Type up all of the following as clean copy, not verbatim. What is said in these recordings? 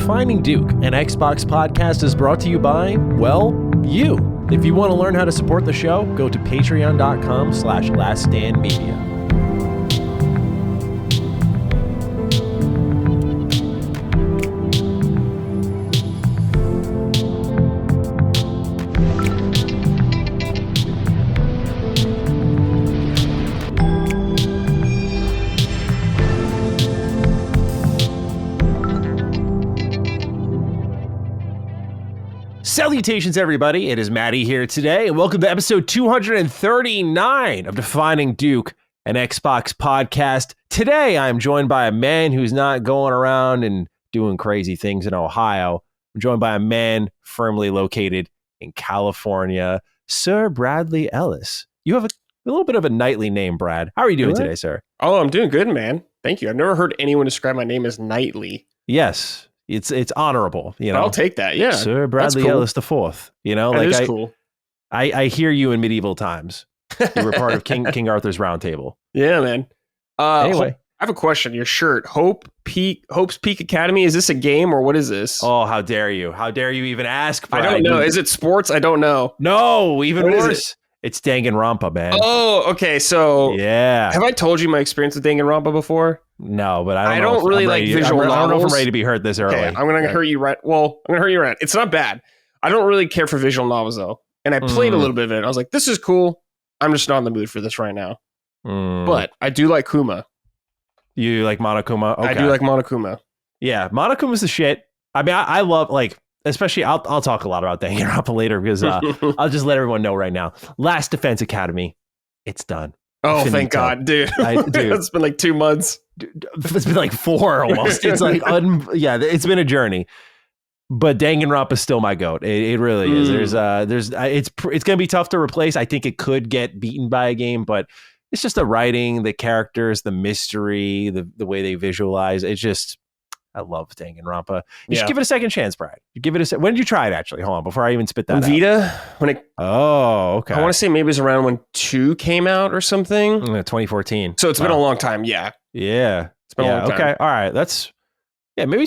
Defining Duke, an Xbox podcast, is brought to you by, well, you. If you want to learn how to support the show, go to patreon.com/laststandmedia. Salutations, everybody. It is Maddie here today, and welcome to episode 239 of Defining Duke, an Xbox podcast. Today, I'm joined by a man who's not going around and doing crazy things in Ohio. I'm joined by a man firmly located in California, Sir Bradley Ellis. You have a little bit of a knightly name, Brad. How are you doing today, sir? Oh, I'm doing good, man. Thank you. I've never heard anyone describe my name as knightly. Yes. It's honorable, you know. I'll take that. Yeah, Sir Bradley cool. Ellis IV. You know, that is cool. I hear you in medieval times. You were part of King Arthur's Round Table. Yeah, man. Anyway, I have a question. Your shirt, Hope's Peak Academy. Is this a game or what is this? Oh, how dare you? How dare you even ask? Brad? I don't know. Is it sports? I don't know. No, even worse. It's Danganronpa, man. Oh, okay. So yeah. Have I told you my experience with Danganronpa before? No, but I don't really like visual novels. I don't know if I'm ready to be hurt this early. Okay, I'm gonna hurt you right. Well, I'm gonna hurt you right. It's not bad. I don't really care for visual novels though, and I played a little bit of it. I was like, this is cool. I'm just not in the mood for this right now. But I do like Kuma. You like Monokuma? Okay. I do like Monokuma. Yeah, Monokuma's the shit. I mean, I love especially I'll talk a lot about Danganronpa later because I'll just let everyone know right now. Last Defense Academy, it's done. Oh, thank God, dude. Dude. It's been like 2 months. It's been like 4 almost. It's like, it's been a journey. But Danganronpa is still my goat. It really is. It's going to be tough to replace. I think it could get beaten by a game, but it's just the writing, the characters, the mystery, the way they visualize. It's just, I love Danganronpa. You should give it a second chance, Brad. You give it when did you try it, actually? Hold on, before I even spit that Vita, out. Oh, okay. I want to say maybe it was around when 2 came out or something. 2014. So it's been a long time, yeah. Yeah. It's been a long time. Okay, all right. Maybe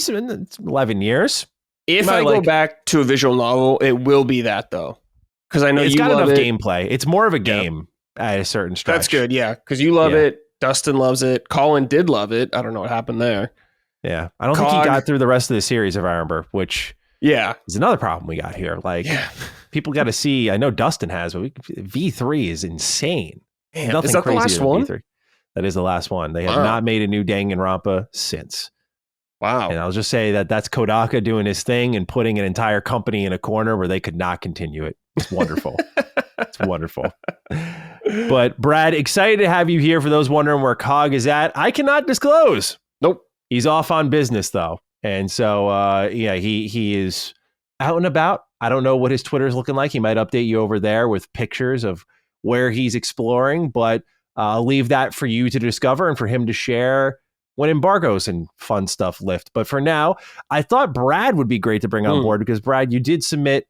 11 years. If I go back to a visual novel, it will be that, though. Because I know it's you got love enough it. Gameplay. It's more of a game at a certain stretch. That's good, yeah. Because you love it. Dustin loves it. Colin did love it. I don't know what happened there. Yeah, I don't think he got through the rest of the series, if I remember, which is another problem we got here. People got to see, I know Dustin has, but V3 is insane. Man, is that the last one? V3. That is the last one. They have not made a new Danganronpa since. Wow. And I'll just say that's Kodaka doing his thing and putting an entire company in a corner where they could not continue it. It's wonderful. It's wonderful. But Brad, excited to have you here. For those wondering where Cog is at, I cannot disclose. Nope. He's off on business though. And so, he is out and about. I don't know what his Twitter is looking like. He might update you over there with pictures of where he's exploring, but I'll leave that for you to discover and for him to share when embargoes and fun stuff lift. But for now, I thought Brad would be great to bring on board because Brad, you did submit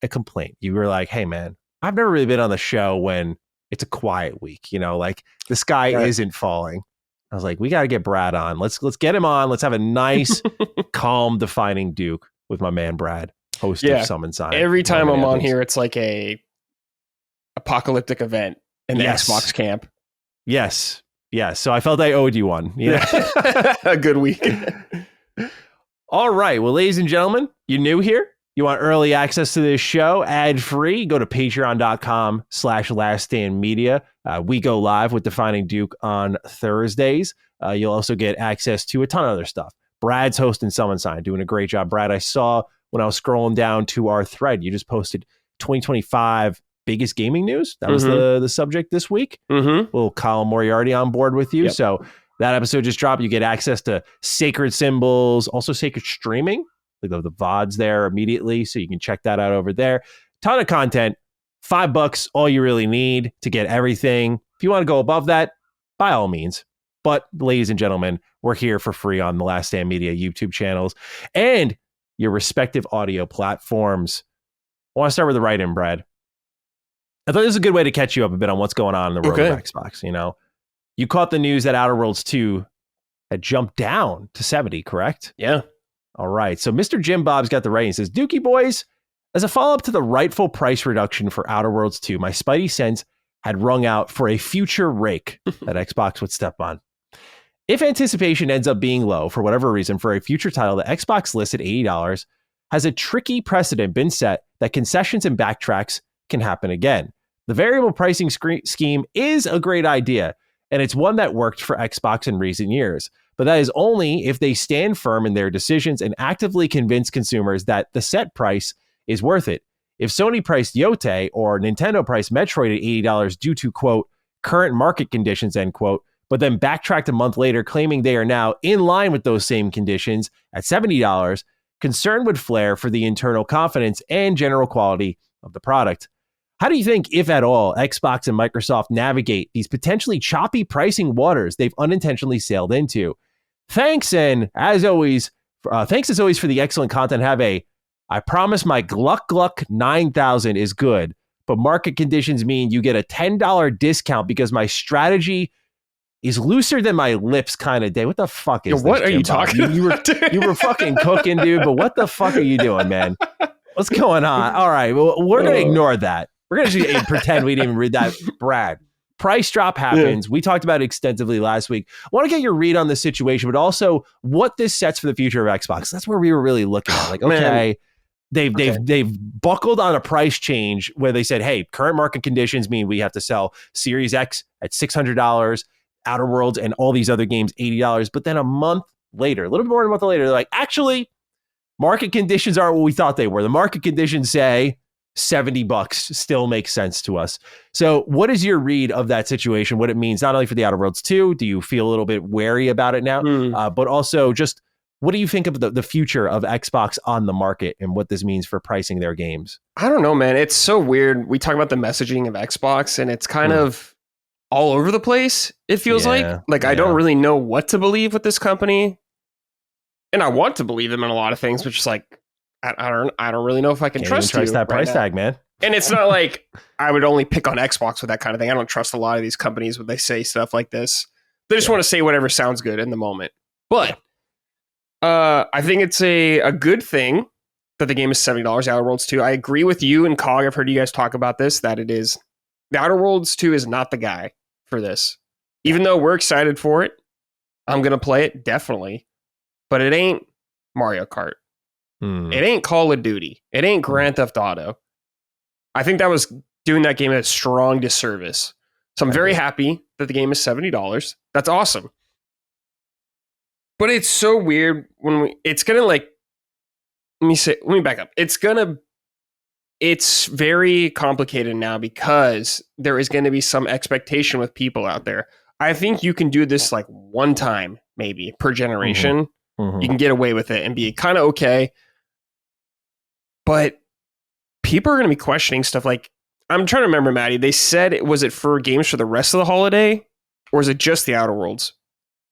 a complaint. You were like, hey man, I've never really been on the show when it's a quiet week, the sky isn't falling. I was like, we got to get Brad on. Let's get him on. Let's have a nice, calm, defining Duke with my man Brad, host of Summon Sign. Every time I'm on here, it's like a apocalyptic event in the Xbox camp. Yes. So I felt I owed you one. A good week. All right. Well, ladies and gentlemen, you're new here. You want early access to this show, ad-free, go to patreon.com/laststandmedia. We go live with Defining Duke on Thursdays. You'll also get access to a ton of other stuff. Brad's hosting Summon Sign, doing a great job. Brad, I saw when I was scrolling down to our thread, you just posted 2025 biggest gaming news. That was the subject this week. Little Colin Moriarty on board with you. Yep. So that episode just dropped. You get access to Sacred Symbols, also Sacred Streaming. The VODs there immediately, so you can check that out over there. Ton of content, $5, all you really need to get everything. If you want to go above that, by all means. But ladies and gentlemen, we're here for free on the Last Stand Media YouTube channels and your respective audio platforms. I want to start with the write-in, Brad. I thought this was a good way to catch you up a bit on what's going on in the world of Xbox. You caught the news that Outer Worlds 2 had jumped down to 70, correct? Yeah. All right. So Mr. Jim Bob's got the right. He says, Dookie boys, as a follow-up to the rightful price reduction for Outer Worlds 2, my spidey sense had rung out for a future rake that Xbox would step on. If anticipation ends up being low for whatever reason for a future title that Xbox lists at $80, has a tricky precedent been set that concessions and backtracks can happen again? The variable pricing scheme is a great idea, and it's one that worked for Xbox in recent years. But that is only if they stand firm in their decisions and actively convince consumers that the set price is worth it. If Sony priced Yote or Nintendo priced Metroid at $80 due to, quote, current market conditions, end quote, but then backtracked a month later claiming they are now in line with those same conditions at $70, concern would flare for the internal confidence and general quality of the product. How do you think, if at all, Xbox and Microsoft navigate these potentially choppy pricing waters they've unintentionally sailed into? Thanks, and as always, thanks as always for the excellent content. Have a, I promise my Gluck Gluck 9000 is good, but market conditions mean you get a $10 discount because my strategy is looser than my lips kind of day. What the fuck is this? What are you talking about? You were fucking cooking, dude, but what the fuck are you doing, man? What's going on? All right, well, we're going to ignore that. We're going to just pretend we didn't even read that. Brad, price drop happens. Yeah. We talked about it extensively last week. I want to get your read on the situation, but also what this sets for the future of Xbox. That's where we were really looking at. Like, okay, they've buckled on a price change where they said, hey, current market conditions mean we have to sell Series X at $600, Outer Worlds and all these other games $80. But then a month later, a little bit more than a month later, they're like, actually, market conditions aren't what we thought they were. The market conditions say $70 still makes sense to us. So what is your read of that situation? What it means not only for the Outer Worlds 2, do you feel a little bit wary about it now? But also just what do you think of the future of Xbox on the market and what this means for pricing their games? I don't know, man. It's so weird. We talk about the messaging of Xbox and it's kind of all over the place. It feels like I don't really know what to believe with this company. And I want to believe them in a lot of things, but just like, I don't really know if I can trust you that price tag, man. And it's not like I would only pick on Xbox with that kind of thing. I don't trust a lot of these companies when they say stuff like this. They just want to say whatever sounds good in the moment. But I think it's a good thing that the game is $70, Outer Worlds 2. I agree with you and Cog. I've heard you guys talk about this, that it is. The Outer Worlds 2 is not the guy for this. Even though we're excited for it, I'm going to play it, definitely. But it ain't Mario Kart. It ain't Call of Duty. It ain't Grand Theft Auto. I think that was doing that game a strong disservice. So I'm very happy that the game is $70. That's awesome. But it's so weird when it's going to like, let me back up. It's very complicated now because there is going to be some expectation with people out there. I think you can do this like one time, maybe per generation. You can get away with it and be kind of okay. But people are going to be questioning stuff like, I'm trying to remember, Maddie, they said, was it for games for the rest of the holiday or is it just the Outer Worlds?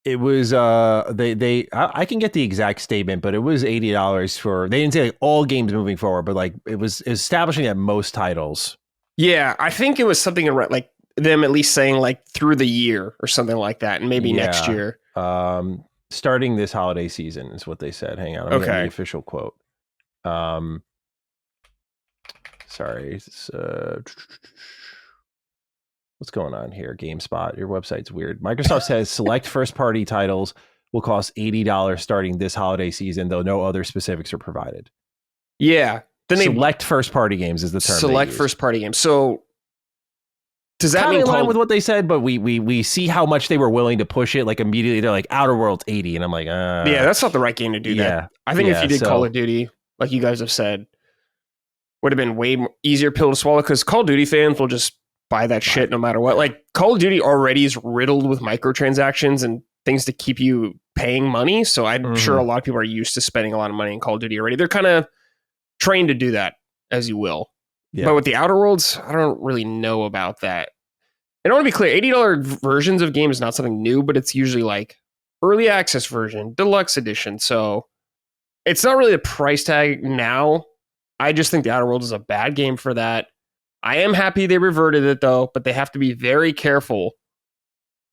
It was, I can get the exact statement, but it was $80 for, they didn't say like all games moving forward, but like it was establishing that most titles. Yeah, I think it was something like them at least saying like through the year or something like that. And maybe next year. Starting this holiday season is what they said. Hang on. I'm getting the official quote. Sorry. What's going on here? GameSpot, your website's weird. Microsoft says select first-party titles will cost $80 starting this holiday season, though no other specifics are provided. Yeah. Then select first-party games is the term. Select first-party games. So does that mean in line with what they said? But we see how much they were willing to push it. Like immediately, they're like Outer Worlds 80, and I'm like, yeah, that's not the right game to do that. I think if you did Call of Duty, like you guys have said, would have been way easier pill to swallow because Call of Duty fans will just buy that shit no matter what. Like Call of Duty already is riddled with microtransactions and things to keep you paying money. So I'm sure a lot of people are used to spending a lot of money in Call of Duty already. They're kind of trained to do that, as you will. Yeah. But with the Outer Worlds, I don't really know about that. And I want to be clear, $80 versions of games is not something new, but it's usually like early access version, deluxe edition. So it's not really a price tag now. I just think the Outer Worlds is a bad game for that. I am happy they reverted it though, but they have to be very careful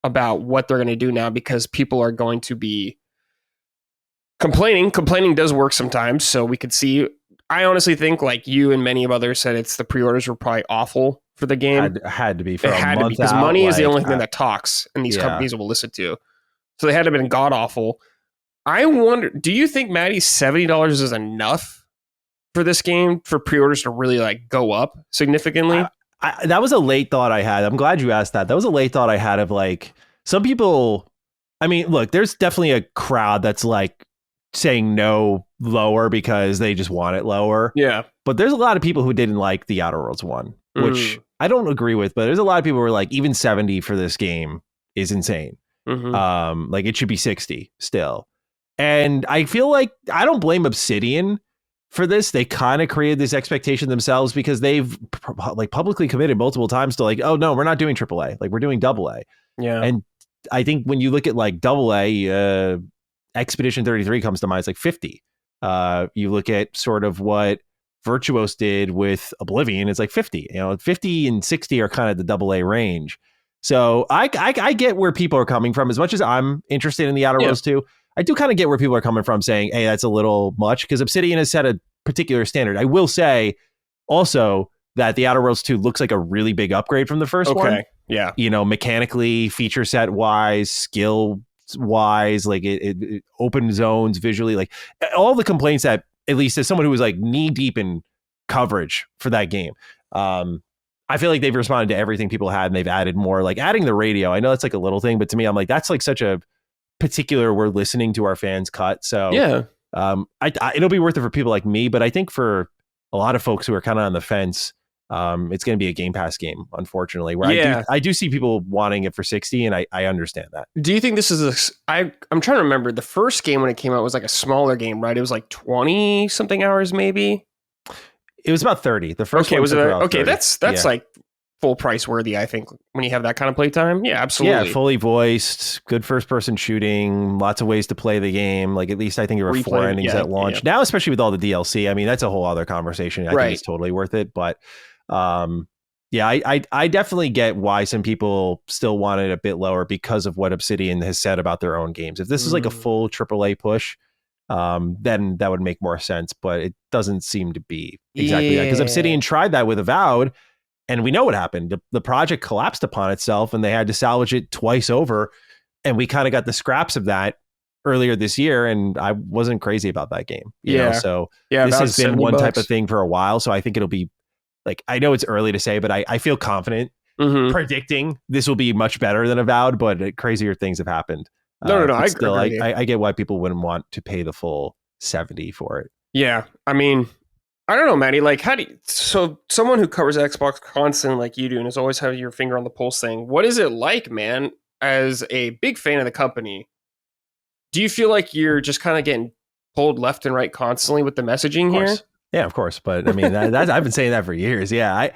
about what they're going to do now because people are going to be Complaining does work sometimes. So we could see. I honestly think, like you and many of others said, it's the pre-orders were probably awful for the game. Had to be for it a had to month be because out, money is the like, only thing that talks, and these yeah. companies will listen to. So they had to have been god awful. I wonder, do you think, Maddie, $70 is enough for this game for pre-orders to really like go up significantly? That was a late thought I had. I'm glad you asked that. That was a late thought I had of like some people. I mean, look, there's definitely a crowd that's like saying no lower because they just want it lower. Yeah. But there's a lot of people who didn't like the Outer Worlds one, which I don't agree with. But there's a lot of people who are like, even 70 for this game is insane. Mm-hmm. Like it should be 60 still. And I feel like I don't blame Obsidian for this. They kind of created this expectation themselves because they've like publicly committed multiple times to like, oh no, we're not doing AAA. Like we're doing AA. Yeah. And I think when you look at like AA, Expedition 33 comes to mind. It's like 50. You look at sort of what Virtuos did with Oblivion. It's like 50. 50 and 60 are kind of the AA range. So I get where people are coming from. As much as I'm interested in the Outer Worlds 2, I do kind of get where people are coming from saying, hey, that's a little much because Obsidian has set a particular standard. I will say also that the Outer Worlds 2 looks like a really big upgrade from the first one. Yeah. Mechanically, feature set wise, skill wise, like it open zones visually, like all the complaints that, at least as someone who was like knee deep in coverage for that game, I feel like they've responded to everything people had, and they've added more, like adding the radio. I know that's like a little thing, but to me, I'm like, that's like such a particular, we're listening to our fans cut. So yeah, it'll be worth it for people like me, but I think for a lot of folks who are kind of on the fence, it's going to be a Game Pass game, unfortunately, where I do see people wanting it for 60, and I understand that. Do you think this is I'm trying to remember, the first game when it came out was like a smaller game, right? It was like 20 something hours, maybe. It was about 30. The first one was okay. 30. That's like full price worthy, I think, when you have that kind of playtime. Yeah, absolutely. Yeah, fully voiced, good first person shooting, lots of ways to play the game. Like at least I think there were 4 endings at launch. Yeah. Now, especially with all the DLC, I mean, that's a whole other conversation. I think it's totally worth it. But I definitely get why some people still want it a bit lower because of what Obsidian has said about their own games. If this is like a full AAA push, then that would make more sense. But it doesn't seem to be exactly that, because Obsidian tried that with Avowed, and we know what happened. The project collapsed upon itself, and they had to salvage it twice over. And we kind of got the scraps of that earlier this year, and I wasn't crazy about that game. You know? So this has been one type of thing for a while. So I think it'll be like, I know it's early to say, but I feel confident predicting this will be much better than Avowed, but crazier things have happened. No. I get why people wouldn't want to pay the full 70 for it. Yeah. I mean, I don't know, Maddie, like so someone who covers Xbox constantly like you do and has always had your finger on the pulse thing, what is it like, man, as a big fan of the company? Do you feel like you're just kind of getting pulled left and right constantly with the messaging here? Yeah, of course. But I mean, that's I've been saying that for years. Yeah.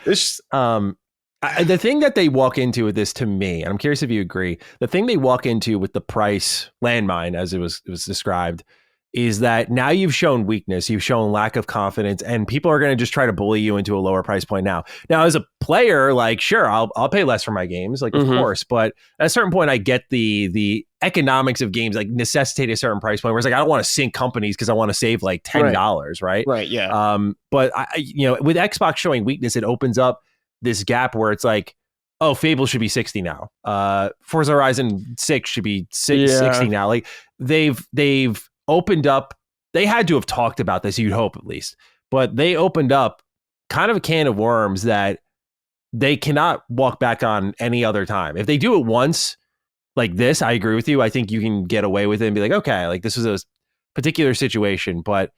The thing that they walk into with this, to me, and I'm curious if you agree, the thing they walk into with the price landmine, as it was described, is that now you've shown weakness, you've shown lack of confidence, and people are going to just try to bully you into a lower price point now. Now, as a player, like, sure, I'll pay less for my games, like, of course, but at a certain point, I get the economics of games like necessitate a certain price point, where it's like, I don't want to sink companies because I want to save like $10, right? Right, yeah. But with Xbox showing weakness, it opens up this gap where it's like, oh, Fable should be 60 now. Forza Horizon 6 should be 60 now. Like they've opened up, they had to have talked about this, you'd hope at least, but they opened up kind of a can of worms that they cannot walk back on any other time. If they do it once like this, I agree with you. I think you can get away with it and be like, okay, like this is a particular situation, but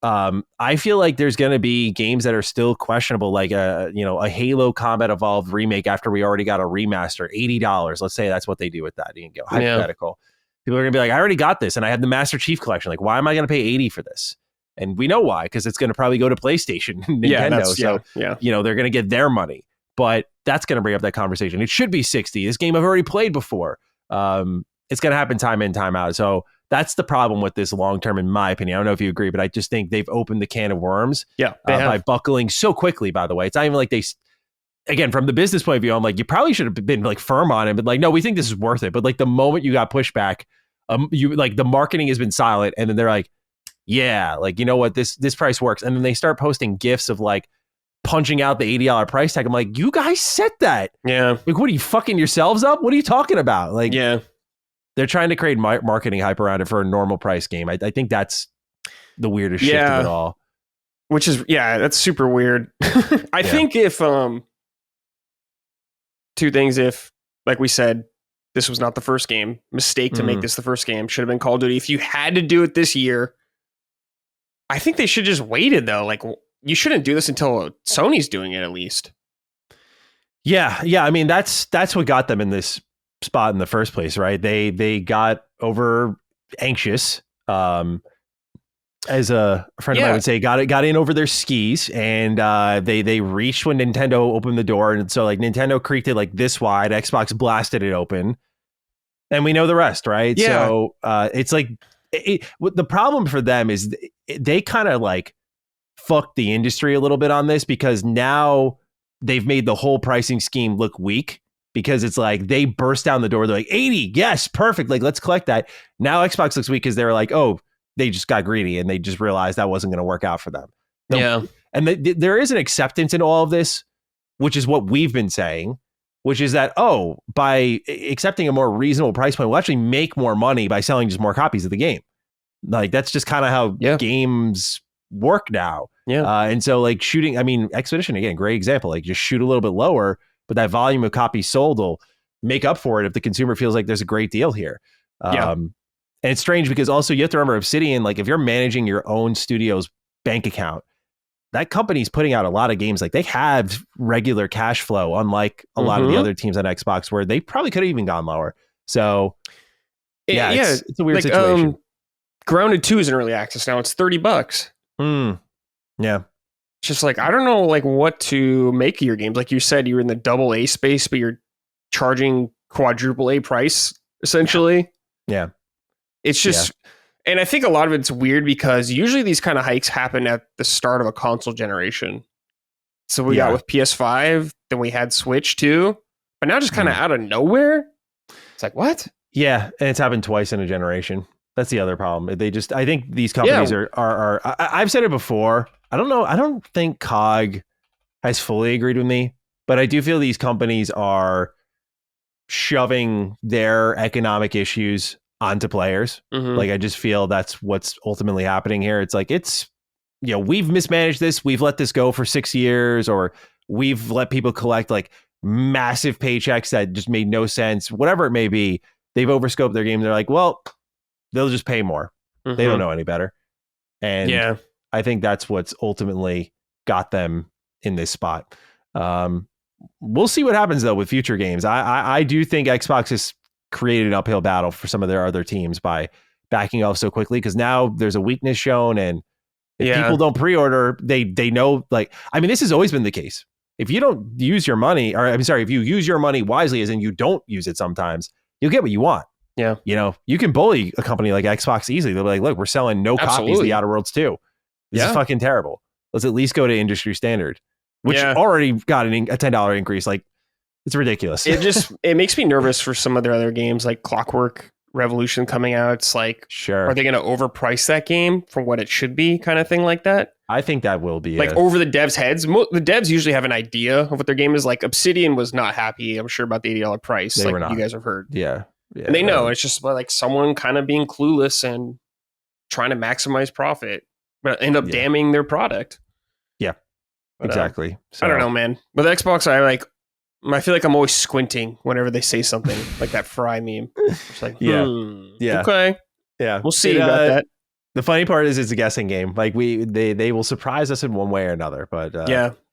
I feel like there's going to be games that are still questionable, like a Halo Combat Evolved remake after we already got a remaster, $80. Let's say that's what they do with that. You can go hypothetical. People are going to be like, I already got this and I have the Master Chief Collection. Like, why am I going to pay 80 for this? And we know why, because it's going to probably go to PlayStation, Nintendo. They're going to get their money. But that's going to bring up that conversation. It should be 60. This game I've already played before. It's going to happen time in, time out. So that's the problem with this long term, in my opinion. I don't know if you agree, but I just think they've opened the can of worms by buckling so quickly, by the way. It's not even like again, from the business point of view, I'm like, you probably should have been like firm on it, but like, no, we think this is worth it. But like the moment you got pushback, you like the marketing has been silent, and then they're like, yeah, like, you know what, this price works, and then they start posting gifs of like punching out the $80 price tag. I'm like, you guys set that. Yeah. Like, what are you fucking yourselves up? What are you talking about? Like, Yeah. they're trying to create marketing hype around it for a normal price game. I think that's the weirdest shift of it all. Which is, that's super weird. I think if, two things, if, like we said, this was not the first game, mistake to make this the first game, should have been Call of Duty. If you had to do it this year, I think they should just waited though. Like, you shouldn't do this until Sony's doing it at least. Yeah. I mean, that's what got them in this spot in the first place, right? They got over anxious. As a friend of mine would say, got in over their skis, and they reached when Nintendo opened the door, and so like Nintendo creaked it like this wide, Xbox blasted it open, and we know the rest, right? Yeah. So it's like the problem for them is they kind of like fucked the industry a little bit on this, because now they've made the whole pricing scheme look weak, because it's like they burst down the door, they're like 80, yes, perfect, like let's collect that. Now Xbox looks weak because they're like, oh, they just got greedy and they just realized that wasn't going to work out for them. And there is an acceptance in all of this, which is what we've been saying, which is that, by accepting a more reasonable price point, we'll actually make more money by selling just more copies of the game. Like, that's just kind of how games work now. And so like shooting, I mean, Expedition, again, great example, like just shoot a little bit lower, but that volume of copies sold will make up for it if the consumer feels like there's a great deal here. And it's strange because also you have to remember Obsidian, like if you're managing your own studio's bank account, that company's putting out a lot of games. Like they have regular cash flow, unlike a lot of the other teams on Xbox where they probably could have even gone lower. So it's a weird situation. Grounded 2 is in early access now. It's $30. Yeah. It's just like, I don't know like what to make of your games. Like you said, you're in the double A space, but you're charging quadruple A price essentially. Yeah. It's just, and I think a lot of it's weird because usually these kind of hikes happen at the start of a console generation. So we got with PS5, then we had Switch too, but now just kind of out of nowhere. It's like, what? Yeah. And it's happened twice in a generation. That's the other problem. I think these companies are I've said it before. I don't know. I don't think COG has fully agreed with me, but I do feel these companies are shoving their economic issues onto players. Like, I just feel that's what's ultimately happening here. It's like, we've mismanaged this. We've let this go for 6 years, or we've let people collect like massive paychecks that just made no sense, whatever it may be. They've overscoped their game. They're like, well, they'll just pay more. They don't know any better. And I think that's what's ultimately got them in this spot. We'll see what happens though with future games. I do think Xbox has created an uphill battle for some of their other teams by backing off so quickly, because now there's a weakness shown, and if people don't pre-order, they know, like, I mean, this has always been the case. If you don't use your money, or if you use your money wisely, as in you don't use it sometimes, you'll get what you want. Yeah. You can bully a company like Xbox easily. They'll be like, look, we're selling no copies of the Outer Worlds 2. This is fucking terrible. Let's at least go to industry standard, which already got a $10 increase. Like, it's ridiculous. It makes me nervous for some of their other games, like Clockwork Revolution coming out. It's like, are they going to overprice that game for what it should be, kind of thing like that? I think that will be like over the devs' heads. The devs usually have an idea of what their game is. Like Obsidian was not happy, I'm sure, about the $80 price. They were not. You guys have heard. Yeah. And they know it's just like someone kind of being clueless and trying to maximize profit, but end up damning their product. Yeah, but, exactly. I don't know, man. With Xbox, I feel like I'm always squinting whenever they say something like that Fry meme. It's like, okay, we'll see about that. The funny part is it's a guessing game. Like they will surprise us in one way or another. But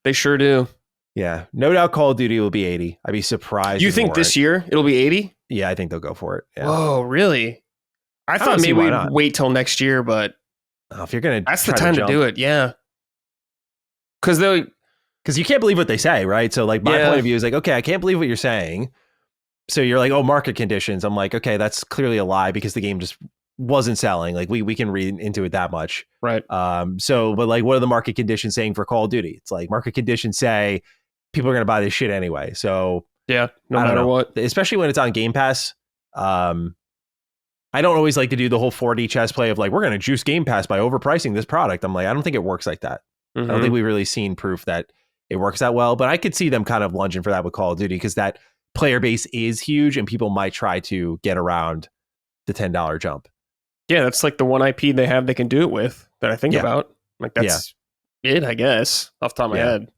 they sure do. Yeah, no doubt Call of Duty will be 80. I'd be surprised. You think this year it'll be 80? Yeah, I think they'll go for it. Yeah. Whoa, really? I thought maybe we'd wait till next year, but if you're gonna, that's the time to do it. Yeah, because you can't believe what they say, right? So like my point of view is like, okay, I can't believe what you're saying. So you're like, oh, market conditions. I'm like, okay, that's clearly a lie because the game just wasn't selling. Like we can read into it that much, right? So, but like, what are the market conditions saying for Call of Duty? It's like market conditions say people are gonna buy this shit anyway. So no matter what, especially when it's on Game Pass. I don't always like to do the whole 4D chess play of like, we're going to juice Game Pass by overpricing this product. I'm like, I don't think it works like that. I don't think we've really seen proof that it works that well, but I could see them kind of lunging for that with Call of Duty because that player base is huge and people might try to get around the $10 jump. Yeah, that's like the one IP they have they can do it with that I think about. Like that's it, I guess, off the top of my head.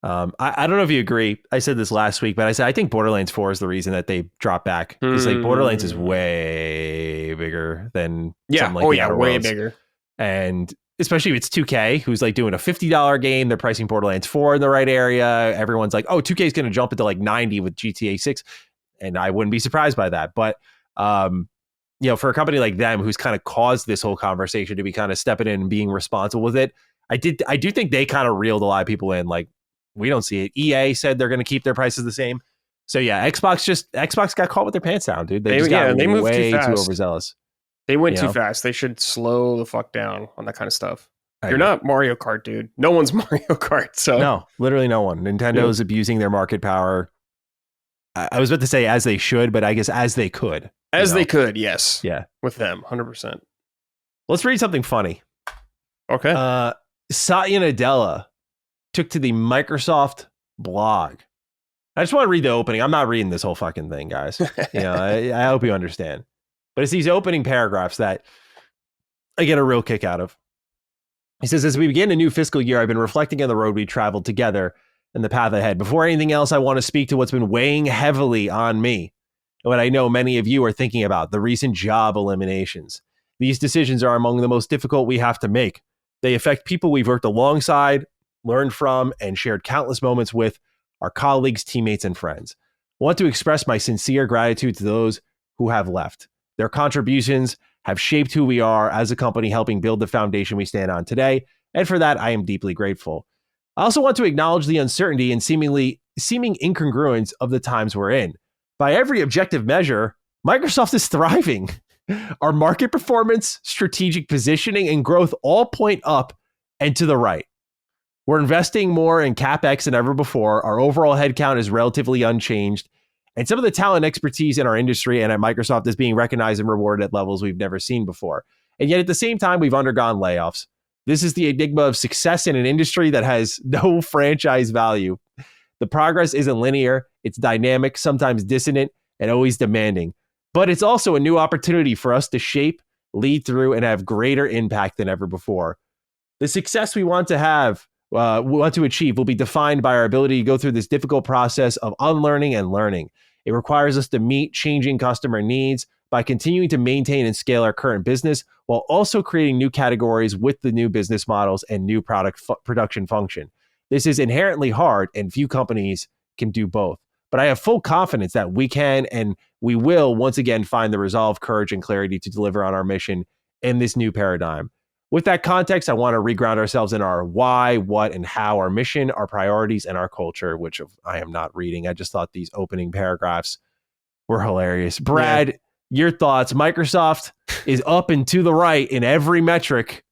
I don't know if you agree. I said this last week, but I said I think Borderlands 4 is the reason that they dropped back. Because like Borderlands is way bigger than something like the Outer way Worlds. bigger. And especially if it's 2K, who's like doing a $50 game, they're pricing Borderlands 4 in the right area. Everyone's like, oh, 2K is going to jump into like 90 with GTA 6. And I wouldn't be surprised by that. But, for a company like them who's kind of caused this whole conversation to be kind of stepping in and being responsible with it, I do think they kind of reeled a lot of people in. Like, we don't see it. EA said they're going to keep their prices the same. So yeah, Xbox got caught with their pants down, dude. They moved way too overzealous. They went too fast. They should slow the fuck down on that kind of stuff. You're not Mario Kart, dude. No one's Mario Kart. So no, literally no one. Nintendo's abusing their market power. I was about to say as they should, but I guess as they could. They could, yes. Yeah. With them, 100%. Let's read something funny. Okay. Satya Nadella took to the Microsoft blog. I just want to read the opening. I'm not reading this whole fucking thing, guys. I hope you understand. But it's these opening paragraphs that I get a real kick out of. He says, as we begin a new fiscal year, I've been reflecting on the road we traveled together and the path ahead. Before anything else, I want to speak to what's been weighing heavily on me and what I know many of you are thinking about, the recent job eliminations. These decisions are among the most difficult we have to make. They affect people we've worked alongside, learned from, and shared countless moments with, our colleagues, teammates, and friends. I want to express my sincere gratitude to those who have left. Their contributions have shaped who we are as a company, helping build the foundation we stand on today, and for that, I am deeply grateful. I also want to acknowledge the uncertainty and seeming incongruence of the times we're in. By every objective measure, Microsoft is thriving. Our market performance, strategic positioning, and growth all point up and to the right. We're investing more in CapEx than ever before. Our overall headcount is relatively unchanged. And some of the talent expertise in our industry and at Microsoft is being recognized and rewarded at levels we've never seen before. And yet at the same time, we've undergone layoffs. This is the enigma of success in an industry that has no franchise value. The progress isn't linear. It's dynamic, sometimes dissonant, and always demanding. But it's also a new opportunity for us to shape, lead through, and have greater impact than ever before. The success we want to achieve will be defined by our ability to go through this difficult process of unlearning and learning. It requires us to meet changing customer needs by continuing to maintain and scale our current business while also creating new categories with the new business models and new product production function. This is inherently hard, and few companies can do both. But I have full confidence that we can and we will once again find the resolve, courage, and clarity to deliver on our mission in this new paradigm. With that context, I want to reground ourselves in our why, what, and how, our mission, our priorities, and our culture, which I am not reading. I just thought these opening paragraphs were hilarious. Brad, your thoughts? Microsoft is up and to the right in every metric,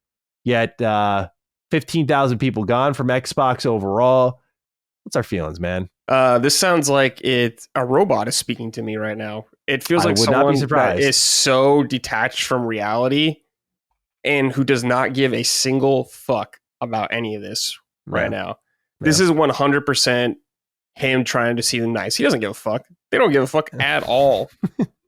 yet 15,000 people gone from Xbox overall. What's our feelings, man? This sounds like a robot is speaking to me right now. It feels like someone that is so detached from reality and who does not give a single fuck about any of this right now. This is 100% him trying to see them nice. He doesn't give a fuck. They don't give a fuck at all.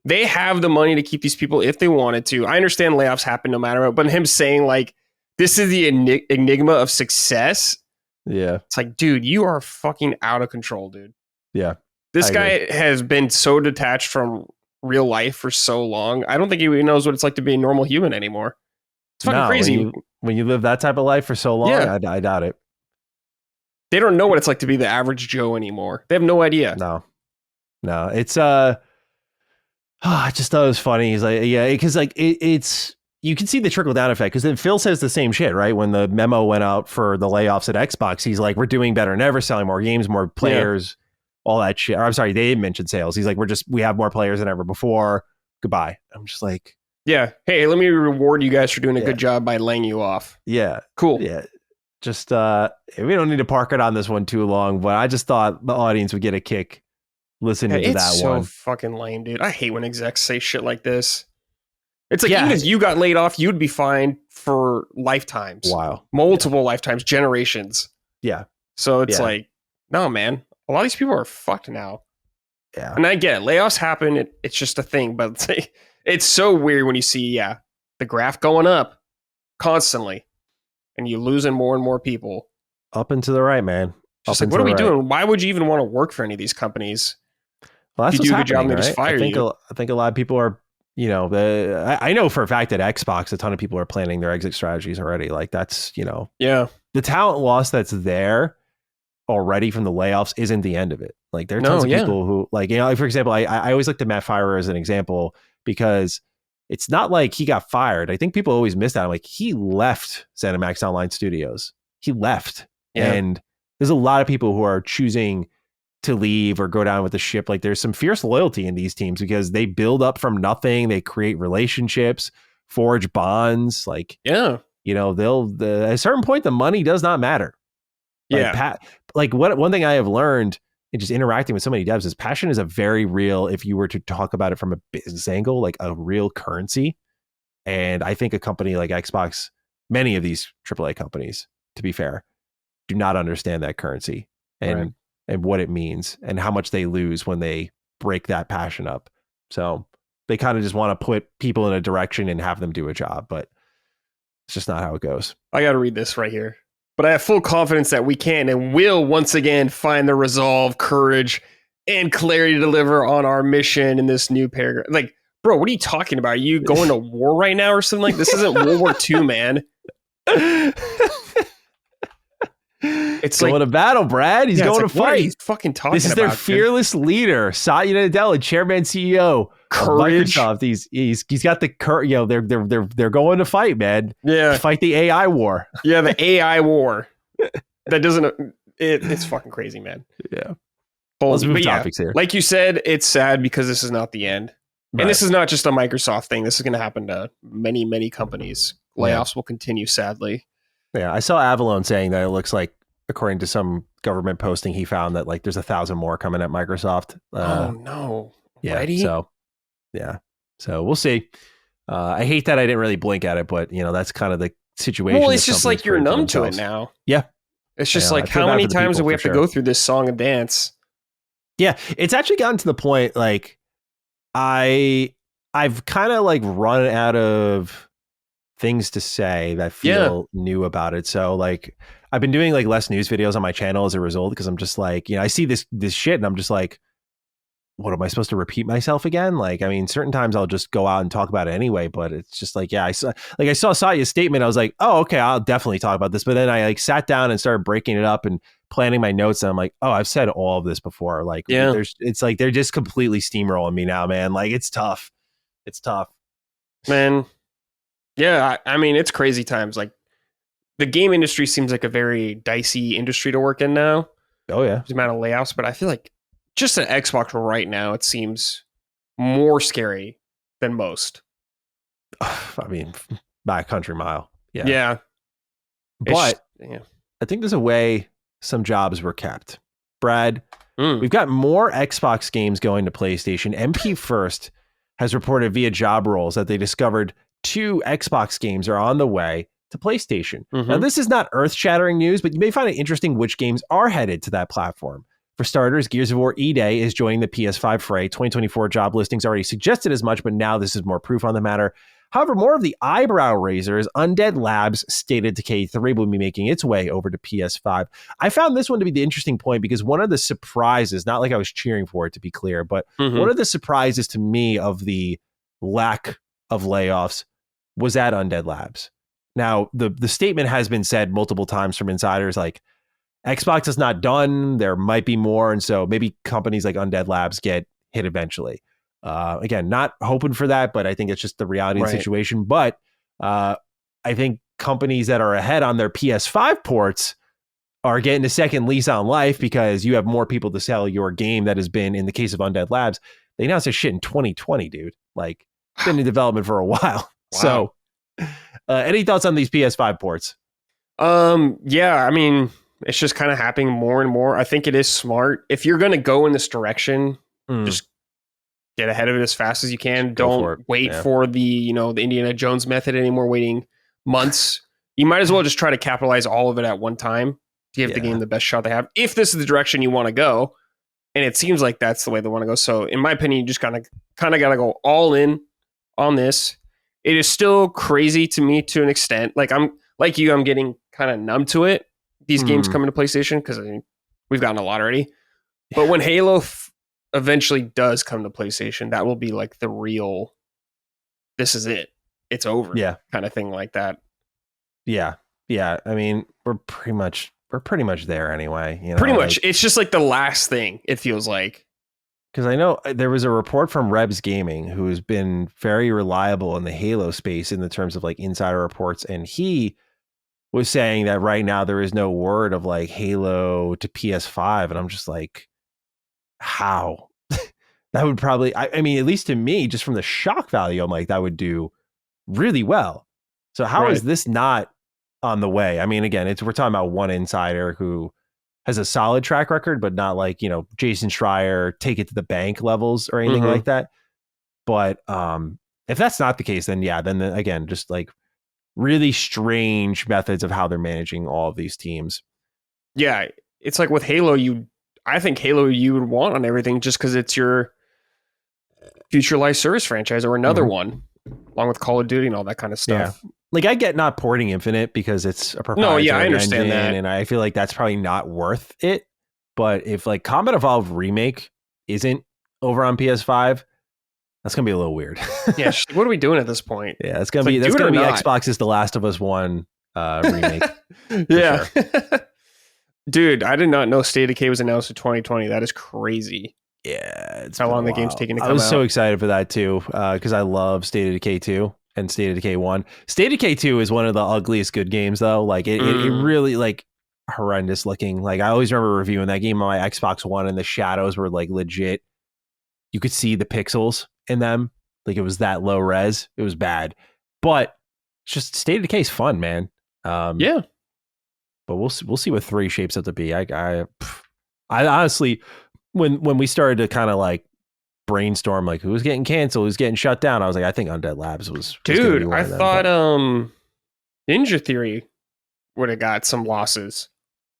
They have the money to keep these people if they wanted to. I understand layoffs happen no matter what, but him saying like, this is the enigma of success. Yeah. It's like, dude, you are fucking out of control, dude. Yeah. This guy has been so detached from real life for so long. I don't think he even knows what it's like to be a normal human anymore. It's fucking crazy. When you live that type of life for so long, I doubt it. They don't know what it's like to be the average Joe anymore. They have no idea. No. It's I just thought it was funny. He's like, yeah, because like it's you can see the trickle down effect because then Phil says the same shit, right? When the memo went out for the layoffs at Xbox, he's like, we're doing better than ever, selling more games, more players, all that shit. Or I'm sorry, they didn't mention sales. He's like, we have more players than ever before. Goodbye. I'm just like, yeah. Hey, let me reward you guys for doing a good job by laying you off. Yeah. Cool. Yeah. Just we don't need to park it on this one too long, but I just thought the audience would get a kick listening to that one. It's so fucking lame, dude. I hate when execs say shit like this. It's like, even if you got laid off, you'd be fine for lifetimes. Wow. Multiple lifetimes, generations. Yeah. So it's like, no, man. A lot of these people are fucked now. Yeah. And I get it. Layoffs happen. It's just a thing. But it's so weird when you see, the graph going up constantly. And you losing more and more people. Up and to the right, man. Just like, what are we doing? Why would you even want to work for any of these companies? Well, that's if you do a good job, and they just fire you. I think a lot of people are, I know for a fact that Xbox, a ton of people are planning their exit strategies already. Like that's, the talent loss that's there already from the layoffs isn't the end of it. Like there are tons of people who like, for example, I always look to Matt Firer as an example because it's not like he got fired. I think people always miss that. Like he left ZeniMax Online Studios. He left. Yeah. And there's a lot of people who are choosing to leave or go down with the ship. Like there's some fierce loyalty in these teams because they build up from nothing. They create relationships, forge bonds. Like, at a certain point, the money does not matter. One thing I have learned in just interacting with so many devs is passion is a very real, if you were to talk about it from a business angle, like a real currency. And I think a company like Xbox, many of these AAA companies, to be fair, do not understand that currency and what it means and how much they lose when they break that passion up. So they kind of just want to put people in a direction and have them do a job, but it's just not how it goes. I got to read this right here. But I have full confidence that we can and will once again find the resolve, courage, and clarity to deliver on our mission in this new paragraph. Like, bro, what are you talking about? Are you going to war right now or something? Like, this isn't World War II, man. It's going to battle, Brad. He's going to fight. What are you fucking talking about? This is their fearless leader, Satya Nadella, chairman, CEO, courage. Of Microsoft. He's got the courage. They're going to fight, man. Yeah, fight the AI war. Yeah, the AI war. That doesn't. It's fucking crazy, man. Yeah. Let's move topics here. Like you said, it's sad because this is not the end, and this is not just a Microsoft thing. This is going to happen to many, many companies. Layoffs will continue, sadly. Yeah, I saw Avalon saying that it looks like, according to some government posting, he found that like there's 1,000 more coming at Microsoft. Oh no! Yeah. Ready? So we'll see. I hate that I didn't really blink at it, but that's kind of the situation. Well, it's just like you're numb to it now. Yeah. It's just like, how many times do we have to go through this song and dance? Yeah, it's actually gotten to the point like I've kind of like run out of things to say that feel new about it. So like I've been doing like less news videos on my channel as a result, because I'm just like, I see this shit and I'm just like, what am I supposed to repeat myself again? Like, I mean, certain times I'll just go out and talk about it anyway, but it's just like, I saw Satya's statement. I was like, oh, okay, I'll definitely talk about this. But then I like sat down and started breaking it up and planning my notes. And I'm like, oh, I've said all of this before. Like, it's like, they're just completely steamrolling me now, man. Like, it's tough. It's tough, man. Yeah. I mean, it's crazy times. Like, the game industry seems like a very dicey industry to work in now. Oh yeah. The amount of layoffs, but I feel like just an Xbox right now, it seems more scary than most. I mean, by a country mile. Yeah. Yeah. But I think there's a way some jobs were kept. Brad, we've got more Xbox games going to PlayStation. MP First has reported via job roles that they discovered 2 Xbox games are on the way to PlayStation. Now, this is not earth-shattering news, but you may find it interesting which games are headed to that platform. For starters, Gears of War E-Day is joining the PS5 fray. 2024 job listings already suggested as much, but now this is more proof on the matter. However, more of the eyebrow raiser is Undead Labs stated Decay 3 will be making its way over to PS5. I found this one to be the interesting point because one of the surprises, not like I was cheering for it to be clear, but one of the surprises to me of the lack of layoffs was at Undead Labs. Now, the statement has been said multiple times from insiders, like, Xbox is not done. There might be more. And so maybe companies like Undead Labs get hit eventually. Again, not hoping for that, but I think it's just the reality of the situation. But I think companies that are ahead on their PS5 ports are getting a second lease on life because you have more people to sell your game that has been, in the case of Undead Labs, they announced this shit in 2020, dude. Like, it's been in development for a while. Wow. So any thoughts on these PS5 ports? Yeah, I mean, it's just kind of happening more and more. I think it is smart. If you're going to go in this direction, just get ahead of it as fast as you can. Go for Don't it. wait Yeah. for the Indiana Jones method anymore, waiting months. You might as well just try to capitalize all of it at one time to give the game the best shot they have. If this is the direction you want to go, and it seems like that's the way they want to go. So in my opinion, you just kind of got to go all in on this. It is still crazy to me to an extent. Like I'm getting kind of numb to it. These games coming to PlayStation because we've gotten a lot already. But when Halo eventually does come to PlayStation, that will be like the real, this is it. It's over. Yeah. Kind of thing like that. Yeah. Yeah. I mean, we're pretty much there anyway. Pretty much. It's just like the last thing, it feels like. Because I know there was a report from Rebs Gaming, who has been very reliable in the Halo space in the terms of like insider reports. And he was saying that right now there is no word of like Halo to PS5. And I'm just like, how? That would probably, I mean, at least to me, just from the shock value, I'm like, that would do really well. So how is this not on the way? I mean, again, we're talking about one insider who has a solid track record, but not like, Jason Schreier, take it to the bank levels or anything like that. But if that's not the case, then again, just like really strange methods of how they're managing all of these teams. Yeah. It's like with Halo, I think Halo you would want on everything just because it's your future life service franchise or another one, along with Call of Duty and all that kind of stuff. Yeah. Like I get not porting Infinite because it's a proprietary I understand engine, that. and I feel like that's probably not worth it. But if like Combat Evolved Remake isn't over on PS5, that's gonna be a little weird. Yeah, what are we doing at this point? Yeah, that's gonna be Xbox's The Last of Us 1 remake. Yeah. Sure. Dude, I did not know State of Decay was announced in 2020. That is crazy. Yeah, it's how long the game's taking to come out. I was so excited for that too, because I love State of Decay 2 and State of Decay 1. State of Decay 2 is one of the ugliest good games though. Like it really like horrendous looking. Like I always remember reviewing that game on my Xbox One, and the shadows were like legit. You could see the pixels in them. Like it was that low res. It was bad, but it's just State of Decay is fun, man. Yeah. But we'll see what 3 shapes up to be. I honestly, when we started to kind of like brainstorm like who's getting canceled, who's getting shut down, I was like, I think Undead Labs was dude. I thought Ninja Theory would have got some losses.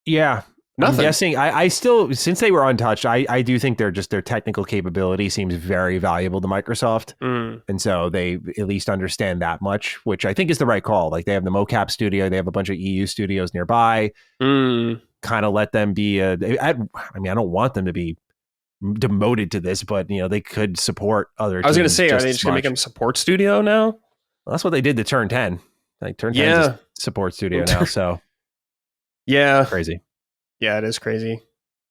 Yeah, nothing. I'm guessing. I still, since they were untouched, I do think their technical capability seems very valuable to Microsoft, and so they at least understand that much, which I think is the right call. Like they have the mocap studio, they have a bunch of EU studios nearby. Kind of let them be. I mean, I don't want them to be demoted to this, but they could support other. I was going to say, are they just going to make them support studio now? Well, that's what they did to Turn 10. Like Turn 10 is a support studio now, so yeah, crazy. Yeah, it is crazy.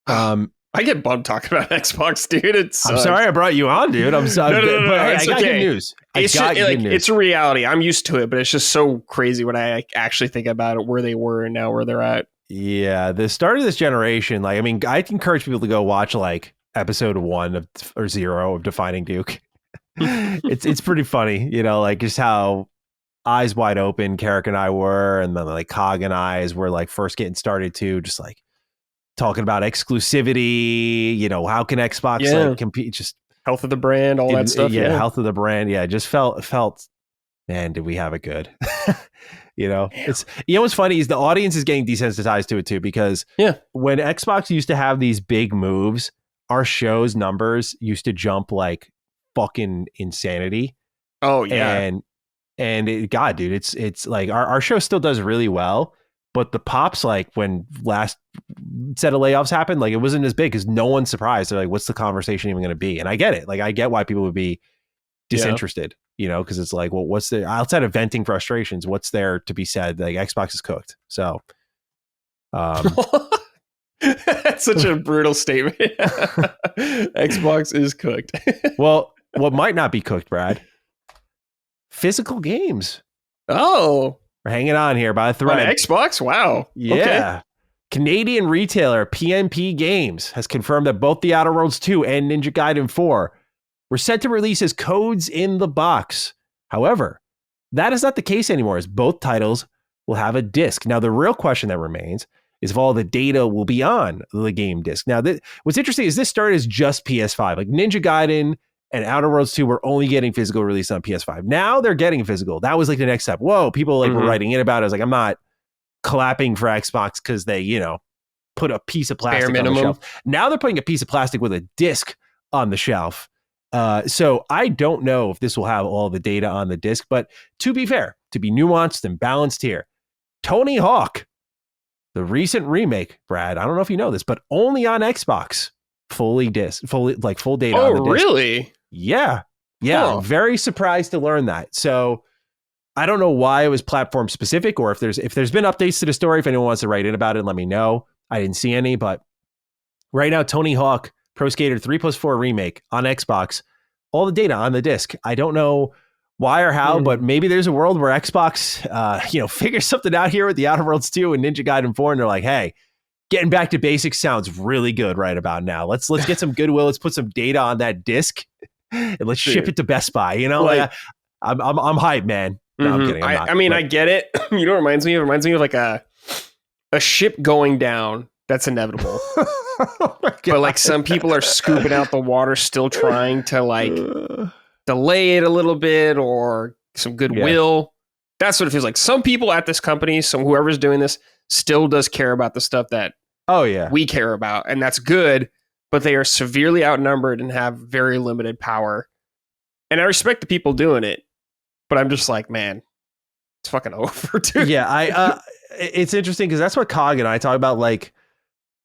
I get bummed talking about Xbox, dude. I'm sorry I brought you on, dude. I'm sorry. No, I got good news. It's a reality. I'm used to it, but it's just so crazy when I actually think about it, where they were and now where they're at. Yeah, the start of this generation, like, I mean, I encourage people to go watch like episode 1 or 0 of Defining Duke. It's pretty funny, like just how eyes wide open Carrick and I were, and then like Cog and I as we're like first getting started too, just like talking about exclusivity, how can Xbox like compete, just health of the brand, all that stuff. Yeah, health of the brand. Yeah, just felt, man, did we have it good? It's what's funny is the audience is getting desensitized to it too, because when Xbox used to have these big moves, our show's numbers used to jump like fucking insanity. Oh yeah, and God, dude, it's like our show still does really well, but the pops, like when last set of layoffs happened, like it wasn't as big because no one's surprised. They're like, what's the conversation even going to be? And I get it. Like I get why people would be disinterested, because it's like, well, what's the, outside of venting frustrations, what's there to be said? Like Xbox is cooked. So that's such a brutal statement. Xbox is cooked. Well, what might not be cooked, Brad? Physical games. Oh, we're hanging on here by a thread. On Xbox? Wow. Yeah. Okay. Canadian retailer PNP Games has confirmed that both The Outer Worlds 2 and Ninja Gaiden 4 were set to release as codes in the box. However, that is not the case anymore, as both titles will have a disc. Now, the real question that remains is if all the data will be on the game disc. Now, what's interesting is this started as just PS5. Like Ninja Gaiden and Outer Worlds 2 were only getting physical release on PS5. Now they're getting physical. That was like the next step. Whoa, people like were writing in about it. I was like, I'm not clapping for Xbox because they, put a piece of plastic on the shelf. Now they're putting a piece of plastic with a disc on the shelf. So I don't know if this will have all the data on the disc, but to be fair, to be nuanced and balanced here, Tony Hawk, the recent remake, Brad, I don't know if you know this, but only on Xbox, full data on the disc. Oh, really? Yeah. Yeah. Huh. Very surprised to learn that. So I don't know why it was platform specific, or if there's been updates to the story, if anyone wants to write in about it, let me know. I didn't see any, but right now, Tony Hawk Pro Skater 3+4 Remake on Xbox, all the data on the disc. I don't know why or how, but maybe there's a world where Xbox, figures something out here with the Outer Worlds 2 and Ninja Gaiden 4, and they're like, hey, getting back to basics sounds really good right about now. Let's get some goodwill. Let's put some data on that disc and let's ship it to Best Buy. I'm hyped, man. No, I'm kidding. I get it. You know what it reminds me of? It reminds me of like a ship going down. That's inevitable. But like some people are scooping out the water, still trying to like delay it a little bit, or some goodwill. Yeah. That's what it feels like. Some people at this company, whoever's doing this, still does care about the stuff that we care about, and that's good. But they are severely outnumbered and have very limited power. And I respect the people doing it, but I'm just like, man, it's fucking over, dude. Yeah, it's interesting because that's what Cog and I talk about like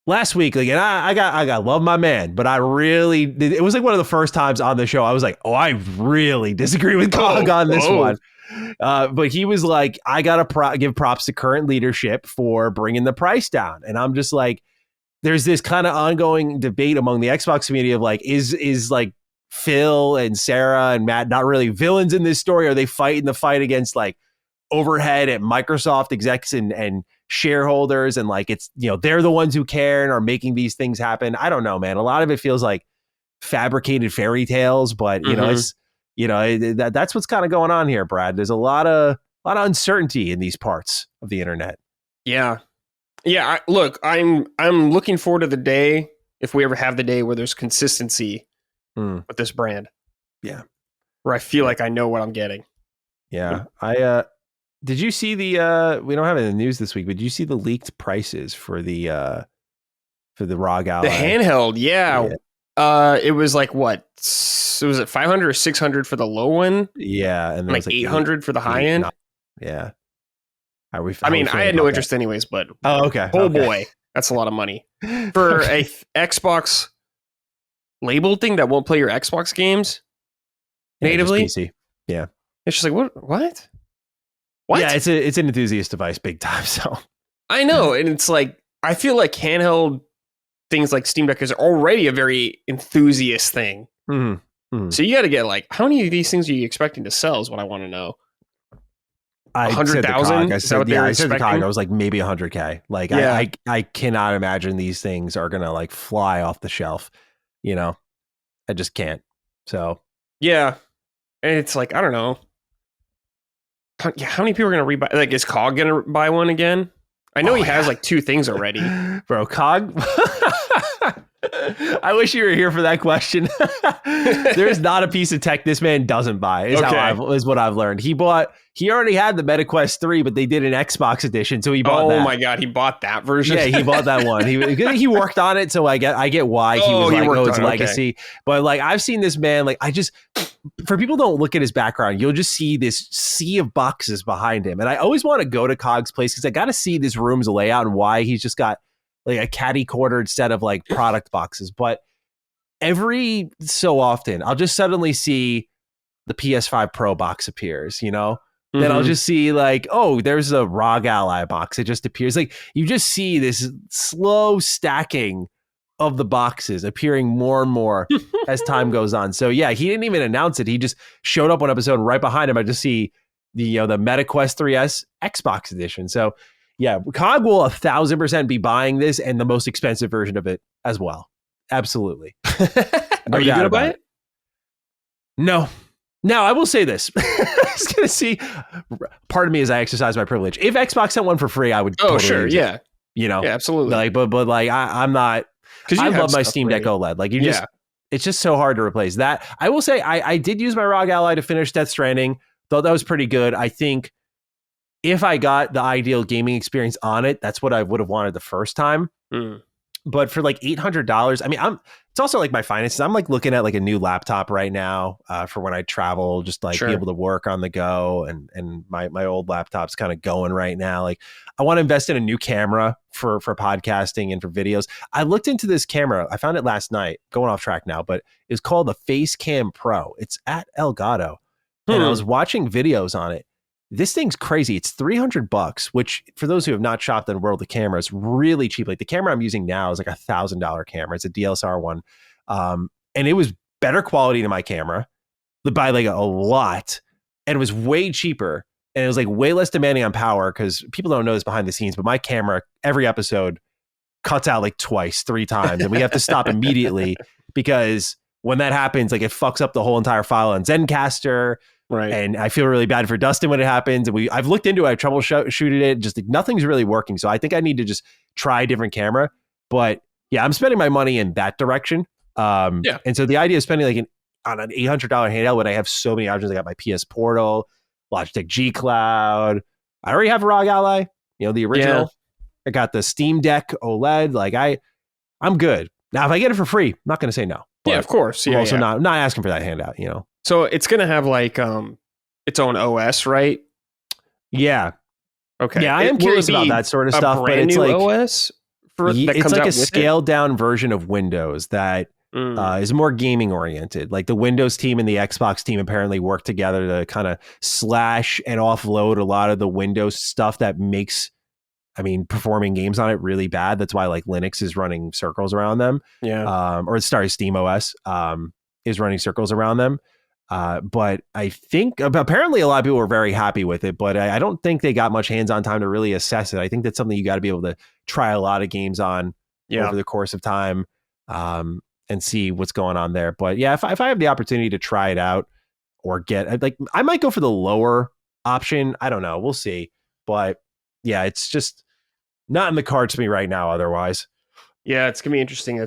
last week. Like, and I got love my man, but it was like one of the first times on the show I was like, oh, I really disagree with Cog on this one. But he was like, I gotta give props to current leadership for bringing the price down, and I'm just like, there's this kind of ongoing debate among the Xbox community of like, is like Phil and Sarah and Matt not really villains in this story? Are they fighting the fight against like overhead at Microsoft execs and shareholders, and like it's they're the ones who care and are making these things happen? I don't know, man. A lot of it feels like fabricated fairy tales, but it's that's what's kind of going on here, Brad. There's a lot of uncertainty in these parts of the internet. Yeah. Look, I'm looking forward to the day, if we ever have the day, where there's consistency with this brand. Yeah, where I feel like I know what I'm getting. Yeah, did you see we don't have it in the news this week, but did you see the leaked prices for the ROG Ally? The handheld, yeah. It was like what? So was it 500 or 600 for the low one? Yeah, and like 800 for the high end. Yeah. I had no interest anyways, but okay. Boy, that's a lot of money for a Xbox labeled thing that won't play your Xbox games natively. PC. Yeah. It's just like what? Yeah, it's an enthusiast device, big time. So I know, and it's like I feel like handheld things like Steam Deck is already a very enthusiast thing. Mm-hmm. Mm-hmm. So you got to get like, how many of these things are you expecting to sell? Is what I want to know. 100,000. I said the COG. I was like maybe 100K. Like I cannot imagine these things are gonna like fly off the shelf. I just can't. So yeah, and it's like I don't know. How many people are going to rebuy? Like, is Cog going to buy one again? I know he has like 2 things already. Bro, Cog. I wish you were here for that question. There's not a piece of tech this man doesn't buy, is what I've learned. He already had the MetaQuest 3, but they did an Xbox edition, so he bought that. Oh my God, he bought that version? Yeah, he bought that one. He worked on it, so I get why he was like, it's legacy. Okay. But like, I've seen this man, like, for people who don't look at his background, you'll just see this sea of boxes behind him. And I always want to go to Cog's place because I got to see this room's layout and why he's just got like a catty-cornered set of like product boxes. But every so often, I'll just suddenly see the PS5 Pro box appears, Then I'll just see like, oh, there's a ROG Ally box. It just appears. Like, you just see this slow stacking of the boxes appearing more and more as time goes on. So yeah, he didn't even announce it. He just showed up one episode, and right behind him I just see the MetaQuest 3S Xbox edition. So yeah, COG will 1,000% be buying this, and the most expensive version of it as well. Absolutely. Are you gonna buy it? No. Now, I will say this. I was going to see, part of me as I exercise my privilege. If Xbox sent one for free, I would totally sure, yeah. Yeah, absolutely. Like, but like, I'm not, because I love my Steam Deck OLED. Like, it's just so hard to replace that. I will say I did use my ROG Ally to finish Death Stranding. Thought that was pretty good. I think if I got the ideal gaming experience on it, that's what I would have wanted the first time. But for like $800, I mean, it's also like my finances. I'm like looking at like a new laptop right now for when I travel, just like be able to work on the go. And my old laptop's kind of going right now. Like I want to invest in a new camera for podcasting and for videos. I looked into this camera. I found it last night, going off track now, but it's called the Facecam Pro. It's at Elgato. And I was watching videos on it. This thing's crazy. It's $300, which for those who have not shopped in the world of cameras, really cheap. Like the camera I'm using now is like $1,000 camera. It's a DSLR one. And it was better quality than my camera by like a lot. And it was way cheaper. And it was like way less demanding on power because people don't know this behind the scenes, but my camera, every episode cuts out like twice, 3 times. And we have to stop immediately because when that happens, like it fucks up the whole entire file on Zencaster. Right. And I feel really bad for Dustin when it happens. And I've looked into it, I've troubleshooted it, just like, nothing's really working. So I think I need to just try a different camera. But yeah, I'm spending my money in that direction. And so the idea of spending like on an $800 handheld when I have so many options, I got my PS Portal, Logitech G Cloud. I already have a ROG Ally, the original. Yeah. I got the Steam Deck OLED. Like I'm good. Now, if I get it for free, I'm not going to say no. Yeah, of course. I'm also not asking for that handout, So it's going to have like its own OS, right? Yeah. Okay. Yeah, I am curious about that sort of stuff. But it's like OS it's like a scaled down version of Windows that is more gaming oriented. Like the Windows team and the Xbox team apparently work together to kind of slash and offload a lot of the Windows stuff that makes, performing games on it really bad. That's why like Linux is running circles around them. Yeah. Or Steam OS is running circles around them. But I think apparently a lot of people were very happy with it, but I don't think they got much hands-on time to really assess it. I think that's something you got to be able to try a lot of games on over the course of time and see what's going on there. But yeah, if I have the opportunity to try it out or I might go for the lower option. I don't know. We'll see. But yeah, it's just not in the cards for me right now otherwise. Yeah, it's going to be interesting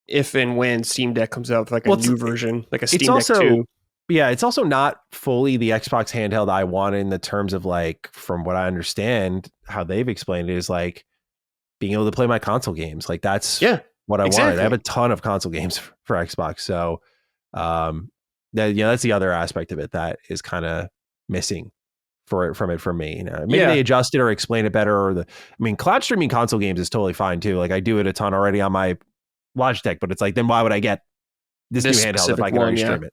if and when Steam Deck comes out with like a new version, like a Steam Deck 2. Yeah, it's also not fully the Xbox handheld I want in the terms of like, from what I understand, how they've explained it is like being able to play my console games. Like that's what I wanted. I have a ton of console games for Xbox. So that's the other aspect of it that is kind of missing from me. Maybe they adjust it or explain it better. Or cloud streaming console games is totally fine too. Like I do it a ton already on my Logitech, but it's like, then why would I get this new handheld if I can already stream it?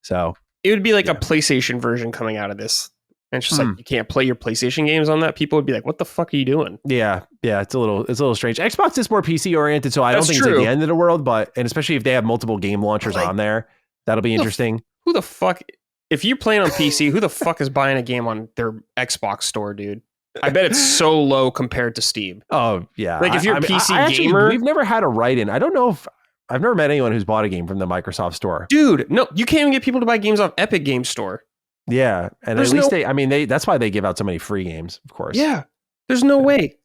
So it would be like a PlayStation version coming out of this. And it's just like, you can't play your PlayStation games on that. People would be like, what the fuck are you doing? Yeah. It's a little strange. Xbox is more PC oriented, so I don't think it's like the end of the world, and especially if they have multiple game launchers on there, that'll be interesting. Who the fuck, if you're playing on PC, who the fuck is buying a game on their Xbox store, dude? I bet it's so low compared to Steam. Oh, yeah. Like if you're a PC gamer... We've never had a write-in. I don't know if... I've never met anyone who's bought a game from the Microsoft store. Dude, no, you can't even get people to buy games off Epic Game Store. Yeah, and at least that's why they give out so many free games, of course. Yeah, there's no way.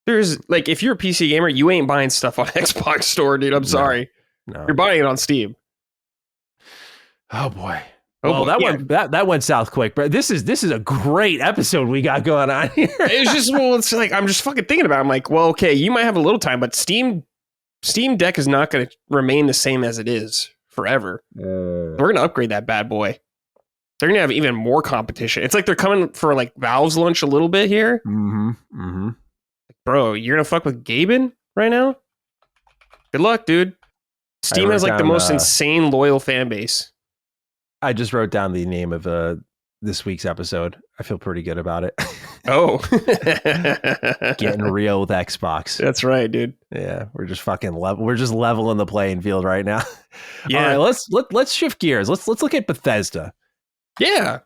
There's like, if you're a PC gamer, you ain't buying stuff on Xbox Store, dude. I'm sorry. No. You're buying it on Steam. Oh boy. That went south quick, but this is a great episode we got going on here. It's like, I'm just fucking thinking about it. I'm like, well, okay, you might have a little time, but Steam Deck is not going to remain the same as it is forever. We're going to upgrade that bad boy. They're going to have even more competition. It's like they're coming for like Valve's lunch a little bit here. Bro, you're going to fuck with Gaben right now? Good luck, dude. Steam has like the most insane loyal fan base. I just wrote down the name of this week's episode. I feel pretty good about it. Oh. Getting real with Xbox. That's right, dude. Yeah, we're just fucking we're just leveling the playing field right now. Yeah. All right, let's shift gears. Let's look at Bethesda. Yeah.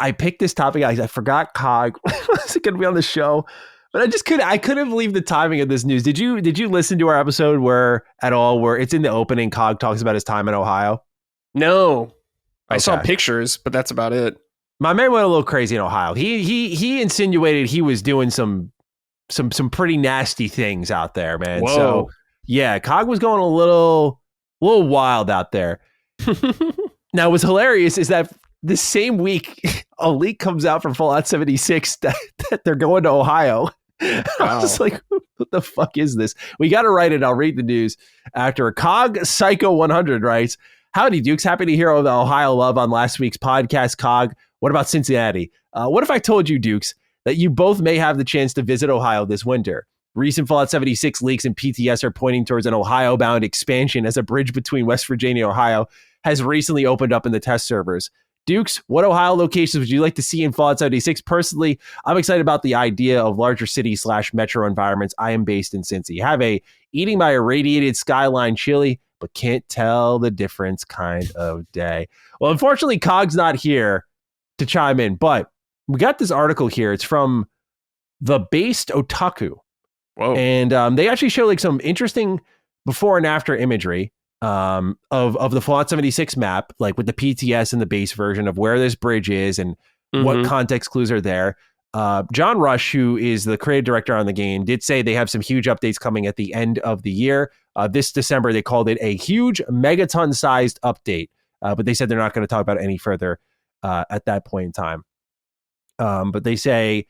I picked this topic. I forgot COG was going to be on the show, but I couldn't believe the timing of this news. Did you listen to our episode where it's in the opening? COG talks about his time in Ohio. No. I saw pictures, but that's about it. My man went a little crazy in Ohio. He insinuated he was doing some pretty nasty things out there, man. Whoa. So yeah, COG was going a little A little wild out there. Now, what's hilarious is that the same week, a leak comes out from Fallout 76 that they're going to Ohio. Wow. I was like, what the fuck is this? We got to write it. I'll read the news after. Cog Psycho 100 writes, howdy, Dukes. Happy to hear all the Ohio love on last week's podcast, Cog. What about Cincinnati? What if I told you, Dukes, that you both may have the chance to visit Ohio this winter? Recent Fallout 76 leaks and PTS are pointing towards an Ohio-bound expansion as a bridge between West Virginia and Ohio has recently opened up in the test servers. Dukes, what Ohio locations would you like to see in Fallout 76? Personally, I'm excited about the idea of larger city/metro environments. I am based in Cincy. Have a eating by a radiated skyline chili, but can't tell the difference kind of day. Well, unfortunately, Cog's not here to chime in, but we got this article here. It's from The Based Otaku. Whoa. And they actually show like some interesting before and after imagery of the Fallout 76 map, like with the PTS and the base version of where this bridge is and what context clues are there. John Rush, who is the creative director on the game, did say they have some huge updates coming at the end of the year. This December, they called it a huge megaton-sized update, but they said they're not going to talk about it any further at that point in time. But they say,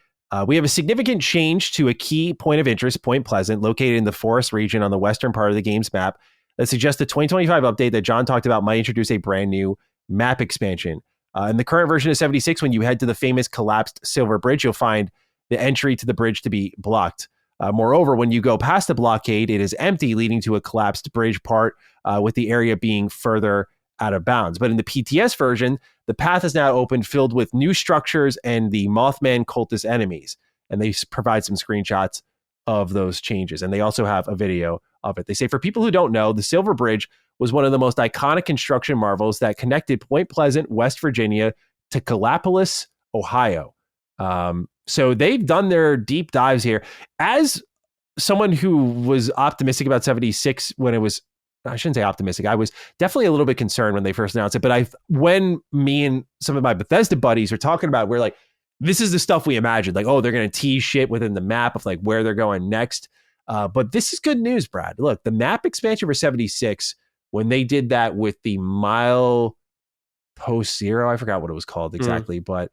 we have a significant change to a key point of interest, Point Pleasant, located in the forest region on the western part of the game's map that suggests the 2025 update that John talked about might introduce a brand new map expansion. In the current version of 76, when you head to the famous collapsed Silver Bridge, you'll find the entry to the bridge to be blocked. Moreover, when you go past the blockade, it is empty, leading to a collapsed bridge part, with the area being further out of bounds. But in the PTS version, the path is now open, filled with new structures and the Mothman cultist enemies. And they provide some screenshots of those changes. And they also have a video of it. They say, for people who don't know, the Silver Bridge was one of the most iconic construction marvels that connected Point Pleasant, West Virginia, to Gallipolis, Ohio. So they've done their deep dives here. As someone who was optimistic about 76 when it was, I shouldn't say optimistic, I was definitely a little bit concerned when they first announced it. But when me and some of my Bethesda buddies are talking about it, we're like, this is the stuff we imagined. Like, oh, they're going to tease shit within the map of like where they're going next. But this is good news, Brad. Look, the map expansion for 76, when they did that with the Mile Post Zero, I forgot what it was called exactly, but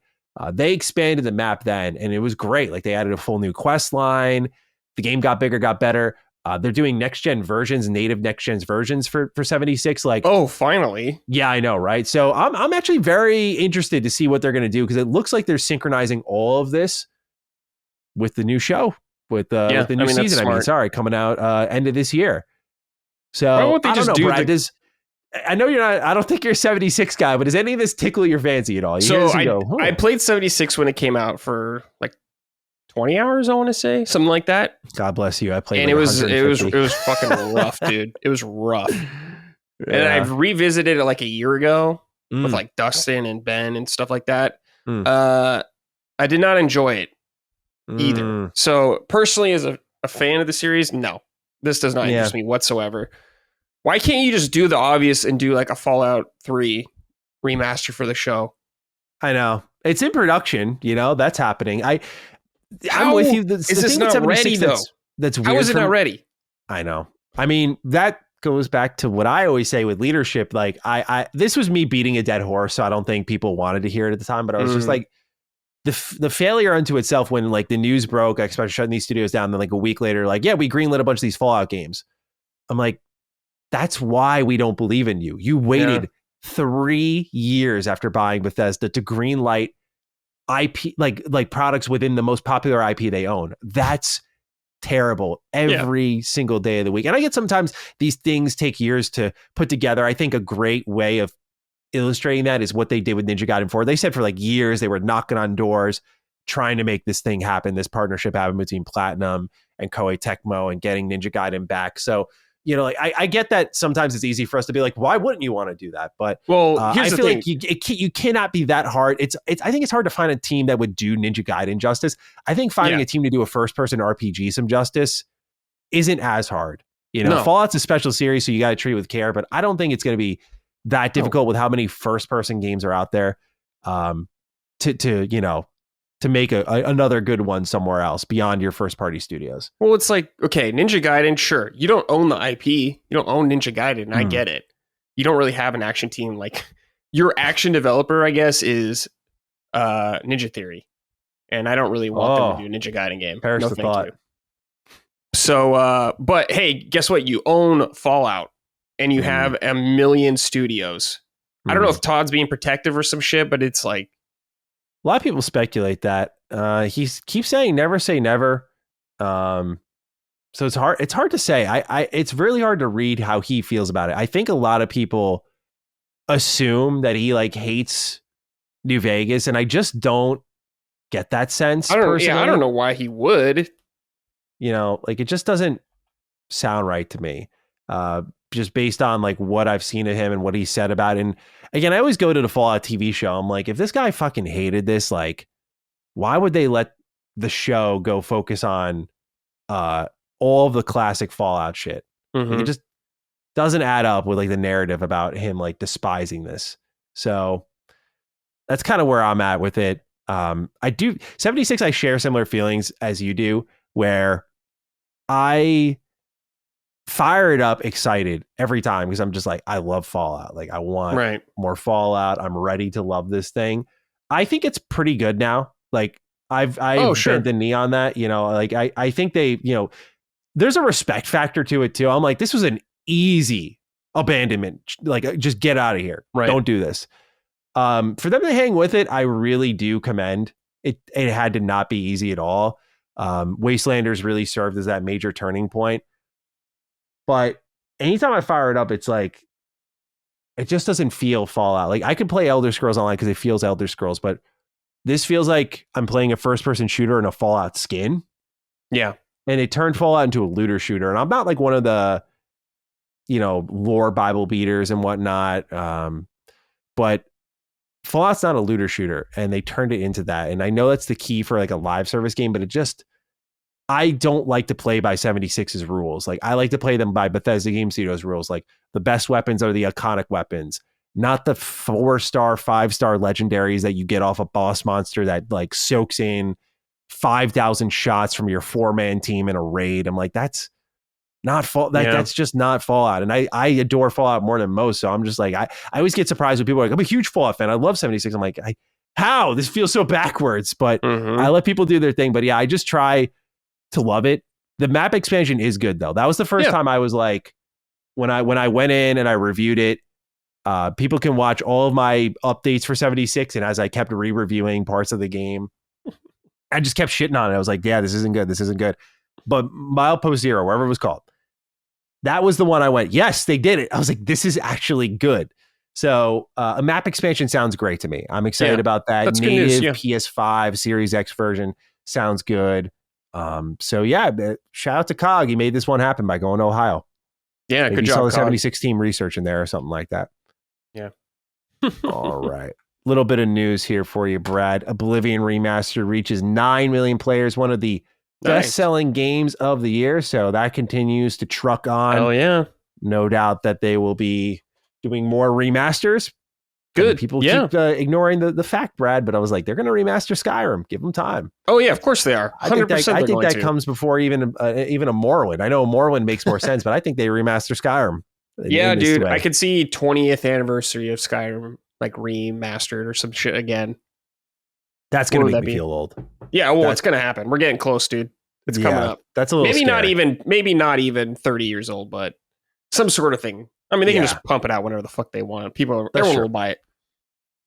they expanded the map then, and it was great. Like, they added a full new quest line. The game got bigger, got better. They're doing next-gen versions, native next-gen versions for 76. Like, oh, finally. Yeah, I know, right? So I'm actually very interested to see what they're going to do, because it looks like they're synchronizing all of this with the new show, with the new season. Coming out end of this year. So I don't know, Brad. I know you're not. I don't think you're a 76 guy, but does any of this tickle your fancy at all? I played 76 when it came out for like 20 hours, I want to say, something like that. God bless you. I played, and like it was fucking rough, dude. It was rough. Yeah. And I've revisited it like a year ago with like Dustin and Ben and stuff like that. I did not enjoy it either. So personally, as a fan of the series, no, this does not interest me whatsoever. Why can't you just do the obvious and do like a Fallout 3 remaster for the show? I know. It's in production, that's happening. I'm with you. Is this not ready though? That's weird. How is it not ready? I know. I mean, that goes back to what I always say with leadership. Like, this was me beating a dead horse, so I don't think people wanted to hear it at the time, but I was just like, the failure unto itself when like the news broke, I expect shutting these studios down, then like a week later, like, yeah, we greenlit a bunch of these Fallout games. I'm like, that's why we don't believe in you. You waited 3 years after buying Bethesda to greenlight IP, like products within the most popular IP they own. That's terrible every single day of the week. And I get sometimes these things take years to put together. I think a great way of illustrating that is what they did with Ninja Gaiden 4. They said for like years they were knocking on doors trying to make this thing happen, this partnership happen between Platinum and Koei Tecmo and getting Ninja Gaiden back. So, like I get that sometimes it's easy for us to be like, why wouldn't you want to do that? But here's I feel like you cannot be that hard. I think it's hard to find a team that would do Ninja Gaiden justice. I think finding a team to do a first-person RPG some justice isn't as hard. Fallout's a special series, so you got to treat it with care. But I don't think it's going to be that difficult with how many first-person games are out there to to make another good one somewhere else beyond your first party studios. Well, it's like, okay, Ninja Gaiden, sure. You don't own the IP. You don't own Ninja Gaiden, and I get it. You don't really have an action team. Like, your action developer, I guess, is Ninja Theory. And I don't really want them to do a Ninja Gaiden game. Perish the thought. You. So, but hey, guess what? You own Fallout, and you have a million studios. I don't know if Todd's being protective or some shit, but it's like, a lot of people speculate that. He keeps saying never say never. So it's hard. It's hard to say. It's really hard to read how he feels about it. I think a lot of people assume that he like hates New Vegas, and I just don't get that sense. I don't know why he would. You know, like it just doesn't sound right to me. Just based on like what I've seen of him and what he said about it. And again, I always go to the Fallout TV show. I'm like, if this guy fucking hated this, like, why would they let the show go focus on all of the classic Fallout shit? Like, it just doesn't add up with like the narrative about him like despising this. So that's kind of where I'm at with it. I do 76. I share similar feelings as you do, where I fire it up excited every time because I'm just like, I love Fallout. Like I want more Fallout. I'm ready to love this thing. I think it's pretty good now. Like I've bent the knee on that, you know, like I think they, you know, there's a respect factor to it too. I'm like, this was an easy abandonment. Like just get out of here. Right. Don't do this. For them to hang with it, I really do commend it. It had to not be easy at all. Wastelanders really served as that major turning point. But anytime I fire it up, it's like, it just doesn't feel Fallout. Like I could play Elder Scrolls Online because it feels Elder Scrolls, but this feels like I'm playing a first person shooter in a Fallout skin. Yeah. And it turned Fallout into a looter shooter. And I'm not like one of the, you know, lore Bible beaters and whatnot. But Fallout's not a looter shooter, and they turned it into that. And I know that's the key for like a live service game, but it just, I don't like to play by 76's rules. Like I like to play them by Bethesda Game Studios rules. Like the best weapons are the iconic weapons, not the 4-star, 5-star legendaries that you get off a boss monster that like soaks in 5,000 shots from your 4-man team in a raid. I'm like, that's not that's just not Fallout. And I adore Fallout more than most. So I'm just like, I always get surprised when people are like, I'm a huge Fallout fan. I love 76. I'm like, how? This feels so backwards, but I let people do their thing. But yeah, I just try to love it. The map expansion is good though. That was the first time I was like, when I went in and I reviewed it, people can watch all of my updates for 76. And as I kept re-reviewing parts of the game, I just kept shitting on it. I was like, yeah, this isn't good. This isn't good. But Milepost Zero, wherever it was called, that was the one I went, yes, they did it. I was like, this is actually good. So a map expansion sounds great to me. I'm excited about that. That's native good news, PS5 Series X version sounds good. So yeah, shout out to COG. He made this one happen by going to Ohio. Yeah, maybe good job. Saw the COG. 76 team research in there or something like that. Yeah. All right. Little bit of news here for you, Brad. Oblivion Remastered reaches 9 million players, one of the best-selling games of the year. So that continues to truck on. Oh yeah. No doubt that they will be doing more remasters. Good. And people keep ignoring the fact, Brad, but I was like, they're going to remaster Skyrim. Give them time. Oh yeah, of course they are. 100%. I think that comes before even a Morrowind. I know Morrowind makes more sense, but I think they remaster Skyrim. Yeah, dude, I could see 20th anniversary of Skyrim like remastered or some shit again. That's going to make me feel old. Yeah, well, it's going to happen. We're getting close, dude. It's coming up. That's a little maybe not even 30 years old, but some sort of thing. I mean, they can just pump it out whenever the fuck they want. Everyone will buy it.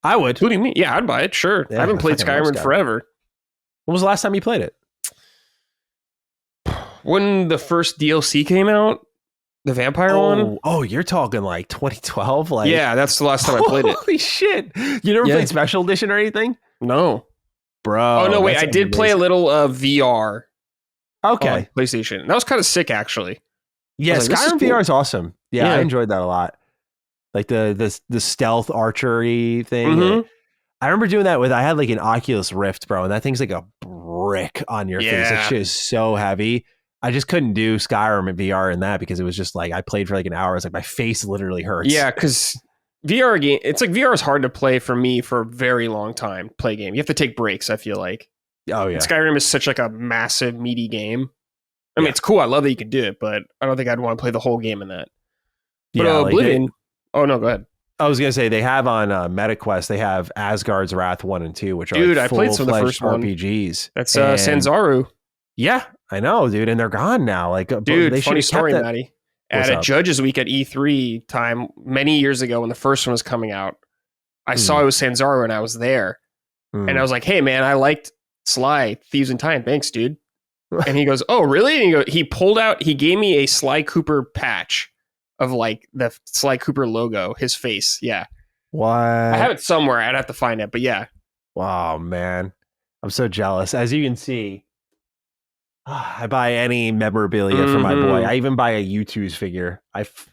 I would. Including me. Yeah, I'd buy it. Sure. Yeah, I haven't played Skyrim in forever. When was the last time you played it? When the first DLC came out, the vampire one. Oh, you're talking like 2012? Like, yeah, that's the last time I played it. Holy shit. You never played Special Edition or anything? No. Bro. Oh, no, wait. I did play a little VR. Okay. On PlayStation. That was kind of sick, actually. Yeah, Skyrim VR is awesome. Yeah, I enjoyed that a lot. Like the stealth archery thing. Mm-hmm. I remember doing that I had like an Oculus Rift, bro, and that thing's like a brick on your face. That shit is so heavy. I just couldn't do Skyrim and VR in that because it was just like I played for like an hour. I was like, my face literally hurts. Yeah, because VR game, it's like VR is hard to play for me for a very long time. Play game, you have to take breaks. I feel like Oh yeah. Skyrim is such like a massive, meaty game. I mean, Yeah. it's cool. I love that you can do it, but I don't think I'd want to play the whole game in that. But Yeah, like Oblivion. Oh no, go ahead. I was gonna say they have on MetaQuest. They have Asgard's Wrath 1 and 2, which are Dude, like I played some of the full-fledged first one. RPGs. That's And- Sanzaru. Yeah, I know, dude, and they're gone now. Like, Dude, they funny should story, have kept that. Maddie. What's At a up? Judges Week at E3 time, many years ago when the first one was coming out, I saw it was Sanzaru and I was there. Mm. And I was like, hey, man, I liked Sly, Thieves in Time. Thanks, dude. And he goes, oh, really? And he gave me a Sly Cooper patch of like the Sly Cooper logo, his face. Yeah. What? I have it somewhere. I'd have to find it. But yeah. Wow, man. I'm so jealous. As you can see, I buy any memorabilia for my boy. I even buy a U2's figure.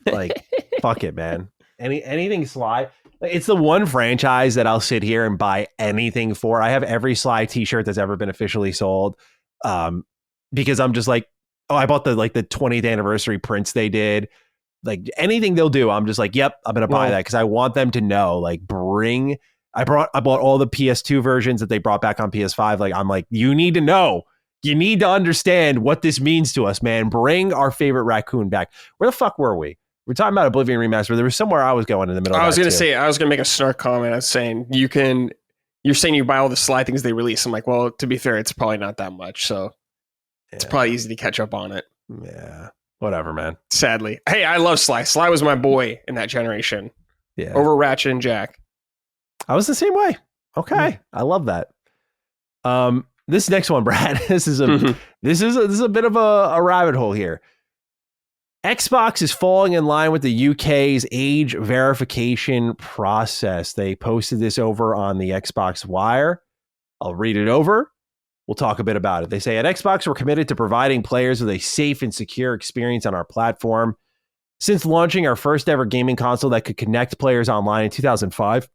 Like, fuck it, man. Anything Sly. It's the one franchise that I'll sit here and buy anything for. I have every Sly t-shirt that's ever been officially sold. Because I'm just like, oh, I bought the 20th anniversary prints they did. Like anything they'll do, I'm just like, yep, I'm gonna buy that because I want them to know. Like, I bought all the PS2 versions that they brought back on PS5. Like, I'm like, you need to know. You need to understand what this means to us, man. Bring our favorite raccoon back. Where the fuck were we? We're talking about Oblivion Remastered. There was somewhere I was going in the middle. I was going to say, I was going to make a snark comment. I was saying, you're saying you buy all the Sly things they release. I'm like, well, to be fair, it's probably not that much. So it's probably easy to catch up on it. Yeah. Whatever, man. Sadly. Hey, I love Sly. Sly was my boy in that generation. Yeah. Over Ratchet and Jack. I was the same way. Okay. I love that. This next one, Brad, this is a bit of a rabbit hole here. Xbox is falling in line with the UK's age verification process. They posted this over on the Xbox Wire. I'll read it over. We'll talk a bit about it. They say, at Xbox, we're committed to providing players with a safe and secure experience on our platform. Since launching our first ever gaming console that could connect players online in 2005,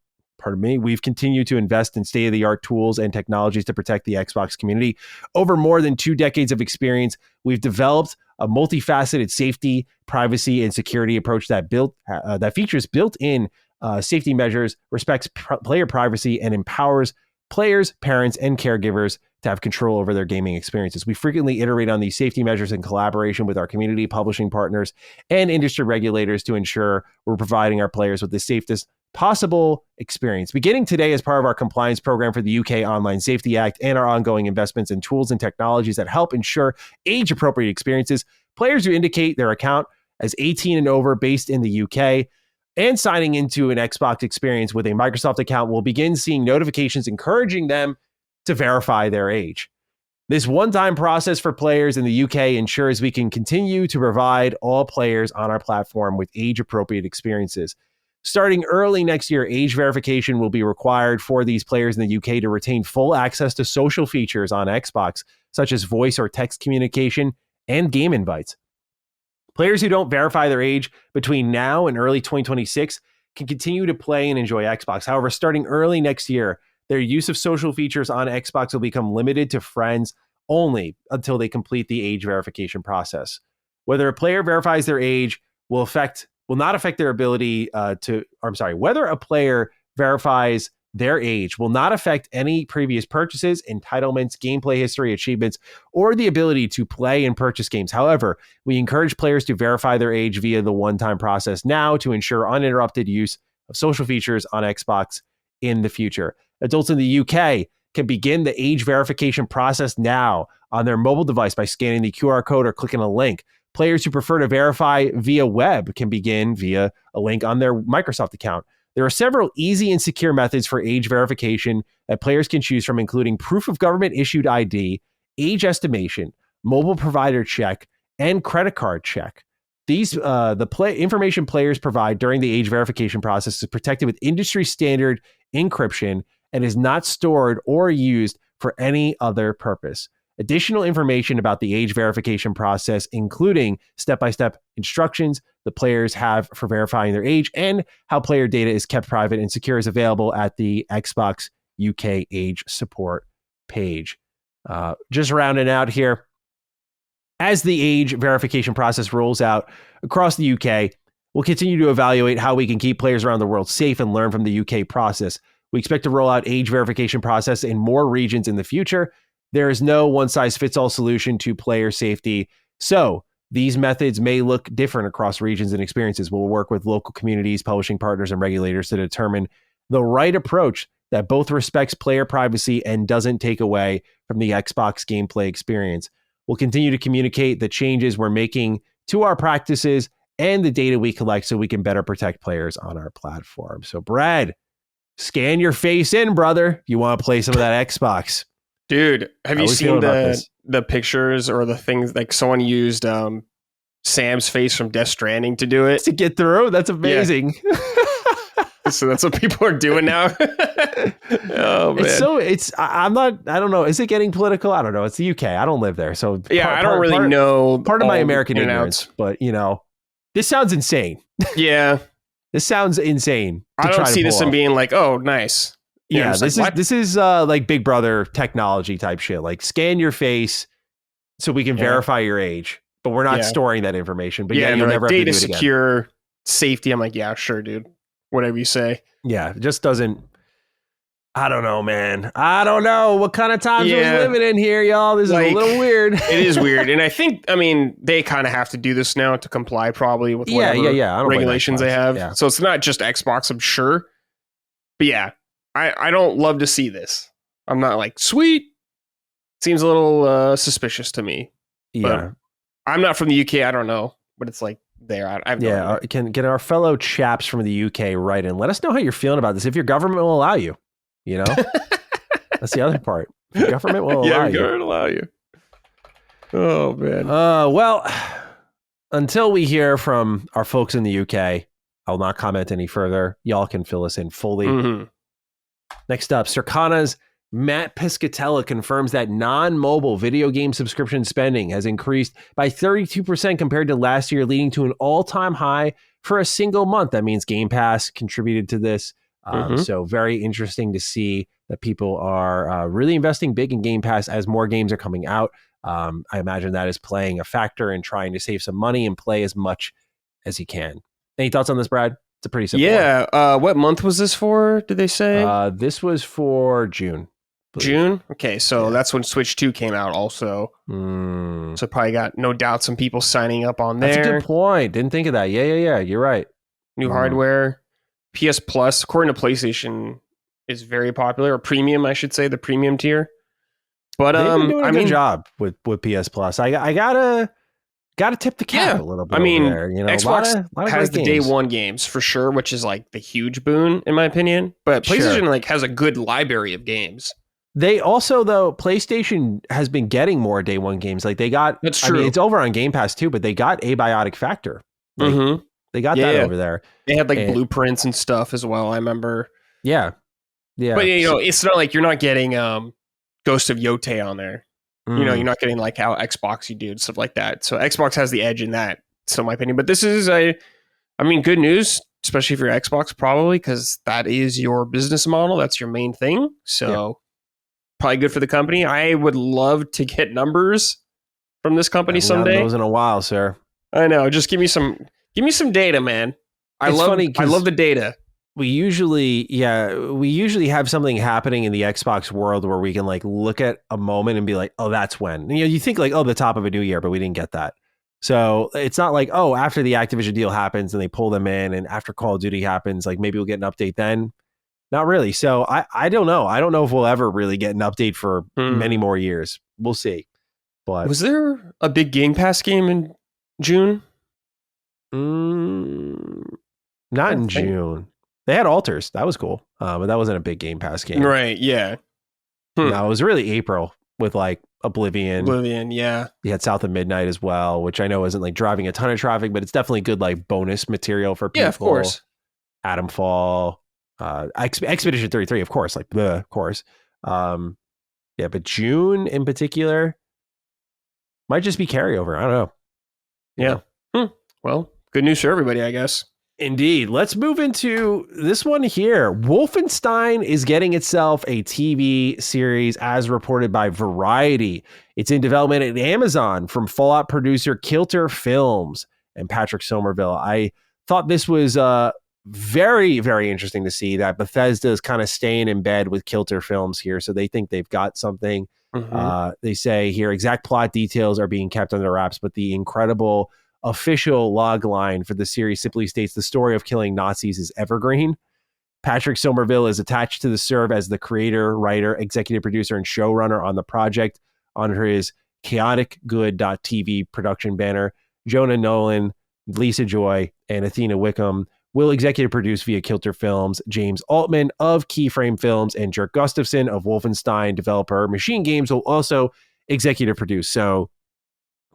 we've continued to invest in state-of-the-art tools and technologies to protect the Xbox community. Over more than 2 decades of experience, we've developed a multifaceted safety, privacy, and security approach that features built-in safety measures, respects player privacy, and empowers players, parents, and caregivers to have control over their gaming experiences. We frequently iterate on these safety measures in collaboration with our community, publishing partners, and industry regulators to ensure we're providing our players with the safest possible experience. Beginning today, as part of our compliance program for the UK Online Safety Act and our ongoing investments in tools and technologies that help ensure age-appropriate experiences, players who indicate their account as 18 and over based in the UK and signing into an Xbox experience with a Microsoft account will begin seeing notifications encouraging them to verify their age. This one-time process for players in the UK ensures we can continue to provide all players on our platform with age-appropriate experiences. Starting early next year, age verification will be required for these players in the UK to retain full access to social features on Xbox, such as voice or text communication and game invites. Players who don't verify their age between now and early 2026 can continue to play and enjoy Xbox. However, starting early next year, their use of social features on Xbox will become limited to friends only until they complete the age verification process. Whether a player verifies their age will not affect their ability whether a player verifies their age will not affect any previous purchases, entitlements, gameplay history, achievements, or the ability to play and purchase games. However, we encourage players to verify their age via the one-time process now to ensure uninterrupted use of social features on Xbox in the future. Adults in the UK can begin the age verification process now on their mobile device by scanning the QR code or clicking a link. Players who prefer to verify via web can begin via a link on their Microsoft account. There are several easy and secure methods for age verification that players can choose from, including proof of government-issued ID, age estimation, mobile provider check, and credit card check. These information players provide during the age verification process is protected with industry-standard encryption and is not stored or used for any other purpose. Additional information about the age verification process, including step-by-step instructions the players have for verifying their age and how player data is kept private and secure, is available at the Xbox UK age support page. Just rounding out here, as the age verification process rolls out across the UK, we'll continue to evaluate how we can keep players around the world safe and learn from the UK process. We expect to roll out age verification process in more regions in the future. there is no one-size-fits-all solution to player safety. So these methods may look different across regions and experiences. We'll work with local communities, publishing partners, and regulators to determine the right approach that both respects player privacy and doesn't take away from the Xbox gameplay experience. We'll continue to communicate the changes we're making to our practices and the data we collect so we can better protect players on our platform. So, Brad, scan your face in, brother, if you want to play some of that Xbox. Dude, have you seen the pictures or the things, like someone used Sam's face from Death Stranding to do it? To get through? That's amazing. Yeah. So that's what people are doing now. Oh man. I don't know. Is it getting political? I don't know. It's the UK. I don't live there. So yeah, I don't really know. Part of my American ignorance, but this sounds insane. Yeah. This sounds insane. I don't see this in being like, oh, nice. Yeah, this is like Big Brother technology type shit. Like scan your face so we can verify your age, but we're not storing that information. But you'll never have to do it again. Data secure safety. I'm like, yeah, sure, dude. Whatever you say. Yeah, it just doesn't. I don't know, man. I don't know what kind of times we're living in here, y'all. This is a little weird. It is weird. And I think, they kind of have to do this now to comply probably with whatever regulations they have. Yeah. So it's not just Xbox, I'm sure. But yeah, I don't love to see this. I'm not like, sweet. Seems a little suspicious to me. Yeah. But I'm not from the UK. I don't know. But it's like, there. I have no idea. Can get our fellow chaps from the UK right in. Let us know how you're feeling about this. If your government will allow you, that's the other part. Your government will allow you. Oh man. Well, until we hear from our folks in the UK, I'll not comment any further. Y'all can fill us in fully. Mm-hmm. Next up, Circana's Matt Piscatella confirms that non-mobile video game subscription spending has increased by 32% compared to last year, leading to an all-time high for a single month. That means Game Pass contributed to this. So very interesting to see that people are really investing big in Game Pass as more games are coming out. I imagine that is playing a factor in trying to save some money and play as much as you can. Any thoughts on this, Brad? It's a pretty simple one. What month was this for, did they say? This was for June. June? Okay, so that's when Switch 2 came out also. So probably got no doubt some people signing up on there. That's a good point. Didn't think of that. Yeah. You're right. New hardware. PS Plus, according to PlayStation, is very popular. Or premium, I should say, the premium tier. But they've been doing a good job with PS Plus. I gotta tip the cap a little bit. There. Xbox has the day one games for sure, which is like the huge boon in my opinion. But PlayStation has a good library of games. They also, though, PlayStation has been getting more day one games. Like they got, that's true. It's over on Game Pass too, but they got Abiotic Factor. They got that over there. They had blueprints and stuff as well. I remember. Yeah. But it's not like you're not getting Ghost of Yote on there. You're not getting like how Xbox you do and stuff like that. So Xbox has the edge in that, so in my opinion. But this is good news, especially for your Xbox, probably because that is your business model. That's your main thing. So probably good for the company. I would love to get numbers from this company someday. Those in a while, sir. I know. Just give me some data, man. I love the data. We usually have something happening in the Xbox world where we can like look at a moment and be like, oh, that's when. You think like, oh, the top of a new year, but we didn't get that. So it's not like, oh, after the Activision deal happens and they pull them in, and after Call of Duty happens, like maybe we'll get an update then. Not really. So I don't know. I don't know if we'll ever really get an update for many more years. We'll see. But was there a big Game Pass game in June? Not in June. They had Alters. That was cool. But that wasn't a big Game Pass game. Right, yeah. No, it was really April with like Oblivion, yeah. You had South of Midnight as well, which I know isn't like driving a ton of traffic, but it's definitely good like bonus material for people. Yeah, of course. Adamfall, Expedition 33, of course, of course. But June in particular might just be carryover. I don't know. Yeah. Well, good news for everybody, I guess. Indeed. Let's move into this one here. Wolfenstein is getting itself a TV series as reported by Variety. It's in development at Amazon from Fallout producer Kilter Films and Patrick Somerville. I thought this was very, very interesting to see that Bethesda is kind of staying in bed with Kilter Films here. So they think they've got something. They say here exact plot details are being kept under wraps, but the incredible official log line for the series simply states the story of killing Nazis is evergreen. Patrick Somerville is attached to the serve as the creator, writer, executive producer, and showrunner on the project under his chaoticgood.tv production banner. Jonah Nolan, Lisa Joy, and Athena Wickham will executive produce via Kilter Films. James Altman of Keyframe Films and Jerk Gustafson of Wolfenstein developer Machine Games will also executive produce. So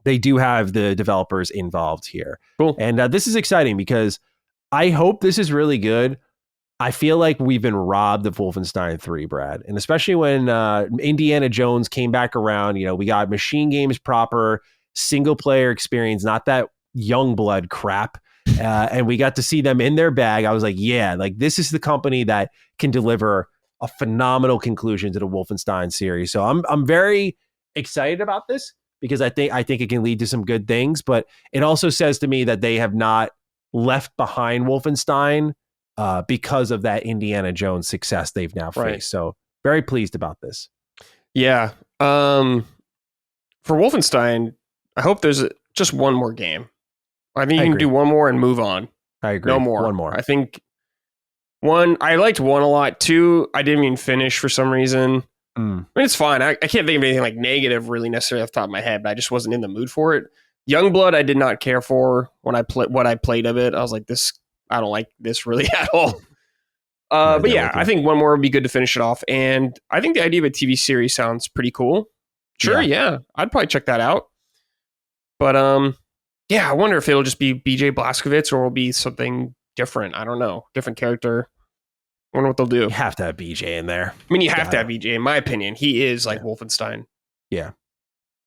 they do have the developers involved here. Cool. And this is exciting because I hope this is really good. I feel like we've been robbed of Wolfenstein 3, Brad. And especially when Indiana Jones came back around, we got Machine Games proper, single player experience, not that Youngblood crap. And we got to see them in their bag. I was like, yeah, like this is the company that can deliver a phenomenal conclusion to the Wolfenstein series. So I'm very excited about this because I think it can lead to some good things, but it also says to me that they have not left behind Wolfenstein because of that Indiana Jones success they've now faced. Right. So very pleased about this. Yeah. For Wolfenstein, I hope there's just one more game. I think you can do one more and move on. I agree. No more. One more. I think I liked one a lot. Two, I didn't even finish for some reason. I mean, it's fine. I can't think of anything like negative really necessarily off the top of my head, but I just wasn't in the mood for it. Youngblood, I did not care for when I what I played of it. I was like, I don't like this really at all. But yeah, I think one more would be good to finish it off. And I think the idea of a TV series sounds pretty cool. Sure, yeah. I'd probably check that out. But yeah, I wonder if it'll just be BJ Blazkowicz or will be something different. I don't know. Different character. I wonder what they'll do. You have to have BJ in there. I mean, you have to have BJ, in my opinion. He is like Wolfenstein. Yeah.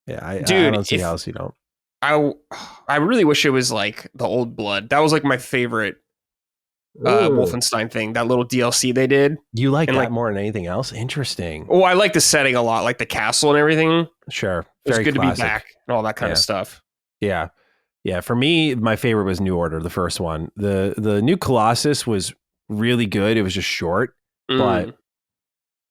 Yeah, I don't see how else you don't. I really wish it was like the Old Blood. That was like my favorite Wolfenstein thing. That little DLC they did. You like that more than anything else? Interesting. Oh, I like the setting a lot, like the castle and everything. Sure. It's good classic to be back and all that kind of stuff. Yeah. Yeah. For me, my favorite was New Order, the first one. The new Colossus was really good. It was just short, but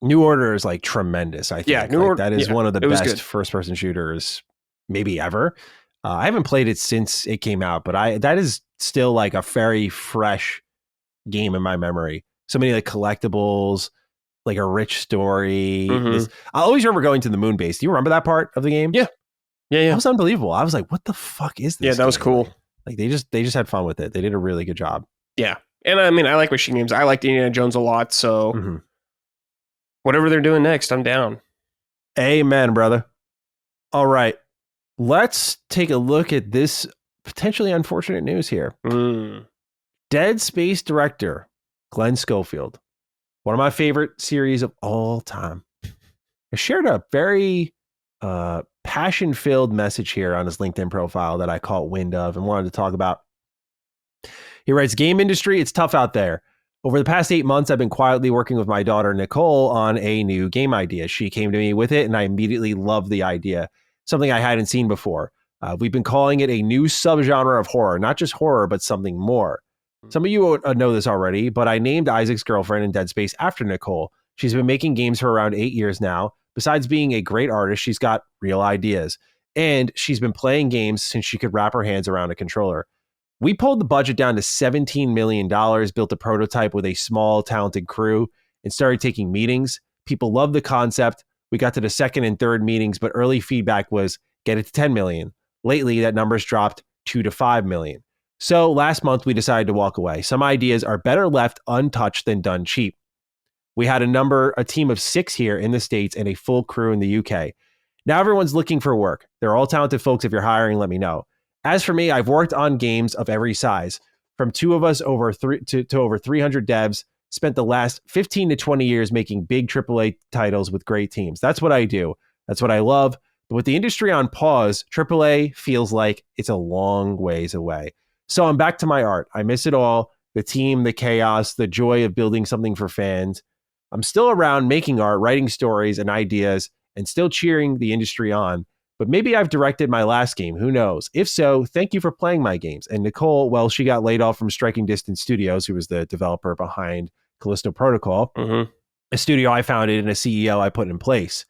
New Order is like tremendous. I think. Yeah, that is one of the best first-person shooters maybe ever. I haven't played it since it came out, but that is still like a very fresh game in my memory. So many like collectibles, like a rich story. I always remember going to the moon base. Do you remember that part of the game? Yeah. That was unbelievable. I was like, what the fuck is this? Yeah, that was cool. Like they just had fun with it. They did a really good job. Yeah. And I mean, I like Machine Games. I liked Indiana Jones a lot. So whatever they're doing next, I'm down. Amen, brother. All right. Let's take a look at this potentially unfortunate news here. Dead Space director Glen Schofield, one of my favorite series of all time, has shared a very passion-filled message here on his LinkedIn profile that I caught wind of and wanted to talk about. He writes, "Game industry, it's tough out there. Over the past 8 months, I've been quietly working with my daughter, Nicole, on a new game idea. She came to me with it, and I immediately loved the idea. Something I hadn't seen before. We've been calling it a new subgenre of horror, not just horror, but something more. Some of you know this already, but I named Isaac's girlfriend in Dead Space after Nicole. She's been making games for around 8 years now. Besides being a great artist, she's got real ideas. And she's been playing games since she could wrap her hands around a controller. We pulled the budget down to $17 million, built a prototype with a small, talented crew, and started taking meetings. People loved the concept. We got to the second and third meetings, but early feedback was get it to 10 million. Lately, that number's dropped 2 to 5 million. So last month, we decided to walk away. Some ideas are better left untouched than done cheap. We had a team of 6 here in the States and a full crew in the UK. Now everyone's looking for work. They're all talented folks. If you're hiring, let me know. As for me, I've worked on games of every size, from 2 of us to over 300 devs, spent the last 15 to 20 years making big AAA titles with great teams. That's what I do. That's what I love. But with the industry on pause, AAA feels like it's a long ways away. So I'm back to my art. I miss it all. The team, the chaos, the joy of building something for fans. I'm still around making art, writing stories and ideas, and still cheering the industry on. But maybe I've directed my last game. Who knows? If so, thank you for playing my games." And Nicole, well, she got laid off from Striking Distance Studios, who was the developer behind Callisto Protocol, a studio I founded and a CEO I put in place.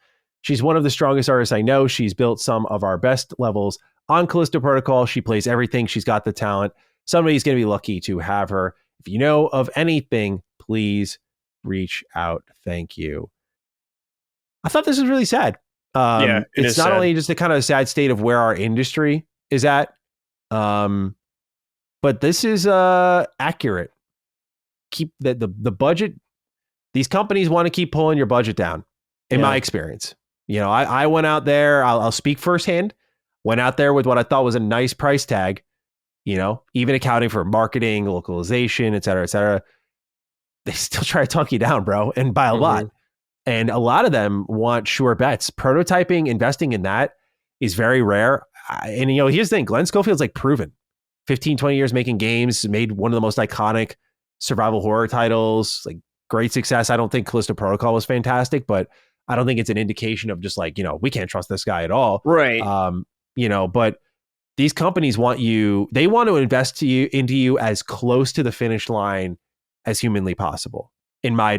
She's one of the strongest artists I know. She's built some of our best levels on Callisto Protocol. She plays everything. She's got the talent. Somebody's going to be lucky to have her. If you know of anything, please reach out. Thank you. I thought this was really sad. It's not only just a kind of sad state of where our industry is at, but this is accurate. Keep the budget. These companies want to keep pulling your budget down, in my experience. You know, I went out there, I'll speak firsthand, went out there with what I thought was a nice price tag, you know, even accounting for marketing, localization, et cetera, et cetera. They still try to talk you down, bro, and by a lot. And a lot of them want sure bets. Prototyping, investing in that is very rare. And, you know, here's the thing. Glen Schofield's like proven. 15, 20 years making games, made one of the most iconic survival horror titles, like great success. I don't think Callisto Protocol was fantastic, but I don't think it's an indication of just like, you know, we can't trust this guy at all. Right. You know, but these companies want they want to invest into you as close to the finish line as humanly possible. In my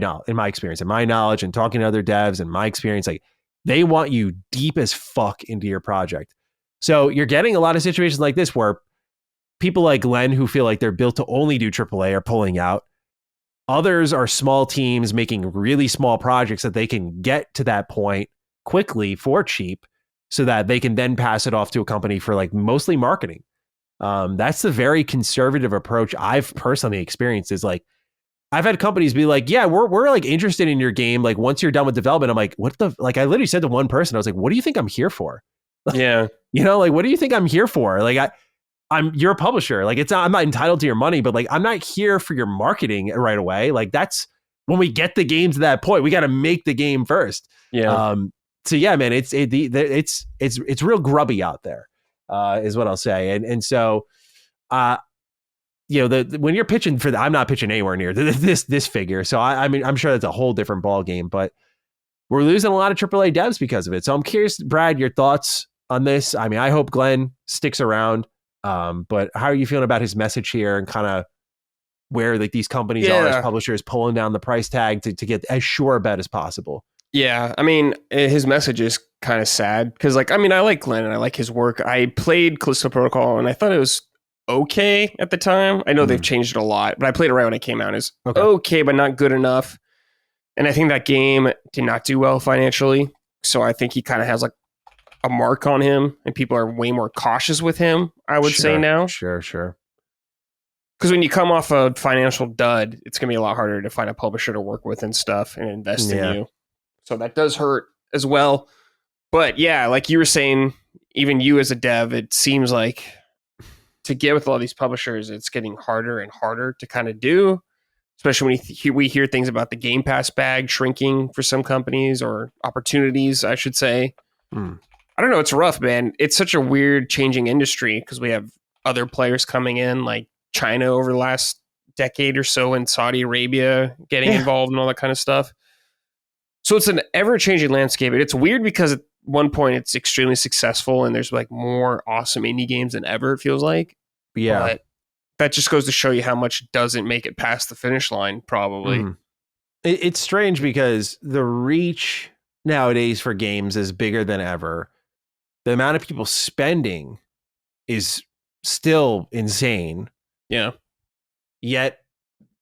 experience, in my knowledge, and talking to other devs and my experience, like they want you deep as fuck into your project. So you're getting a lot of situations like this where people like Glenn, who feel like they're built to only do AAA, are pulling out. Others are small teams making really small projects that they can get to that point quickly for cheap so that they can then pass it off to a company for like mostly marketing. That's the very conservative approach I've personally experienced. Is like, I've had companies be like, yeah, we're like interested in your game. Like once you're done with development, I'm like, what the, like I literally said to one person, I was like, what do you think I'm here for? Yeah. You know, like, what do you think I'm here for? Like you're a publisher. Like I'm not entitled to your money, but like, I'm not here for your marketing right away. Like that's when we get the game to that point, we got to make the game first. Yeah. So yeah, man, it's real grubby out there, is what I'll say. And so, you know, when you're pitching for I'm not pitching anywhere near this figure. So I mean, I'm sure that's a whole different ball game, but we're losing a lot of AAA devs because of it. So I'm curious, Brad, your thoughts on this. I mean, I hope Glenn sticks around. But how are you feeling about his message here and kind of where like these companies are as publishers pulling down the price tag to get as sure a bet as possible? Yeah. I mean, his message is kind of sad because like, I mean, I like Glenn and I like his work. I played Callisto Protocol and I thought it was okay at the time. I know they've changed it a lot, but I played it right when it came out. It's okay, but not good enough. And I think that game did not do well financially. So I think he kind of has like a mark on him and people are way more cautious with him, I would say now. Sure. Because when you come off a financial dud, it's going to be a lot harder to find a publisher to work with and stuff and invest in you. So that does hurt as well. But yeah, like you were saying, even you as a dev, it seems like to get with all these publishers, it's getting harder and harder to kind of do, especially when we hear things about the Game Pass bag shrinking for some companies, or opportunities, I should say. I don't know. It's rough, man. It's such a weird changing industry because we have other players coming in like China over the last decade or so, and Saudi Arabia getting involved and all that kind of stuff. So it's an ever-changing landscape. And it's weird because at one point it's extremely successful and there's like more awesome indie games than ever, it feels like. Yeah. But that just goes to show you how much doesn't make it past the finish line, probably. It's strange because the reach nowadays for games is bigger than ever. The amount of people spending is still insane. Yeah. Yet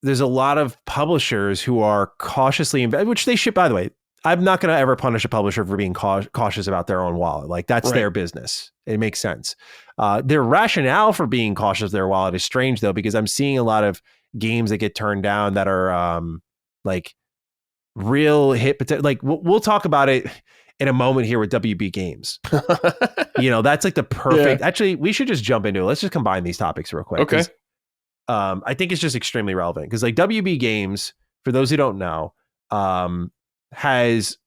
there's a lot of publishers who are cautiously invested, which they should, by the way. I'm not going to ever punish a publisher for being cautious about their own wallet. Like that's their business. It makes sense. Their rationale for being cautious of their wallet is strange though, because I'm seeing a lot of games that get turned down that are like real hit. Like we'll talk about it in a moment here with WB Games. You know, that's like the perfect, actually we should just jump into it. Let's just combine these topics real quick. Okay. I think it's just extremely relevant because like WB Games, for those who don't know, has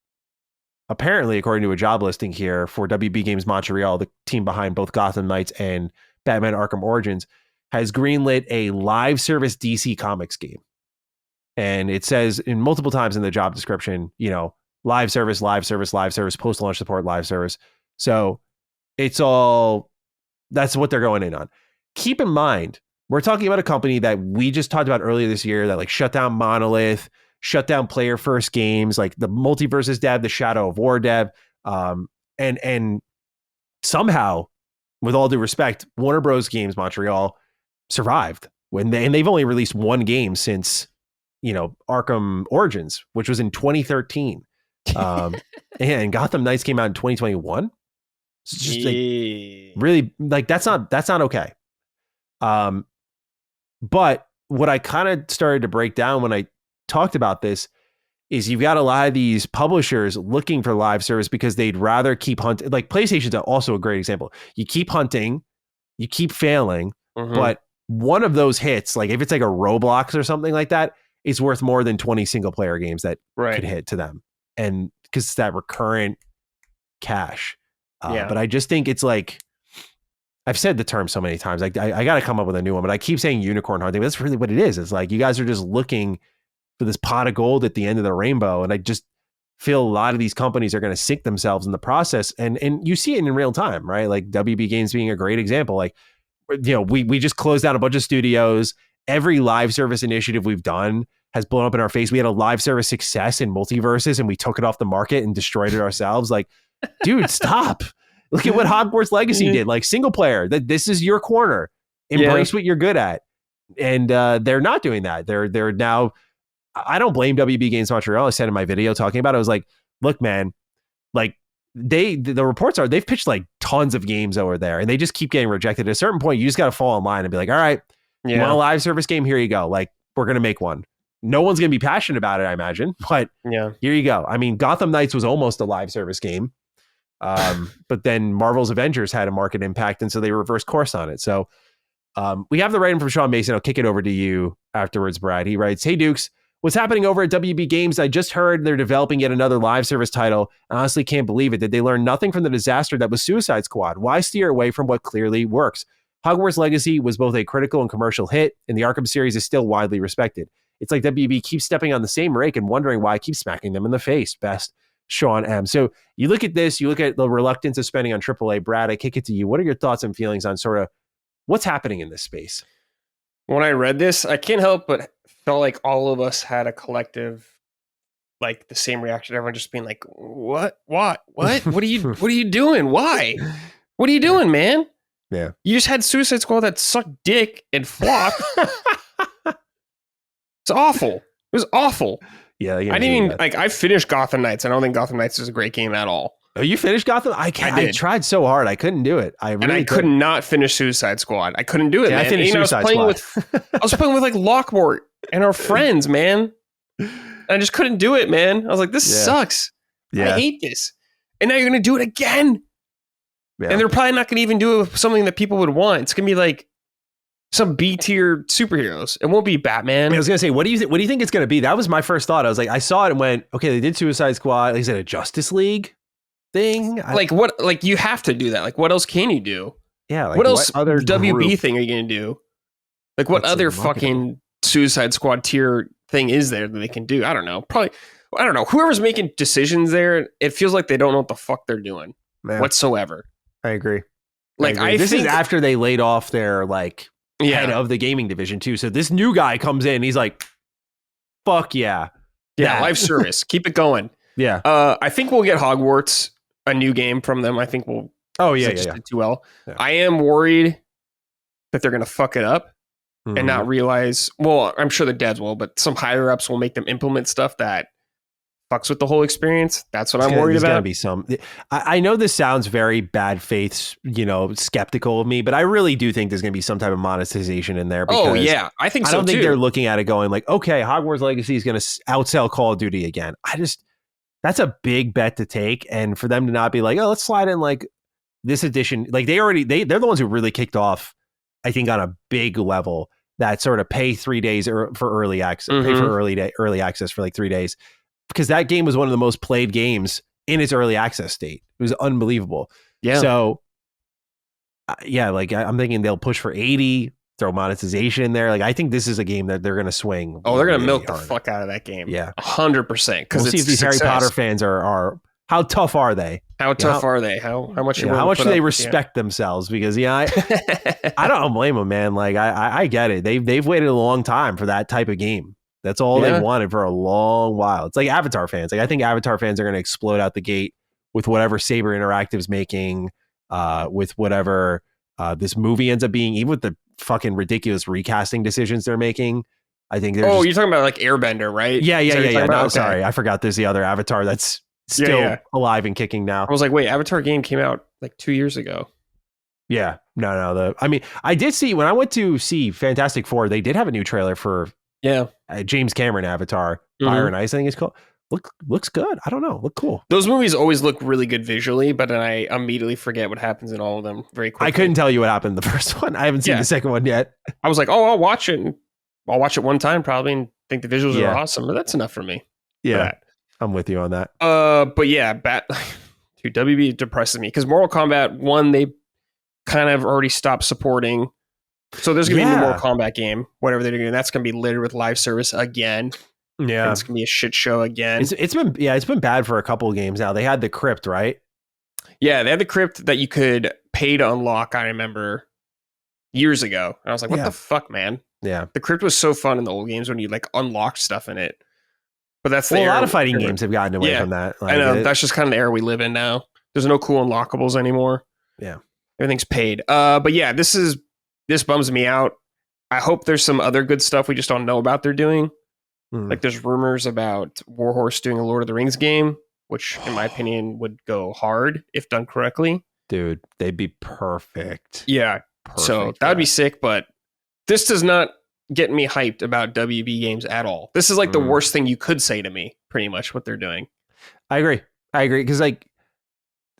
apparently, according to a job listing here for WB Games Montreal, the team behind both Gotham Knights and Batman Arkham Origins, has greenlit a live service DC Comics game. And it says in multiple times in the job description, you know, live service, post-launch support, live service. So it's all, that's what they're going in on. Keep in mind, we're talking about a company that we just talked about earlier this year that like shut down Monolith, shut down player first games, like the Multiverses dev, the Shadow of War dev. And somehow, with all due respect, Warner Bros. Games Montreal survived and they've only released one game since, Arkham Origins, which was in 2013. And Gotham Knights came out in 2021. It's just really that's not okay. But what I kind of started to break down when I talked about this is you've got a lot of these publishers looking for live service because they'd rather keep hunting. Like PlayStation's also a great example. You keep hunting, you keep failing, but one of those hits, like if it's like a Roblox or something like that, it's worth more than 20 single player games that could hit to them. And because it's that recurrent cash. But I just think it's like, I've said the term so many times, like I got to come up with a new one, but I keep saying unicorn hunting. But that's really what it is. It's like, you guys are just looking for this pot of gold at the end of the rainbow. And I just feel a lot of these companies are going to sink themselves in the process. And you see it in real time, right? Like WB Games being a great example. Like, we just closed down a bunch of studios. Every live service initiative we've done has blown up in our face. We had a live service success in Multiverses and we took it off the market and destroyed it ourselves. Like, dude, stop. Look at what Hogwarts Legacy did. Like, single player, this is your corner. Embrace what you're good at. And they're not doing that. They're now, I don't blame WB Games Montreal. I said in my video talking about it, I was like, look, man, like the reports are they've pitched like tons of games over there and they just keep getting rejected. At a certain point, you just got to fall in line and be like, all right, you want a live service game? Here you go. Like, we're going to make one. No one's going to be passionate about it, I imagine, but here you go. I mean, Gotham Knights was almost a live service game. But then Marvel's Avengers had a market impact. And so they reversed course on it. So we have the writing from Sean Mason. I'll kick it over to you afterwards, Brad. He writes, "Hey Dukes, what's happening over at WB Games? I just heard they're developing yet another live service title. I honestly can't believe it. Did they learn nothing from the disaster that was Suicide Squad? Why steer away from what clearly works? Hogwarts Legacy was both a critical and commercial hit, and the Arkham series is still widely respected. It's like WB keeps stepping on the same rake and wondering why I keep smacking them in the face. Best, Sean M." So you look at this, you look at the reluctance of spending on AAA. Brad, I kick it to you. What are your thoughts and feelings on sort of what's happening in this space? When I read this, I can't help but felt like all of us had a collective, like the same reaction. Everyone just being like, what? What are you doing? Why? What are you doing, man? Yeah. You just had Suicide Squad that sucked dick and flopped. It's awful. It was awful. Yeah. I didn't even, like, I finished Gotham Knights. I don't think Gotham Knights is a great game at all. Oh, you finished Gotham? I tried so hard. I couldn't do it. I could not finish Suicide Squad. I couldn't do it, man. I finished Suicide Squad. I was playing with like Lockmort and our friends, man. And I just couldn't do it, man. I was like, this sucks. Yeah. I hate this. And now you're going to do it again. Yeah. And they're probably not going to even do it with something that people would want. It's going to be like some B-tier superheroes. It won't be Batman. I was going to say, what do you think it's going to be? That was my first thought. I was like, I saw it and went, okay, they did Suicide Squad. Is it a Justice League thing? What? Like, you have to do that. Like, what else can you do? Yeah. Like, what else other WB group thing are you going to do? Like, what other fucking Suicide Squad tier thing is there that they can do? I don't know. Probably, I don't know. Whoever's making decisions there, it feels like they don't know what the fuck they're doing whatsoever. I agree. Like, I this think is after they laid off their head of the gaming division too. So this new guy comes in, he's like, fuck yeah. Yeah, live service. Keep it going. Yeah. I think we'll get Hogwarts, a new game from them. I think we'll did too well. Yeah. I am worried that they're gonna fuck it up and not realize, well, I'm sure the devs will, but some higher ups will make them implement stuff that fucks with the whole experience. That's what I'm worried about. There's gonna be some. I know this sounds very bad faith, skeptical of me, but I really do think there's gonna be some type of monetization in there. Oh yeah, I think so too. I don't think they're looking at it going like, okay, Hogwarts Legacy is gonna outsell Call of Duty again. That's a big bet to take, and for them to not be like, oh, let's slide in like this edition. Like they're the ones who really kicked off, I think, on a big level. That sort of pay 3 days for early access, pay for early access for like 3 days. Because that game was one of the most played games in its early access state. It was unbelievable. Yeah. So, I'm thinking they'll push for 80, throw monetization in there. Like, I think this is a game that they're going to swing. Oh, they're going to milk the fuck out of that game. Yeah. 100%. Because we'll see if these Harry Potter fans are how tough are they? How tough are they? How much? How much do they respect themselves? Because I don't blame them, man. Like I get it. They've waited a long time for that type of game. That's all they wanted for a long while. It's like Avatar fans. Like I think Avatar fans are going to explode out the gate with whatever Saber Interactive's making, with whatever this movie ends up being, even with the fucking ridiculous recasting decisions they're making. I think there's you're talking about like Airbender, right? Yeah. No, Okay. sorry, I forgot there's the other Avatar that's still alive and kicking now. I was like, wait, Avatar game came out like 2 years ago. Yeah, no. I mean, I did see when I went to see Fantastic Four, they did have a new trailer for James Cameron Avatar, Fire and Ice, I think it's called. Looks good. I don't know. Look cool. Those movies always look really good visually, but then I immediately forget what happens in all of them very quickly. I couldn't tell you what happened in the first one. I haven't seen the second one yet. I was like, I'll watch it. I'll watch it one time probably and think the visuals are awesome, but that's enough for me. Yeah, I'm with you on that. But yeah, dude, WB depresses me because Mortal Kombat 1, they kind of already stopped supporting. So there's going to be a new Mortal Kombat game, whatever they're doing. That's going to be littered with live service again. Yeah. And it's going to be a shit show again. It's been bad for a couple of games now. They had the Crypt, right? Yeah, they had the Crypt that you could pay to unlock, I remember, years ago. And I was like, what the fuck, man? Yeah. The Crypt was so fun in the old games when you like unlocked stuff in it. But that's a lot of fighting games have gotten away from that. Like, I know. That's just kind of the era we live in now. There's no cool unlockables anymore. Yeah. Everything's paid. But yeah, this bums me out. I hope there's some other good stuff we just don't know about they're doing. Like there's rumors about Warhorse doing a Lord of the Rings game, which in my opinion would go hard if done correctly. Dude, they'd be perfect. Yeah. So that would be sick, but this does not get me hyped about WB games at all. This is like the worst thing you could say to me, pretty much what they're doing. I agree. Because like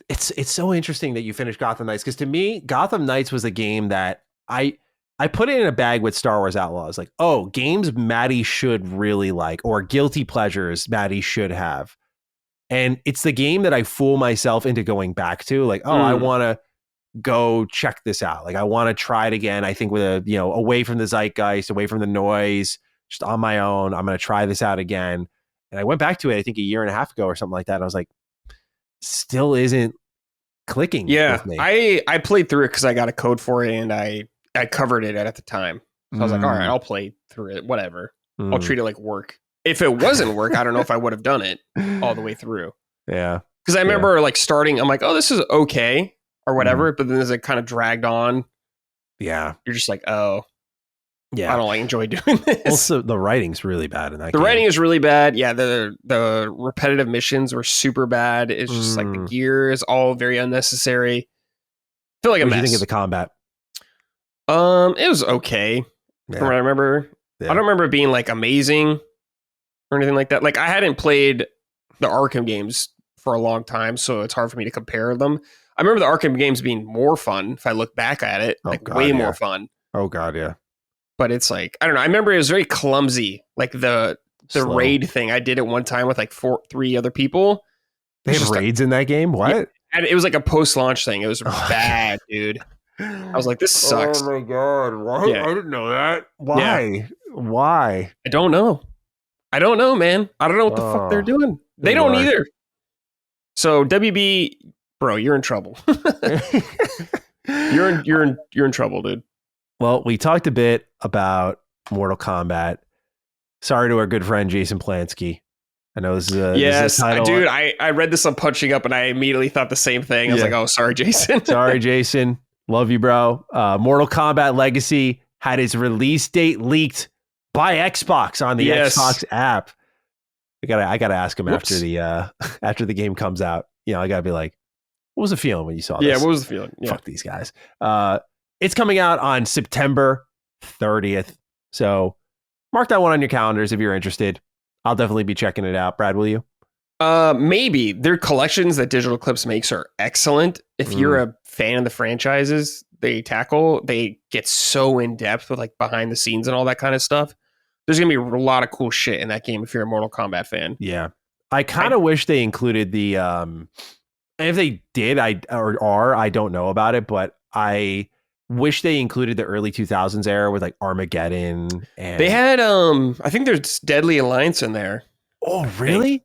it's so interesting that you finished Gotham Knights, because to me, Gotham Knights was a game that I put it in a bag with Star Wars Outlaws. Like, games Maddie should really like, or guilty pleasures Maddie should have. And it's the game that I fool myself into going back to. Like, I want to go check this out. Like, I want to try it again. I think with away from the zeitgeist, away from the noise, just on my own, I'm going to try this out again. And I went back to it, I think a year and a half ago or something like that. And I was like, still isn't clicking with me. I played through it because I got a code for it and I covered it at the time. So I was like, all right, I'll play through it, whatever. I'll treat it like work. If it wasn't work, I don't know if I would have done it all the way through. Yeah. Because I remember like starting, I'm like, this is okay or whatever. But then as it kind of dragged on, you're just like, I don't like enjoy doing this. Also, the writing's really bad in that game. The writing is really bad. Yeah, the repetitive missions were super bad. It's just like the gear is all very unnecessary. I feel like a mess. What did you think of the combat? It was okay. From what I remember. I don't remember it being like amazing or anything like that. Like I hadn't played the Arkham games for a long time, so it's hard for me to compare them. I remember the Arkham games being more fun if I look back at it, way more fun. Oh god, yeah. But it's like, I don't know. I remember it was very clumsy. Like the raid thing. I did it one time with like 3 other people. They have raids in that game? What? Yeah, and it was like a post-launch thing. It was bad, dude. I was like, this sucks. Oh my god. What? Yeah. I didn't know that. Why? Yeah. Why? I don't know, man. I don't know what the fuck they're doing. They don't either. So WB, bro, you're in trouble. you're in trouble, dude. Well, we talked a bit about Mortal Kombat. Sorry to our good friend Jason Plansky. I know this is a title. Dude, I read this on Punching Up and I immediately thought the same thing. I was like, oh, sorry, Jason. Sorry, Jason. Love you, bro. Mortal Kombat Legacy had its release date leaked by Xbox on the Xbox app. I gotta ask him after the game comes out. I gotta be like, what was the feeling when you saw this? Yeah, what was the feeling? Yeah. Fuck these guys. It's coming out on September 30th. So mark that one on your calendars if you're interested. I'll definitely be checking it out. Brad, will you? Maybe. Their collections that Digital Eclipse makes are excellent. If you're a fan of the franchises they tackle, they get so in depth with like behind the scenes and all that kind of stuff. There's going to be a lot of cool shit in that game if you're a Mortal Kombat fan. Yeah. I kind of wish they included the, if they did, I don't know about it, but I wish they included the early 2000s era with like Armageddon. And they had, I think there's Deadly Alliance in there. Oh, really?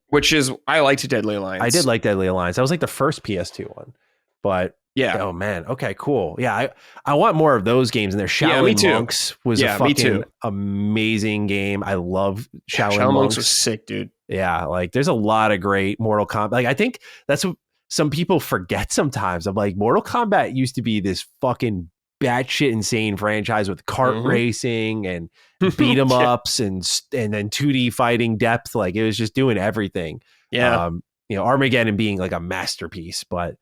I liked Deadly Alliance. I did like Deadly Alliance. That was like the first PS2 one, but yeah. Oh man. Okay, cool. Yeah. I want more of those games. And their Shaolin Monks was a fucking amazing game. I love Shaolin Monks. Was sick, dude. Yeah. Like there's a lot of great Mortal Kombat. Like I think that's what, some people forget sometimes. I'm like, Mortal Kombat used to be this fucking batshit insane franchise with kart racing and beat 'em ups and then 2D fighting depth. Like it was just doing everything. Yeah. Armageddon being like a masterpiece, but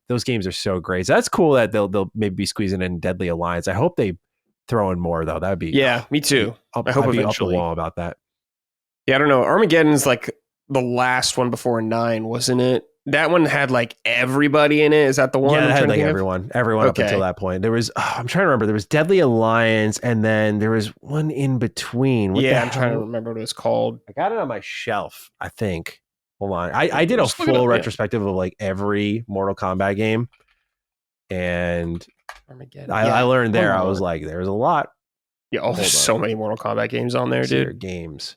those games are so great. So that's cool that they'll maybe be squeezing in Deadly Alliance. I hope they throw in more though. That'd be me too. I hope eventually. Up the wall about that. Yeah, I don't know. Armageddon's like the last one before 9, wasn't it? That one had like everybody in it. Is that the one? Yeah, it had like everyone up until that point. There was, I'm trying to remember. There was Deadly Alliance, and then there was one in between. I'm trying to remember what it was called. I got it on my shelf, I think. Hold on. I did a full retrospective of like every Mortal Kombat game, and Armageddon. I learned there. I was like, there's a lot. Yeah, there's so many Mortal Kombat games on there, dude. Games.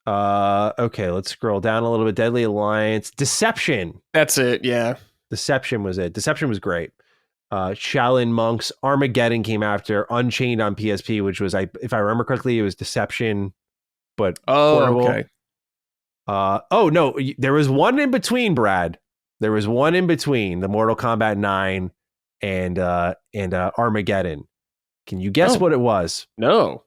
Okay, let's scroll down a little bit. Deadly Alliance, Deception. That's it. Yeah, Deception was it. Deception was great. Shaolin Monks, Armageddon came after. Unchained on PSP, which was, if I remember correctly, it was Deception, but portable. Okay. No, there was one in between, Brad. There was one in between the Mortal Kombat 9 and Armageddon. Can you guess what it was? No.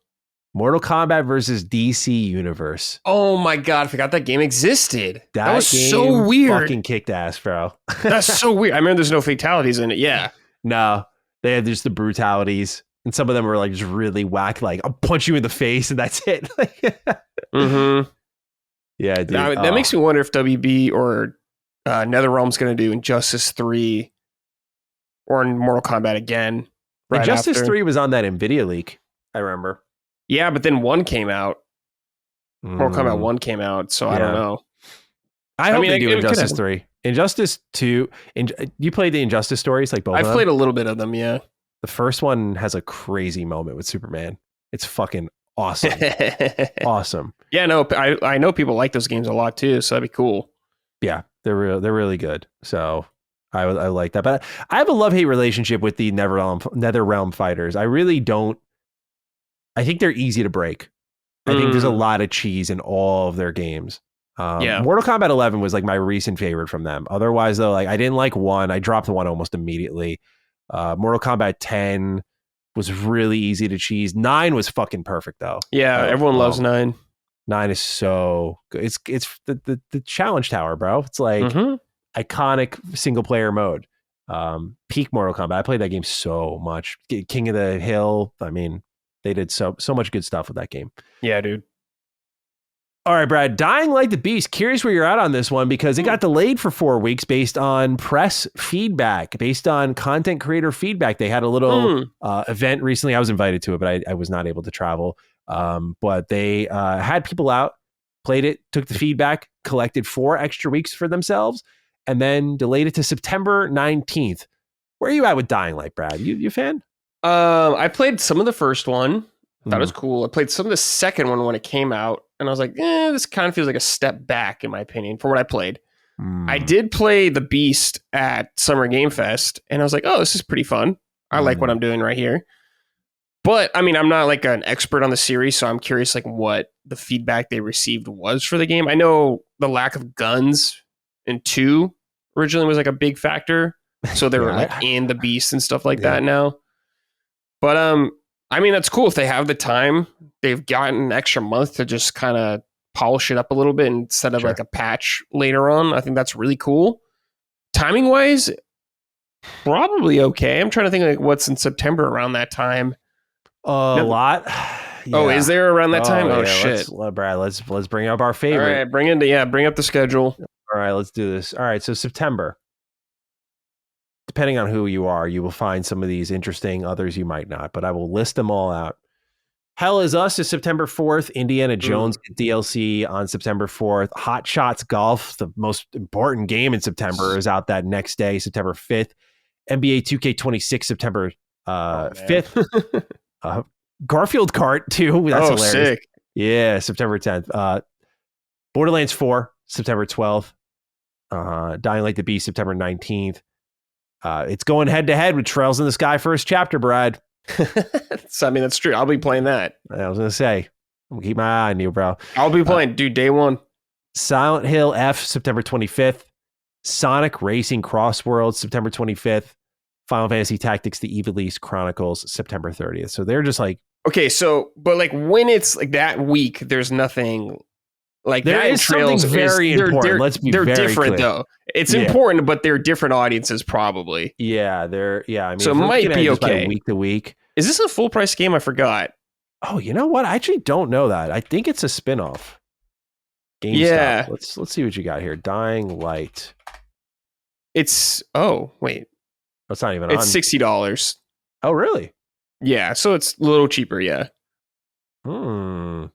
Mortal Kombat versus DC Universe. Oh my God, I forgot that game existed. That was game so weird. Fucking kicked ass, bro. That's so weird. I remember there's no fatalities in it. Yeah. No, they had just the brutalities. And some of them were like just really whack, like I'll punch you in the face and that's it. Yeah, dude. Now, that makes me wonder if WB or NetherRealm's going to do Injustice 3 or Mortal Kombat again. Right Injustice 3 was on that NVIDIA leak, I remember. Yeah, but then 1 came out. Mortal Kombat 1 came out, so I don't know. I hope they do Injustice 3. Injustice 2. You played the Injustice stories, like both of them? I've played a little bit of them, yeah. The first one has a crazy moment with Superman. It's fucking awesome. Awesome. Yeah, no, I know people like those games a lot too, so that'd be cool. Yeah, they're really good. So I like that. But I have a love-hate relationship with the NetherRealm fighters. I really don't. I think they're easy to break. I think there's a lot of cheese in all of their games. Mortal Kombat 11 was like my recent favorite from them. Otherwise, though, like I didn't like 1. I dropped 1 almost immediately. Mortal Kombat 10 was really easy to cheese. 9 was fucking perfect, though. Yeah, everyone loves 9. 9 is so good. It's the challenge tower, bro. It's like iconic single player mode. Peak Mortal Kombat. I played that game so much. King of the Hill. I mean, they did so much good stuff with that game. Yeah, dude. All right, Brad. Dying Like the Beast. Curious where you're at on this one because it got delayed for 4 weeks based on press feedback, based on content creator feedback. They had a little event recently. I was invited to it, but I was not able to travel. But they had people out, played it, took the feedback, collected 4 extra weeks for themselves, and then delayed it to September 19th. Where are you at with Dying Light, Brad? You a fan? I played some of the first one. That was cool. I played some of the second one when it came out, and I was like, this kind of feels like a step back, in my opinion, for what I played. I did play The Beast at Summer Game Fest, and I was like, oh, this is pretty fun. I like what I'm doing right here. But, I mean, I'm not like an expert on the series, so I'm curious like what the feedback they received was for the game. I know the lack of guns in 2 originally was like a big factor. So they were like in The Beast and stuff like that now. But, I mean, that's cool if they have the time. They've gotten an extra month to just kind of polish it up a little bit instead of like a patch later on. I think that's really cool. Timing wise, probably okay. I'm trying to think like what's in September around that time. A lot. Yeah. Oh, is there around that time? Oh, shit. Brad, let's bring up our favorite. All right, bring up the schedule. All right, let's do this. All right, so September. Depending on who you are, you will find some of these interesting, others you might not, but I will list them all out. Hell Is Us is September 4th. Indiana Jones DLC on September 4th. Hot Shots Golf, the most important game in September, is out that next day, September 5th. NBA 2K26, September 5th. Garfield Kart 2. That's hilarious. Sick. Yeah, September 10th. Borderlands 4, September 12th. Dying Like the Beast, September 19th. It's going head to head with Trails in the Sky first chapter, Brad. So, I mean, that's true. I'll be playing that. I was going to say, I'm going to keep my eye on you, bro. I'll be playing, dude, day one. Silent Hill F, September 25th. Sonic Racing Cross Worlds, September 25th. Final Fantasy Tactics: The Ivalice Chronicles, September 30th. So they're just like, okay, so but like when it's like that week, there's nothing like there that. is something very important. Let's be they're very different clear. though. It's important, but they're different audiences probably. Yeah, they're I mean, so it might be okay week to week. Is this a full price game? I forgot. Oh, you know what? I actually don't know that. I think it's a spinoff. GameStop. Yeah. Let's see what you got here. Dying Light. It's wait. That's not even It's on. $60. Oh, really? Yeah, so it's a little cheaper, yeah. I'm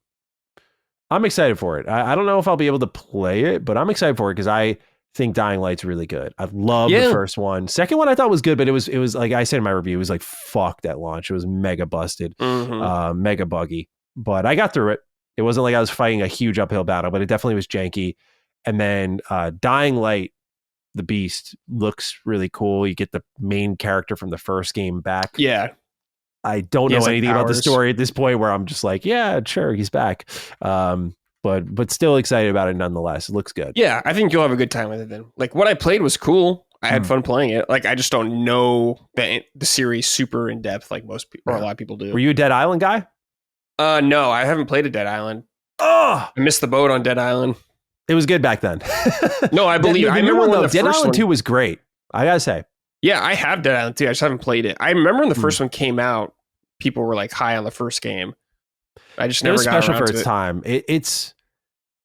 excited for it. I don't know if I'll be able to play it, but I'm excited for it because I think Dying Light's really good. I love the first one. Second one I thought was good, but it was like I said in my review, it was like fucked at launch. It was mega busted, mega buggy. But I got through it. It wasn't like I was fighting a huge uphill battle, but it definitely was janky. And then Dying Light, the Beast, looks really cool. You get the main character from the first game back. Yeah. I don't know anything about the story at this point where I'm just like, yeah, sure, he's back. But still excited about it nonetheless. It looks good. Yeah, I think you'll have a good time with it then. Like what I played was cool. I had fun playing it. Like I just don't know the series super in depth like most people or a lot of people do. Were you a Dead Island guy? No, I haven't played a Dead Island. Oh, I missed the boat on Dead Island. It was good back then. No, I believe. I remember when the Dead first Island one, 2 was great. I gotta say. Yeah, I have Dead Island 2. I just haven't played it. I remember when the first one came out, people were like high on the first game. I just never got around to it. It was special for its time. It's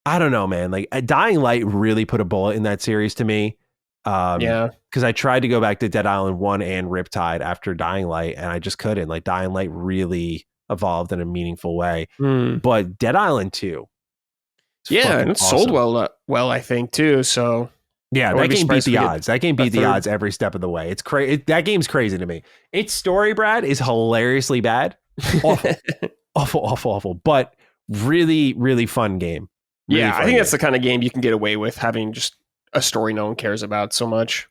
I don't know, man. Like Dying Light really put a bullet in that series to me. Yeah, because I tried to go back to Dead Island 1 and Riptide after Dying Light, and I just couldn't. Like Dying Light really evolved in a meaningful way, but Dead Island 2, yeah, and it sold well, I think too. So yeah, that game beat the odds. That game beat the odds every step of the way. It's crazy. That game's crazy to me. Its story, Brad, is hilariously bad, awful, but really, really fun game. Really yeah, fun I think game. that's the kind of game you can get away with having just a story no one cares about so much.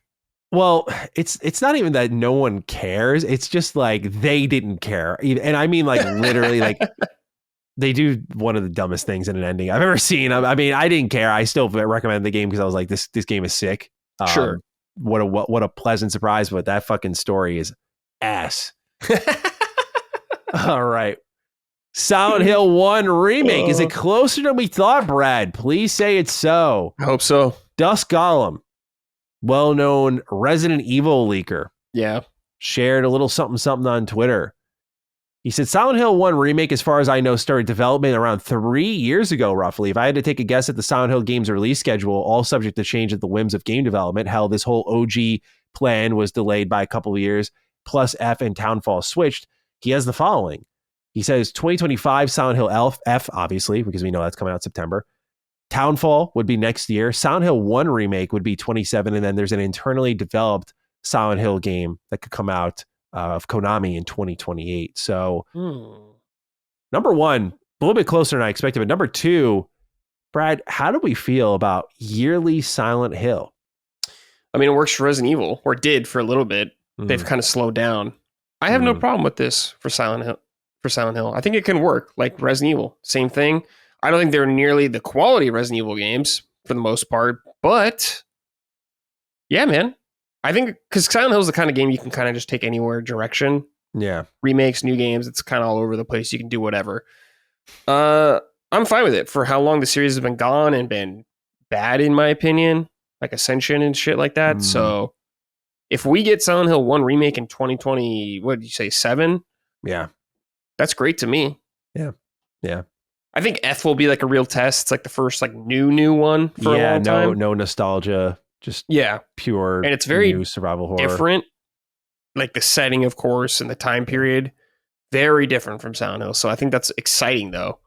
Well, it's not even that no one cares. It's just like they didn't care. And I mean like literally like they do one of the dumbest things in an ending I've ever seen. I mean, I didn't care. I still recommend the game because I was like, this game is sick. Sure. What a pleasant surprise, but that fucking story is ass. All right. Silent Hill 1 Remake. Is it closer than we thought, Brad? Please say it's so. I hope so. Dusk Golem, well-known Resident Evil leaker, shared a little something on Twitter. He said, Silent Hill 1 Remake, as far as I know, started development around 3 years ago, roughly. If I had to take a guess at the Silent Hill game's release schedule, all subject to change at the whims of game development, hell, this whole OG plan was delayed by a couple of years, plus F and Townfall switched. He has the following. He says 2025 Silent Hill F, obviously, because we know that's coming out September. Townfall would be next year. Silent Hill 1 Remake would be 27, and then there's an internally developed Silent Hill game that could come out of Konami in 2028. So, number one, a little bit closer than I expected, but number two, Brad, how do we feel about yearly Silent Hill? I mean, it works for Resident Evil, or did for a little bit. They've kind of slowed down. I have no problem with this for Silent Hill. I think it can work like Resident Evil. Same thing. I don't think they're nearly the quality of Resident Evil games for the most part, but yeah, man. I think because Silent Hill is the kind of game you can kind of just take anywhere direction. Yeah. Remakes, new games, it's kind of all over the place. You can do whatever. I'm fine with it for how long the series has been gone and been bad, in my opinion, like Ascension and shit like that. So if we get Silent Hill 1 Remake in 2020, what did you say, 7? Yeah. That's great to me. Yeah. Yeah. I think F will be like a real test. It's like the first like new one for a long time. No nostalgia, just pure, and it's very new survival horror. Different, like the setting, of course, and the time period, very different from Silent Hill. So I think that's exciting, though.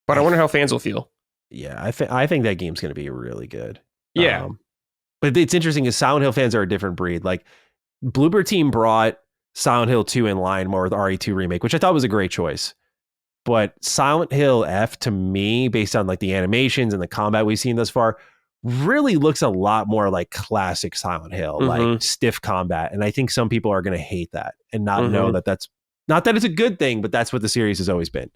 But I wonder how fans will feel. Yeah, I think that game's going to be really good. Yeah, but it's interesting because Silent Hill fans are a different breed. Like Bloober Team brought Silent Hill 2 in line more with RE2 Remake, which I thought was a great choice. But Silent Hill F, to me, based on like the animations and the combat we've seen thus far, really looks a lot more like classic Silent Hill, like stiff combat. And I think some people are going to hate that and not know that that's not that it's a good thing, but that's what the series has always been.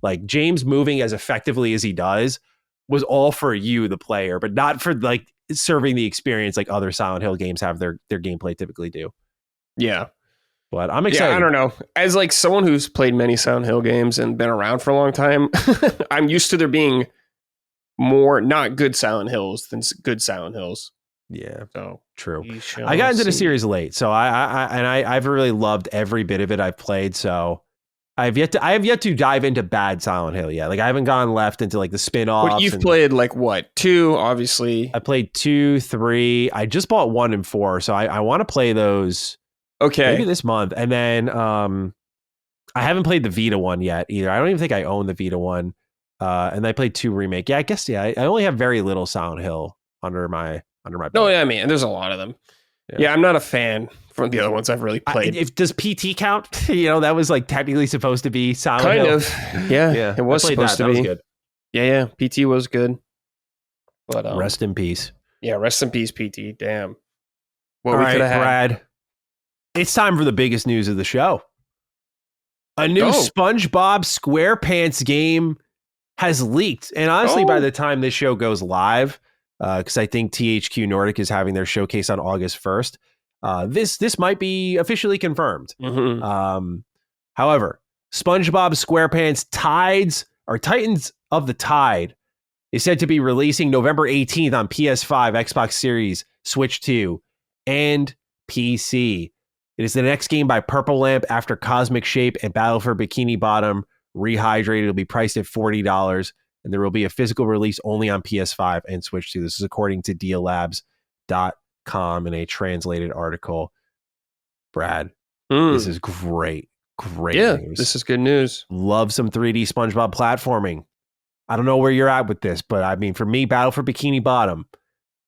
Like James moving as effectively as he does was all for you, the player, but not for like serving the experience like other Silent Hill games have their gameplay typically do. Yeah. But I'm excited. Yeah, I don't know. As like someone who's played many Silent Hill games and been around for a long time, I'm used to there being more not good Silent Hills than good Silent Hills. Yeah, so true. I got into the series late, so I've really loved every bit of it I've played. So I have yet to dive into bad Silent Hill yet. Like I haven't gone left into like the spin-offs. But you've played like what? 2, obviously. I played 2, 3. I just bought 1 and 4, so I want to play those. Okay, maybe this month, and then I haven't played the Vita one yet either. I don't even think I own the Vita one. And I played 2 Remake. Yeah, I guess I only have very little Silent Hill under my belt. No, yeah, I mean, there's a lot of them. Yeah, I'm not a fan from the other ones I've really played. Does PT count? That was like technically supposed to be Silent Hill. Kind of. Yeah, it was supposed to be. That was good. Yeah, PT was good. But rest in peace. Yeah, rest in peace, PT. Damn. What All we right, could have had. Brad. It's time for the biggest news of the show. A new SpongeBob SquarePants game has leaked. And honestly, by the time this show goes live, because I think THQ Nordic is having their showcase on August 1st, this might be officially confirmed. Mm-hmm. However, SpongeBob SquarePants Titans of the Tide is said to be releasing November 18th on PS5, Xbox Series, Switch 2, and PC. It is the next game by Purple Lamp after Cosmic Shape and Battle for Bikini Bottom Rehydrated. It'll be priced at $40, and there will be a physical release only on PS5 and Switch 2. This is according to deallabs.com in a translated article. Brad, this is great. Great news. This is good news. Love some 3D SpongeBob platforming. I don't know where you're at with this, but I mean, for me, Battle for Bikini Bottom,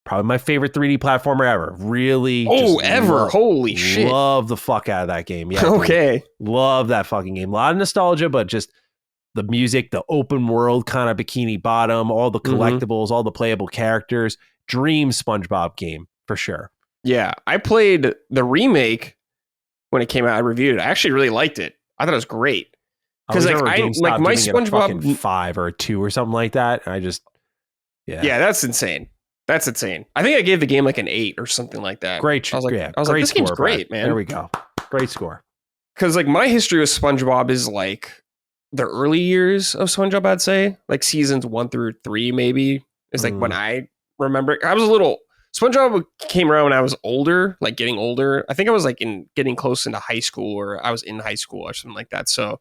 probably my favorite 3D platformer ever. Really. Holy shit. Love the fuck out of that game. Yeah. Okay. Love that fucking game. A lot of nostalgia, but just the music, the open world kind of Bikini Bottom, all the collectibles, all the playable characters. Dream SpongeBob game for sure. Yeah. I played the remake when it came out. I reviewed it. I actually really liked it. I thought it was great. Because like my SpongeBob 5 or 2 or something like that. I just that's insane. That's insane. I think I gave the game like an 8 or something like that. Great. I was like, great this score, game's great, man. There we go. Great score. Because like my history with SpongeBob is like the early years of SpongeBob, I'd say. Like seasons 1 through 3, maybe. Is like when I remember. I was a little... SpongeBob came around when I was older, like getting older. I think I was like getting close into high school, or I was in high school or something like that. So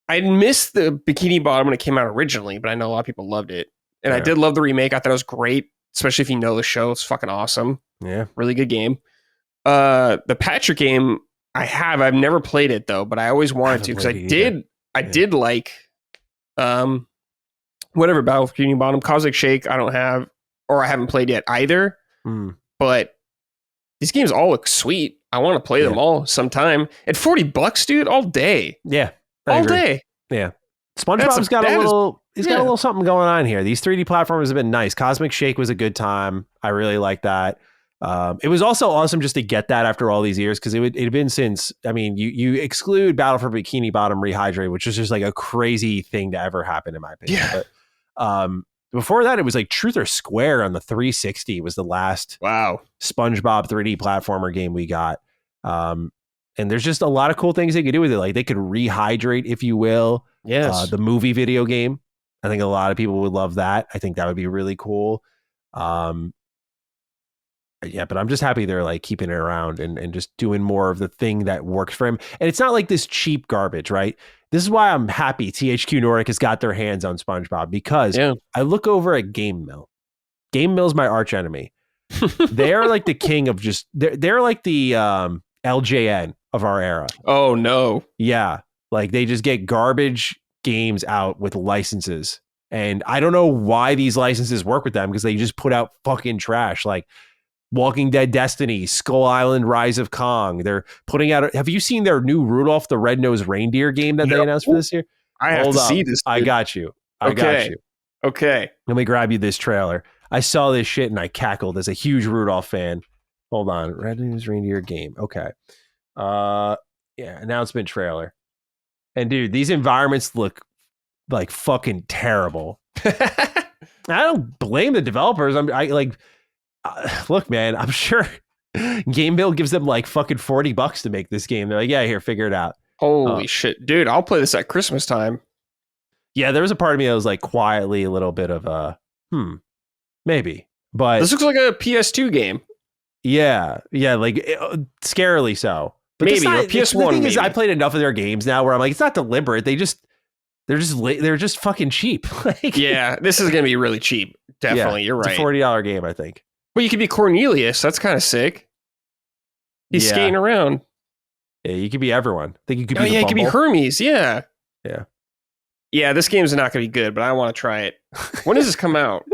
I missed the Bikini Bottom when it came out originally, but I know a lot of people loved it. And I did love the remake. I thought it was great, especially if you know the show. It's fucking awesome. Yeah. Really good game. The Patrick game, I've never played it though, but I always wanted to, because I did like whatever, Battle for Bikini Bottom. Cosmic Shake I don't have, or I haven't played yet either. But these games all look sweet. I want to play them all sometime. At $40, dude, all day. Yeah. All day. Yeah. SpongeBob's got a little something going on here. These 3D platformers have been nice. Cosmic Shake was a good time. I really like that. It was also awesome just to get that after all these years, because it had been since, I mean, you exclude Battle for Bikini Bottom Rehydrate, which was just like a crazy thing to ever happen in my opinion. Yeah. But before that, it was like Truth or Square on the 360 was the last SpongeBob 3D platformer game we got. And there's just a lot of cool things they could do with it. Like they could rehydrate, if you will. Yes. The movie video game. I think a lot of people would love that. I think that would be really cool. But I'm just happy they're like keeping it around and just doing more of the thing that works for him. And it's not like this cheap garbage, right? This is why I'm happy THQ Nordic has got their hands on SpongeBob, because I look over at Game Mill. Game Mill's my arch enemy. They're like the king of just, they're like the LJN of our era. Oh no. Yeah. Like they just get garbage games out with licenses. And I don't know why these licenses work with them, because they just put out fucking trash. Like Walking Dead Destiny, Skull Island, Rise of Kong. They're putting out, have you seen their new Rudolph the Red-Nosed Reindeer game that they announced for this year? I have to see this. Dude. I got you. Okay. Let me grab you this trailer. I saw this shit and I cackled as a huge Rudolph fan. Hold on. Red-Nosed Reindeer game. Okay. Announcement trailer. And dude, these environments look like fucking terrible. I don't blame the developers. Look, man, I'm sure Game Bill gives them like fucking $40 to make this game. They're like, yeah, here, figure it out. Holy shit, dude! I'll play this at Christmas time. Yeah, there was a part of me that was like quietly a little bit of maybe, but This looks like a PS2 game. yeah, like scarily so. But Maybe not, or PS1. The thing maybe. is, I played enough of their games now where I'm like, it's not deliberate. They're just fucking cheap. Like, yeah, this is gonna be really cheap. Definitely, you're right. It's a $40 game, I think. Well, you could be Cornelius. That's kind of sick. He's skating around. Yeah, you could be everyone. I think you could be. You could be Hermes. Yeah. Yeah. Yeah, this game's not going to be good, but I want to try it. When does this come out?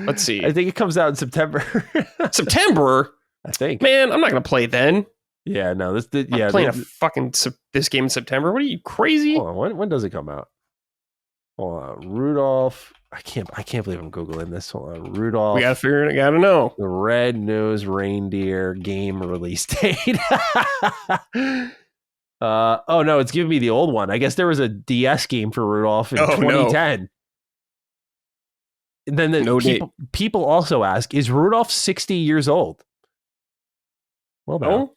Let's see. I think it comes out in September. September? I think. Man, I'm not going to play then. Yeah, no. I'm playing this game in September. What are you, crazy? Hold on, when does it come out? Hold on, Rudolph. I can't believe I'm googling this. Hold on, Rudolph. We gotta figure it. Gotta know the red-nosed reindeer game release date. Oh no, it's giving me the old one. I guess there was a DS game for Rudolph in 2010. No. And then people also ask, is Rudolph 60 years old? Well, no.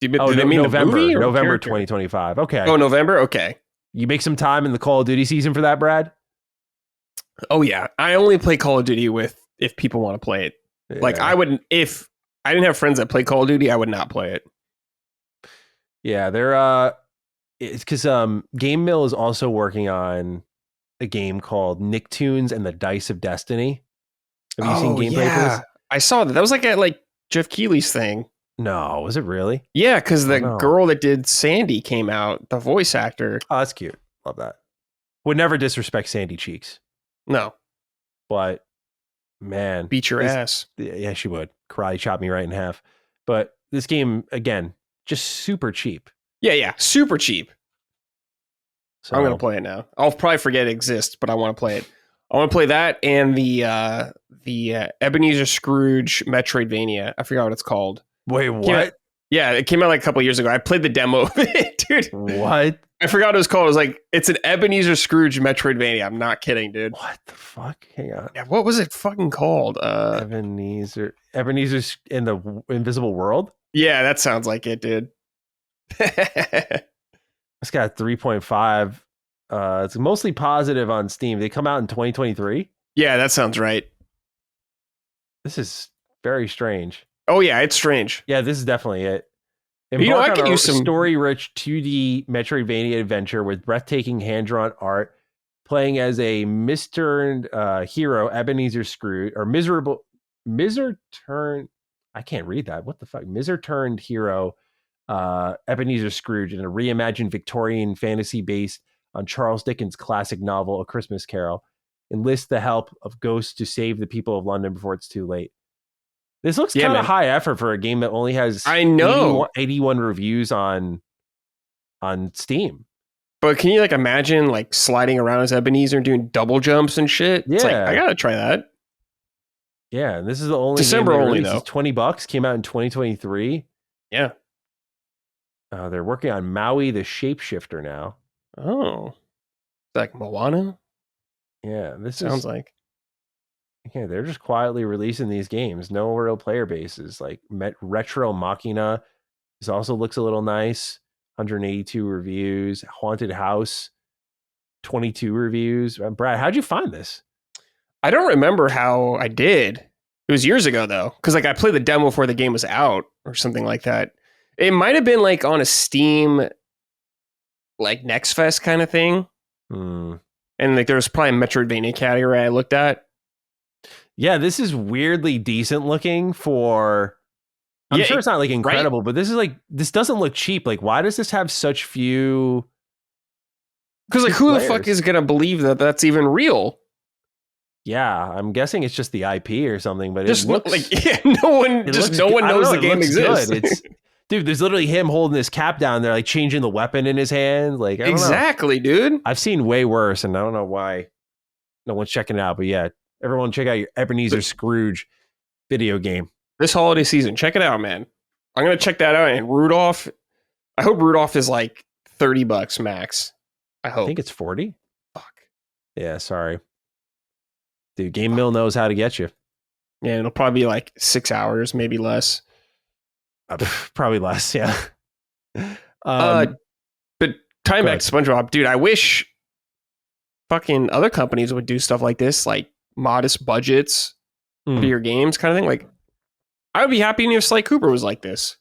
Did they mean November 2025. Okay. Oh, November? Okay. You make some time in the Call of Duty season for that, Brad? Oh, yeah. I only play Call of Duty if people want to play it. Yeah. Like, if I didn't have friends that play Call of Duty, I would not play it. Yeah, they're it's because Game Mill is also working on a game called Nicktoons and the Dice of Destiny. Have you seen gameplay for this? I saw that. That was like Jeff Keighley's thing. No, was it really? Yeah, because the girl that did Sandy came out, the voice actor. Oh, that's cute. Love that. Would never disrespect Sandy Cheeks. No. But, man. Beat your ass. Yeah, she would. Karate chop me right in half. But this game, again, just super cheap. Yeah, super cheap. So I'm going to play it now. I'll probably forget it exists, but I want to play it. I want to play that and the Ebenezer Scrooge Metroidvania. I forgot what it's called. Wait, what? It came out like a couple years ago. I played the demo of it, dude. What? I forgot what it was called. It was like, it's an Ebenezer Scrooge Metroidvania. I'm not kidding, dude. What the fuck? Hang on. Yeah, what was it fucking called? Ebenezer's in the Invisible World? Yeah, that sounds like it, dude. It's got 3.5. It's mostly positive on Steam. They come out in 2023? Yeah, that sounds right. This is very strange. Oh, yeah, it's strange. Yeah, this is definitely it. I could use some story-rich 2D Metroidvania adventure with breathtaking hand-drawn art, playing as a misturned hero, Ebenezer Scrooge, or Miser-turned. I can't read that. What the fuck? Miser-turned hero, Ebenezer Scrooge, in a reimagined Victorian fantasy based on Charles Dickens' classic novel, A Christmas Carol, enlists the help of ghosts to save the people of London before it's too late. This looks kind of high effort for a game that only has 81 reviews on Steam. But can you like imagine like sliding around as Ebenezer and doing double jumps and shit? Yeah. It's like, I gotta try that. Yeah, and this is the only December game only though. It's $20, came out in 2023. Yeah. They're working on Maui the Shapeshifter now. Oh. Like Moana? Yeah, this sounds like. Yeah, they're just quietly releasing these games. No real player bases. Like Retro Machina. This also looks a little nice. 182 reviews. Haunted House. 22 reviews. Brad, how'd you find this? I don't remember how I did. It was years ago though, because like I played the demo before the game was out or something like that. It might have been like on a Steam, like Next Fest kind of thing. And like there was probably a Metroidvania category I looked at. Yeah, this is weirdly decent looking for. I'm sure it's not like incredible, right? But this doesn't look cheap. Like, why does this have such few? Because like, who the fuck is gonna believe that that's even real? Yeah, I'm guessing it's just the IP or something. But just it looks like no one knows the game exists. It's dude. There's literally him holding his cap down there, like changing the weapon in his hand. Like I don't know. Dude. I've seen way worse, and I don't know why no one's checking it out. But yeah. Everyone check out your Ebenezer Scrooge video game. This holiday season. Check it out, man. I'm going to check that out. And Rudolph, I hope Rudolph is like $30 max. I hope. I think it's 40. Fuck. Yeah, sorry. Dude, Game Mill knows how to get you. Yeah, it'll probably be like 6 hours, maybe less. Probably less, yeah. But tying back to SpongeBob, dude, I wish fucking other companies would do stuff like this, like modest budgets for your games kind of thing. Like, I would be happy if Sly Cooper was like this.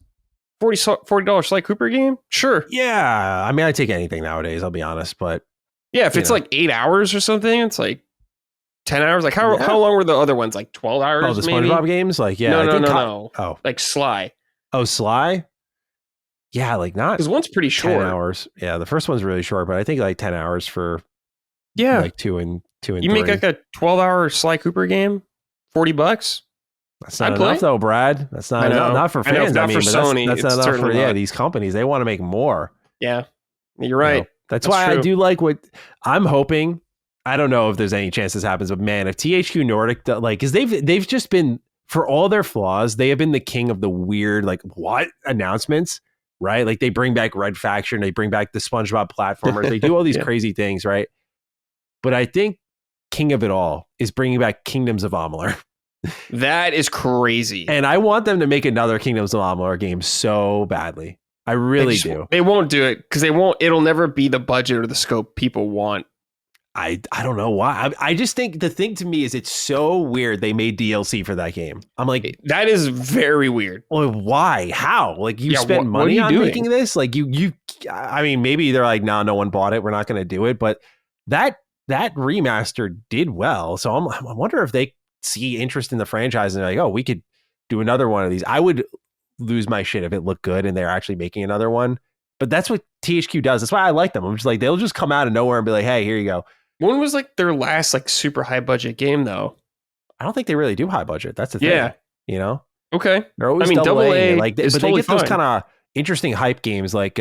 $40 Sly Cooper game? Sure. Yeah. I mean, I take anything nowadays, I'll be honest. But yeah, if it's like 8 hours or something, it's like 10 hours. Like, how long were the other ones? Like 12 hours? Oh, the SpongeBob games? Like, yeah. No. Oh. Like Sly. Oh, Sly? Yeah, like not. Because one's pretty short. 10 hours. Yeah, the first one's really short, but I think like 10 hours for like two and you 3. Make like a 12-hour Sly Cooper game? $40? That's not enough though, Brad. That's not enough. Not for fans. I mean, for Sony. That's not enough for these companies. They want to make more. Yeah, you're right. You know, that's why true. I do like what I'm hoping. I don't know if there's any chance this happens, but man, if THQ Nordic, like, because they've just been, for all their flaws, they have been the king of the weird, like, what announcements, right? Like, they bring back Red Faction, they bring back the SpongeBob platformers, they do all these crazy things, right? But I think king of it all is bringing back Kingdoms of Amalur. That is crazy. And I want them to make another Kingdoms of Amalur game so badly. I really do. They won't do it because it'll never be the budget or the scope people want. I don't know why. I just think the thing to me is it's so weird they made DLC for that game. I'm like, that is very weird. Well, why? How? Like, you spent money on making this? Like, I mean, maybe they're like, no one bought it. We're not going to do it. But that remaster did well. So I wonder if they see interest in the franchise and they're like, oh, we could do another one of these. I would lose my shit if it looked good and they're actually making another one. But that's what THQ does. That's why I like them. I'm just like, they'll just come out of nowhere and be like, hey, here you go. When was like their last like super high budget game though? I don't think they really do high budget. That's the thing. Yeah. You know? Okay. They're always double A. Like, but totally they get those kind of interesting hype games like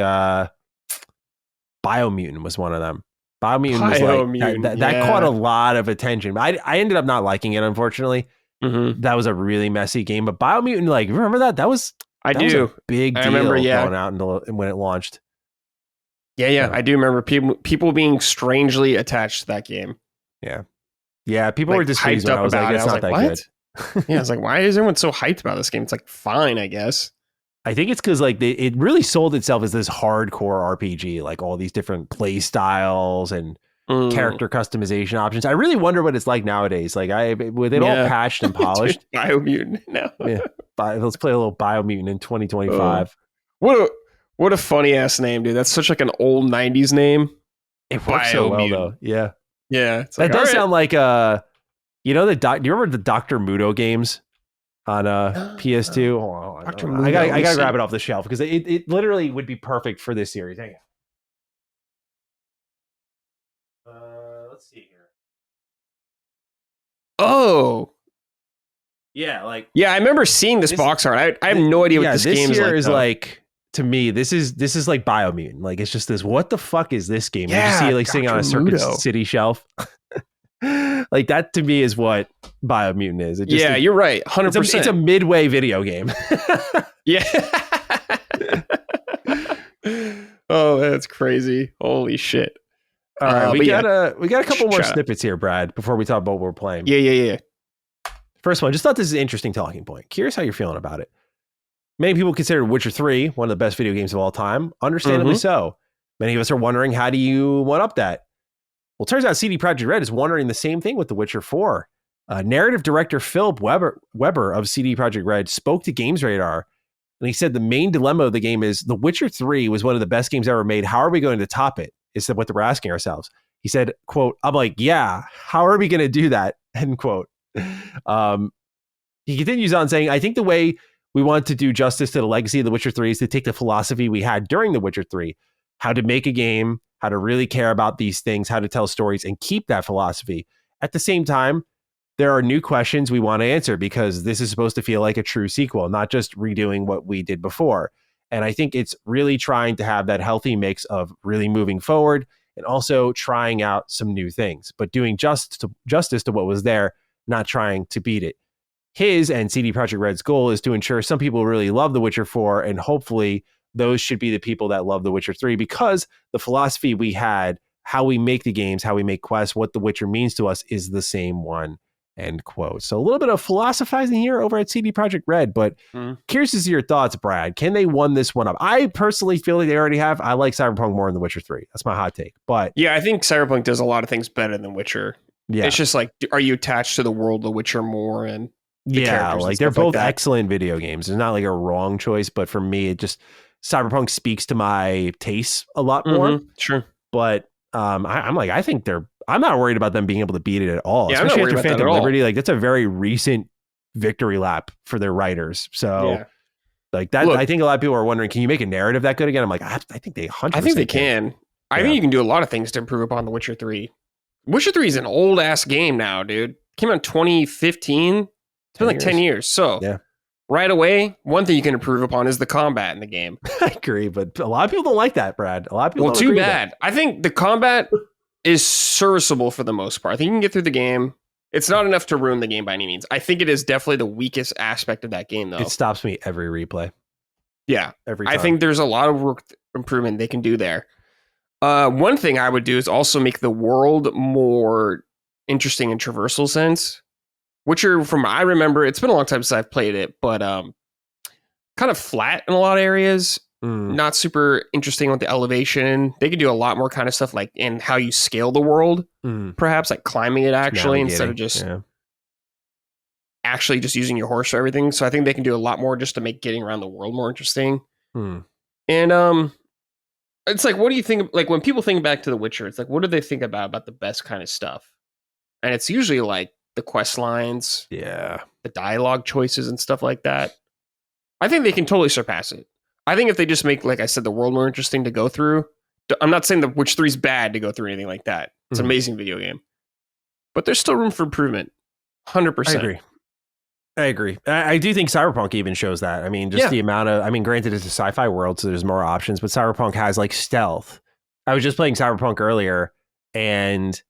Biomutant was one of them. Biomutant was like that caught a lot of attention. I ended up not liking it, unfortunately. Mm-hmm. That was a really messy game. But Biomutant, like, remember that? That was a big deal going out when it launched. Yeah. I do remember people being strangely attached to that game. Yeah. People were displeased when I was like, it's not that good. Yeah, I was like, why is everyone so hyped about this game? It's like, fine, I guess. I think it's because like it really sold itself as this hardcore RPG, like all these different play styles and character customization options. I really wonder what it's like nowadays. Like with it all patched and polished. Biomutant now. Let's play a little Biomutant in 2025. What a funny ass name, dude. That's such like an old 90s name. It works so well though. Yeah. Yeah. That does sound like you know, do you remember the Dr. Muto games on PS2? Hold on, I gotta grab it off the shelf because it literally would be perfect for this series. Hang on. Let's see here. Oh. Yeah, like I remember seeing this box art. I have no idea what this game is like. Is like, to me, this is like Biomutant. Like, it's just this. What the fuck is this game? Yeah, you see it like sitting on a Circuit City shelf. Like, that to me is what Biomutant is. You're right. 100%. It's a midway video game. Yeah. Oh, that's crazy. Holy shit. All right, we got a couple more snippets here, Brad, before we talk about what we're playing. Yeah. First one, just thought this is an interesting talking point. Curious how you're feeling about it. Many people consider Witcher 3 one of the best video games of all time. Understandably so. Many of us are wondering, how do you one up that? Well, it turns out CD Projekt Red is wondering the same thing with The Witcher 4. Narrative director Philip Weber of CD Projekt Red spoke to Games Radar, and he said the main dilemma of the game is The Witcher 3 was one of the best games ever made. How are we going to top it? Is what we're asking ourselves. He said, quote, I'm like, yeah, how are we going to do that? End quote. He continues on saying, I think the way we want to do justice to the legacy of The Witcher 3 is to take the philosophy we had during The Witcher 3, how to make a game, how to really care about these things, how to tell stories, and keep that philosophy. At the same time, there are new questions we want to answer because this is supposed to feel like a true sequel, not just redoing what we did before. And I think it's really trying to have that healthy mix of really moving forward and also trying out some new things, but doing justice to what was there, not trying to beat it. His and CD Projekt Red's goal is to ensure some people really love The Witcher 4, and hopefully those should be the people that love The Witcher 3, because the philosophy we had, how we make the games, how we make quests, what The Witcher means to us is the same one. End quote. So a little bit of philosophizing here over at CD Projekt Red, but curious to see your thoughts, Brad. Can they one this one up? I personally feel like they already have. I like Cyberpunk more than The Witcher 3. That's my hot take. But yeah, I think Cyberpunk does a lot of things better than Witcher. Yeah. It's just like, are you attached to the world of Witcher more? And yeah, like they're both excellent video games. It's not like a wrong choice, but for me, it just Cyberpunk speaks to my tastes a lot more. Sure. But I'm like, I think I'm not worried about them being able to beat it at all. Yeah, especially I'm not after worried about Phantom that at all. Liberty. Like that's a very recent victory lap for their writers. So like that, Look, I think a lot of people are wondering, can you make a narrative that good again? I'm like, I think they 100%. I think they can. I think you can do a lot of things to improve upon The Witcher 3. Witcher 3 is an old ass game now, dude. Came out in 2015. It's been like 10 years. So right away, one thing you can improve upon is the combat in the game. I agree, but a lot of people don't like that, Brad. A lot of people don't too agree bad. I think the combat is serviceable for the most part. I think you can get through the game. It's not enough to ruin the game by any means. I think it is definitely the weakest aspect of that game, though. It stops me every replay. Yeah. Every time. I think there's a lot of work improvement they can do there. One thing I would do is also make the world more interesting in traversal sense. Witcher, from I remember, it's been a long time since I've played it, but kind of flat in a lot of areas. Not super interesting with the elevation. They could do a lot more kind of stuff like in how you scale the world, perhaps like climbing it actually instead of just actually just using your horse for everything. So I think they can do a lot more just to make getting around the world more interesting. And it's like, what do you think? Like when people think back to The Witcher, it's like, what do they think about the best kind of stuff? And it's usually like the quest lines, the dialogue choices and stuff like that. I think they can totally surpass it. I think if they just make, like I said, the world more interesting to go through. I'm not saying The Witcher 3 is bad to go through anything like that. It's an amazing video game. But there's still room for improvement. 100%. I agree. I do think Cyberpunk even shows that. I mean, just the amount of, I mean, granted it's a sci-fi world, so there's more options, but Cyberpunk has like stealth. I was just playing Cyberpunk earlier and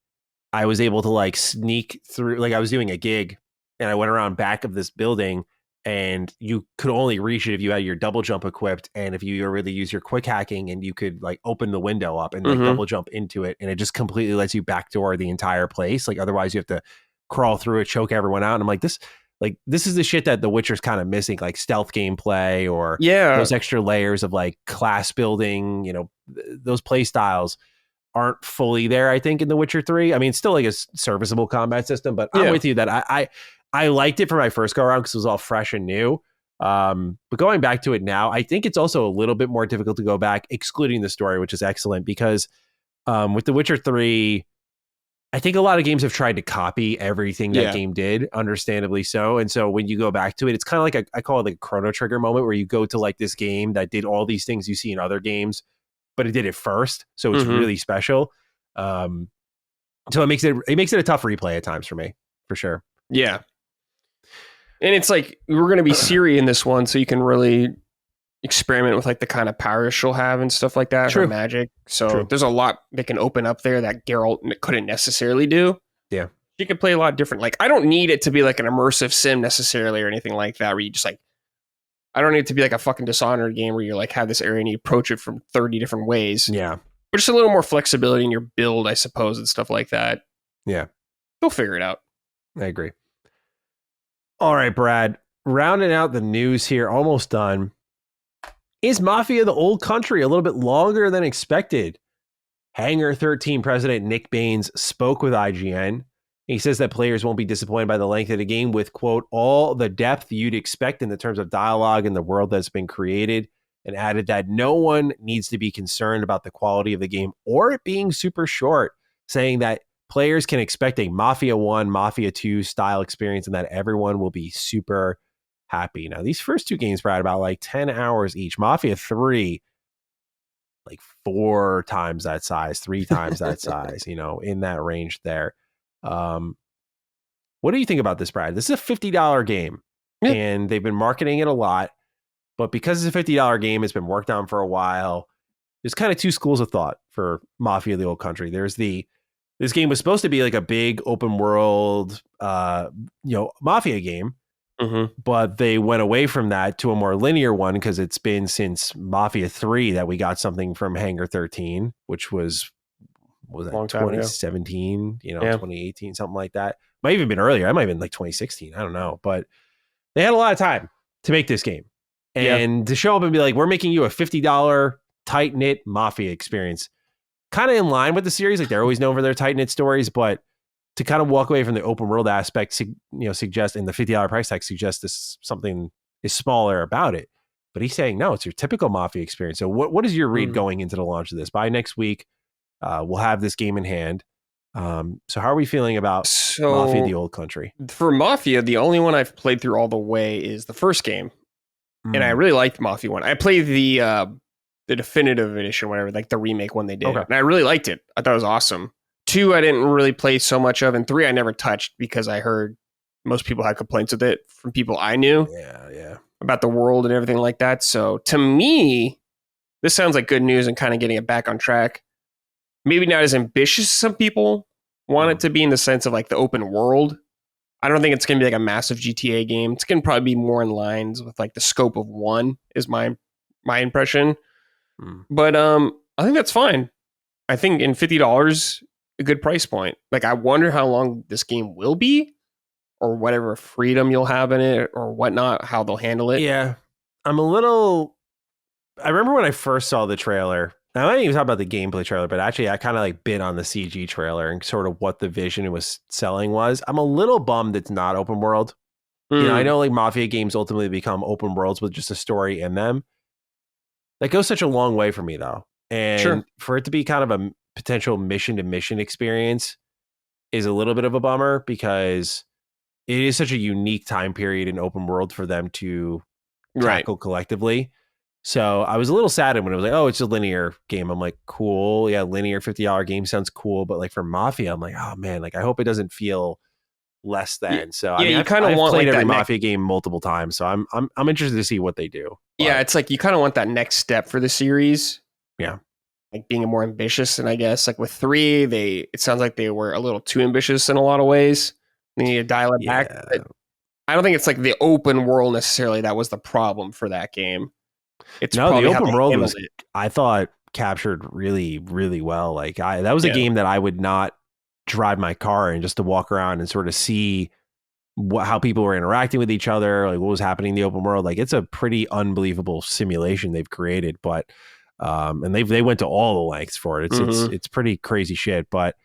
I was able to like sneak through, like I was doing a gig and I went around back of this building and you could only reach it if you had your double jump equipped. And if you really use your quick hacking and you could like open the window up and like double jump into it. And it just completely lets you backdoor the entire place. Like otherwise you have to crawl through it, choke everyone out. And I'm like, this is the shit that The Witcher's kind of missing, like stealth gameplay or those extra layers of like class building, you know, those play styles aren't fully there, I think, in The Witcher 3. I mean, it's still like a serviceable combat system, but I'm with you that I liked it for my first go around because it was all fresh and new. But going back to it now, I think it's also a little bit more difficult to go back, excluding the story, which is excellent because with The Witcher 3, I think a lot of games have tried to copy everything that game did, understandably so. And so when you go back to it, it's kind of like I call it like a Chrono Trigger moment where you go to like this game that did all these things you see in other games, but it did it first. So it's really special. So it makes it a tough replay at times for me, for sure. Yeah. And it's like, we're going to be Siri in this one, so you can really experiment with like the kind of powers she'll have and stuff like that. True. Magic. So there's a lot that can open up there that Geralt couldn't necessarily do. Yeah. You can play a lot different. Like, I don't need it to be like an immersive sim necessarily or anything like that, where you just like, I don't need it to be like a fucking Dishonored game where you like have this area and you approach it from 30 different ways. Yeah. But just a little more flexibility in your build, I suppose, and stuff like that. Yeah. They'll figure it out. I agree. All right, Brad, rounding out the news here, almost done. Is Mafia the Old Country a little bit longer than expected? Hangar 13 president Nick Baines spoke with IGN. He says that players won't be disappointed by the length of the game with, quote, all the depth you'd expect in the terms of dialogue in the world that's been created, and added that no one needs to be concerned about the quality of the game or it being super short, saying that players can expect a Mafia 1, Mafia 2 style experience and that everyone will be super happy. Now, these first two games were at about like 10 hours each. Mafia 3, like 4 times that size, 3 times that size, you know, in that range there. What do you think about this, Brad? This is a $50 game and they've been marketing it a lot, but because it's a $50 game, it's been worked on for a while. There's kind of two schools of thought for Mafia the Old Country. There's this game was supposed to be like a big open world, Mafia game, but they went away from that to a more linear one because it's been since Mafia 3 that we got something from Hangar 13, which was that 2017, 2018, something like that. might even been earlier. I might have been like 2016. I don't know, but they had a lot of time to make this game, and to show up and be like, we're making you a $50 tight knit Mafia experience, kind of in line with the series. Like they're always known for their tight knit stories, but to kind of walk away from the open world aspect, suggest in the $50 price tag suggests this something is smaller about it. But he's saying no, it's your typical Mafia experience. So what is your read going into the launch of this? By next week, we'll have this game in hand. So how are we feeling about Mafia: The Old Country? For Mafia, the only one I've played through all the way is the first game, and I really liked Mafia 1. I played the definitive edition, whatever, like the remake one they did, and I really liked it. I thought it was awesome. 2, I didn't really play so much of, and 3, I never touched because I heard most people had complaints with it from people I knew. Yeah. About the world and everything like that. So to me, this sounds like good news and kind of getting it back on track. Maybe not as ambitious as some people want it to be in the sense of like the open world. I don't think it's going to be like a massive GTA game. It's going to probably be more in lines with like the scope of 1 is my impression. But I think that's fine. I think in $50, a good price point. Like I wonder how long this game will be, or whatever freedom you'll have in it or whatnot, how they'll handle it. Yeah. I remember when I first saw the trailer, I didn't even talk about the gameplay trailer, but actually I kind of like bit on the CG trailer and sort of what the vision it was selling was. I'm a little bummed it's not open world. I know like Mafia games ultimately become open worlds with just a story in them. That goes such a long way for me though. And for it to be kind of a potential mission to mission experience is a little bit of a bummer because it is such a unique time period in open world for them to tackle collectively. So I was a little saddened when it was like, oh, it's a linear game. I'm like, cool. Yeah, linear $50 game sounds cool. But like for Mafia, I'm like, oh man, like I hope it doesn't feel less than. So I mean, you kind of want played like every Mafia game multiple times. So I'm interested to see what they do. But, yeah, it's like you kind of want that next step for the series. Yeah. Like being more ambitious. And I guess like with 3, it sounds like they were a little too ambitious in a lot of ways. They need to dial it back. But I don't think it's like the open world necessarily that was the problem for that game. It's the open world was, I thought, captured really, really well. Like that was a game that I would not drive my car in just to walk around and sort of see how people were interacting with each other, like what was happening in the open world. Like it's a pretty unbelievable simulation they've created, but and they went to all the lengths for it. It's pretty crazy shit, but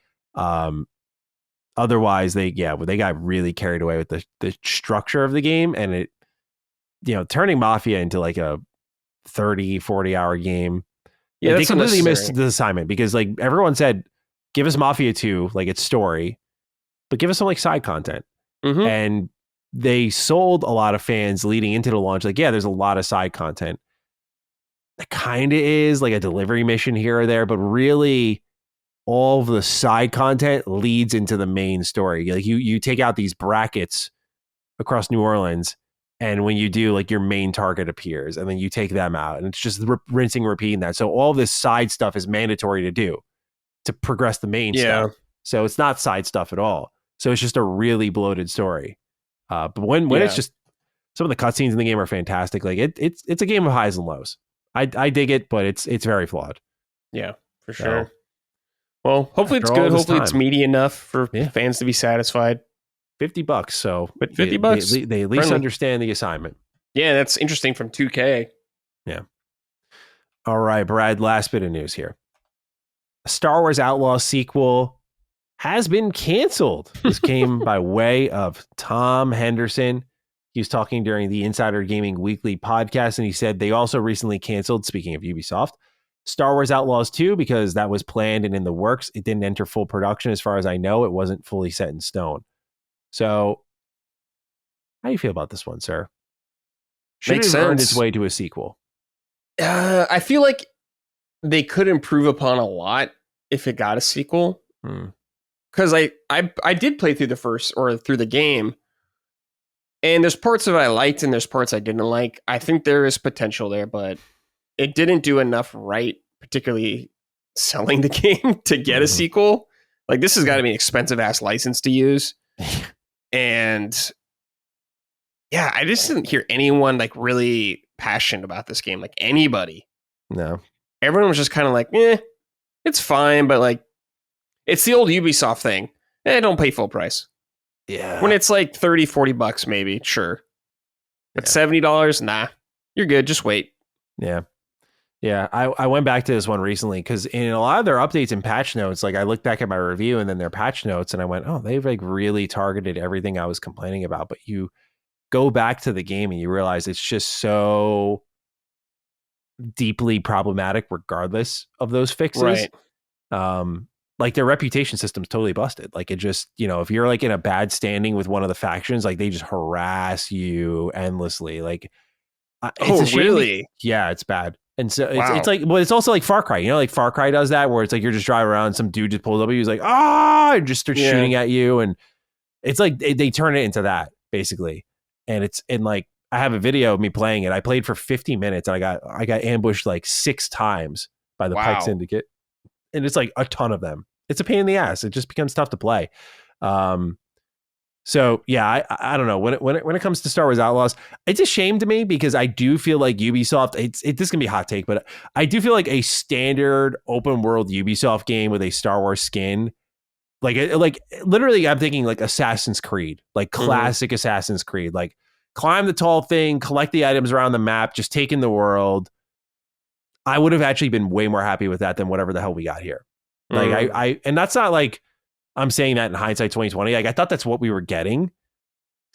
otherwise they got really carried away with the structure of the game, and it, turning Mafia into like a 30-40 hour game. Yeah, they completely missed the assignment because like everyone said, give us Mafia 2, like its story, but give us some like side content. And they sold a lot of fans leading into the launch. Like, yeah, there's a lot of side content. That kind of is like a delivery mission here or there, but really all of the side content leads into the main story. Like you take out these brackets across New Orleans, and when you do, like your main target appears, and then you take them out, and it's just rinsing, repeating that. So all this side stuff is mandatory to do to progress the main stuff. So it's not side stuff at all. So it's just a really bloated story. But when it's just, some of the cutscenes in the game are fantastic. Like it's a game of highs and lows. I dig it, but it's very flawed. Yeah, for sure. So, well, hopefully it's good. Hopefully it's meaty enough for fans to be satisfied. $50. So, but $50, they at least understand the assignment. Yeah, that's interesting from 2K. Yeah. All right, Brad. Last bit of news here. Star Wars Outlaws sequel has been canceled. This came by way of Tom Henderson. He was talking during the Insider Gaming Weekly podcast, and he said they also recently canceled, speaking of Ubisoft, Star Wars Outlaws 2 because that was planned and in the works. It didn't enter full production. As far as I know, it wasn't fully set in stone. So how do you feel about this one, sir? Should it have earned its way to a sequel? I feel like they could improve upon a lot if it got a sequel. Because I did play through through the game, and there's parts of it I liked and there's parts I didn't like. I think there is potential there, but it didn't do enough right, particularly selling the game to get a sequel. Like this has got to be an expensive ass license to use. And yeah, I just didn't hear anyone like really passionate about this game. Like anybody. No. Everyone was just kind of like, it's fine, but like, it's the old Ubisoft thing. Don't pay full price. Yeah. When it's like $30-$40 maybe, sure. But $70, nah. You're good. Just wait. Yeah. Yeah. I went back to this one recently because in a lot of their updates and patch notes, like I looked back at my review and then their patch notes and I went, oh, they've like really targeted everything I was complaining about. But you go back to the game and you realize it's just so deeply problematic regardless of those fixes. Right. Like their reputation system's totally busted. Like it just, if you're like in a bad standing with one of the factions, like they just harass you endlessly. Like it's a shame. Really? Yeah, it's bad. And so Wow. it's like, but it's also like Far Cry, like Far Cry does that where it's like you're just driving around, some dude just pulls up, he's like, and just starts shooting at you. And it's like they turn it into that basically. And like I have a video of me playing it. I played for 50 minutes and I got ambushed like 6 times by the Pike Syndicate. And it's like a ton of them. It's a pain in the ass. It just becomes tough to play. So yeah, I don't know when it comes to Star Wars Outlaws, it's a shame to me because I do feel like Ubisoft. This can be a hot take, but I do feel like a standard open world Ubisoft game with a Star Wars skin, like literally, I'm thinking like Assassin's Creed, like classic Assassin's Creed, like climb the tall thing, collect the items around the map, just take in the world. I would have actually been way more happy with that than whatever the hell we got here. Like I and that's not like I'm saying that in hindsight 2020. Like I thought that's what we were getting.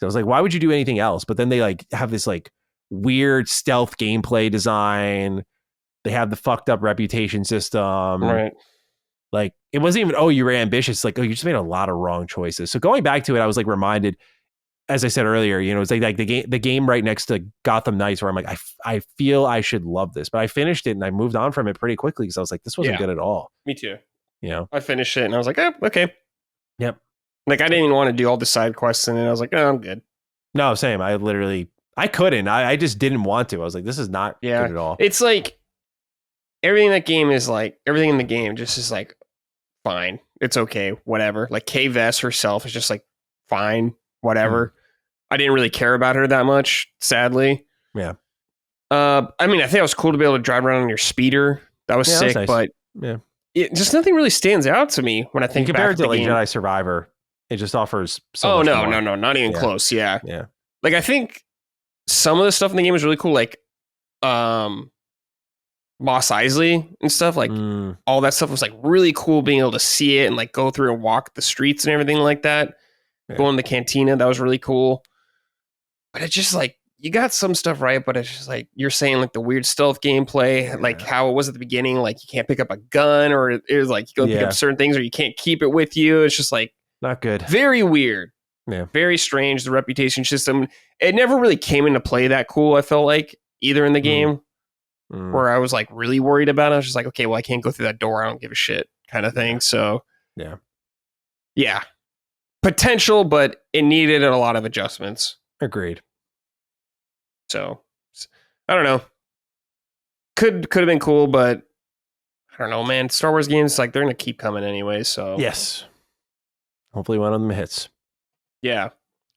So I was like, why would you do anything else? But then they like have this like weird stealth gameplay design. They have the fucked up reputation system. Right. Like it wasn't even, you were ambitious. Like, you just made a lot of wrong choices. So going back to it, I was like reminded, as I said earlier, it's like the game right next to Gotham Knights where I'm like, I feel I should love this, but I finished it and I moved on from it pretty quickly because I was like, this wasn't good at all. Me too. I finished it and I was like, okay. Yep. Like I didn't even want to do all the side quests and I was like, I'm good. No, same. I couldn't. I just didn't want to. I was like, this is not good at all. It's like everything in the game just is like fine. It's okay. Whatever. Like Kay Vess herself is just like fine. Whatever. I didn't really care about her that much, sadly. Yeah. I mean, I think it was cool to be able to drive around on your speeder. That was sick, nice. but just nothing really stands out to me when I think compared back to like game. Jedi Survivor. It just offers so much more. No, not even close. Yeah. Yeah. Like I think some of the stuff in the game is really cool, like Mos Eisley and stuff. Like all that stuff was like really cool being able to see it and like go through and walk the streets and everything like that. Yeah. Go in the cantina, that was really cool. But it's just like you got some stuff right, but it's just like you're saying like the weird stealth gameplay, like how it was at the beginning, like you can't pick up a gun, or it was like you go pick up certain things, or you can't keep it with you. It's just like not good. Very weird. Yeah. Very strange. The reputation system, it never really came into play that cool, I felt like, either in the game. Where I was like really worried about it. I was just like, okay, well, I can't go through that door. I don't give a shit kind of thing. So yeah. Potential, but it needed a lot of adjustments. Agreed. So I don't know. Could have been cool, but I don't know, man. Star Wars games, like they're gonna keep coming anyway. So yes. Hopefully one of them hits. Yeah.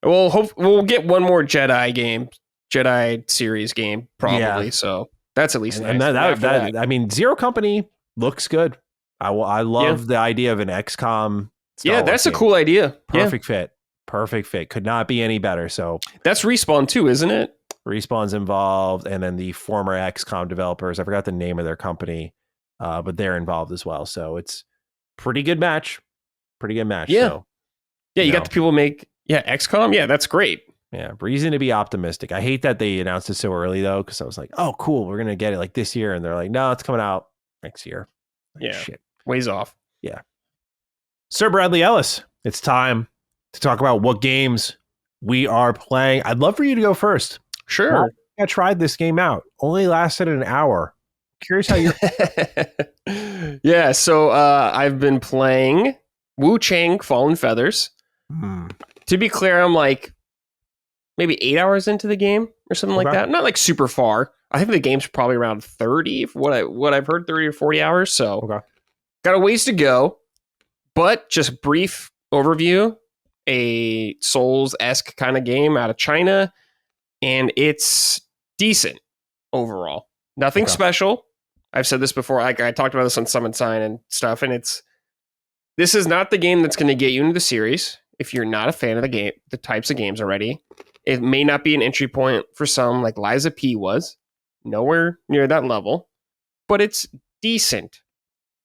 We'll get one more Jedi series game probably. So that's at least nice. And that I mean, Zero Company looks good. I love the idea of an XCOM. Star Wars that's game. A cool idea. Perfect fit. Could not be any better. So that's Respawn too, isn't it? Respawn's involved, and then the former XCOM developers. I forgot the name of their company, but they're involved as well. So it's pretty good match. Yeah. So, you got the people make XCOM. Yeah, that's great. Yeah, reason to be optimistic. I hate that they announced it so early though, because I was like, oh, cool, we're gonna get it like this year, and they're like, no, it's coming out next year. Like, shit, ways off. Yeah. Sir Bradley Ellis, it's time to talk about what games we are playing. I'd love for you to go first. Sure. I tried this game out. Only lasted an hour. Curious how you're. Yeah, so I've been playing Wu Chang Fallen Feathers. To be clear, I'm like maybe 8 hours into the game or something like that. Not like super far. I think the game's probably around 30, what I've heard, 30 or 40 hours. So got a ways to go. But just brief overview, a Souls-esque kind of game out of China, and it's decent overall. Nothing special. I've said this before. I talked about this on Summon Sign and stuff, and this is not the game that's going to get you into the series. if you're not a fan of the types of games already. It may not be an entry point for some, like Liza P was. Nowhere near that level. But it's decent.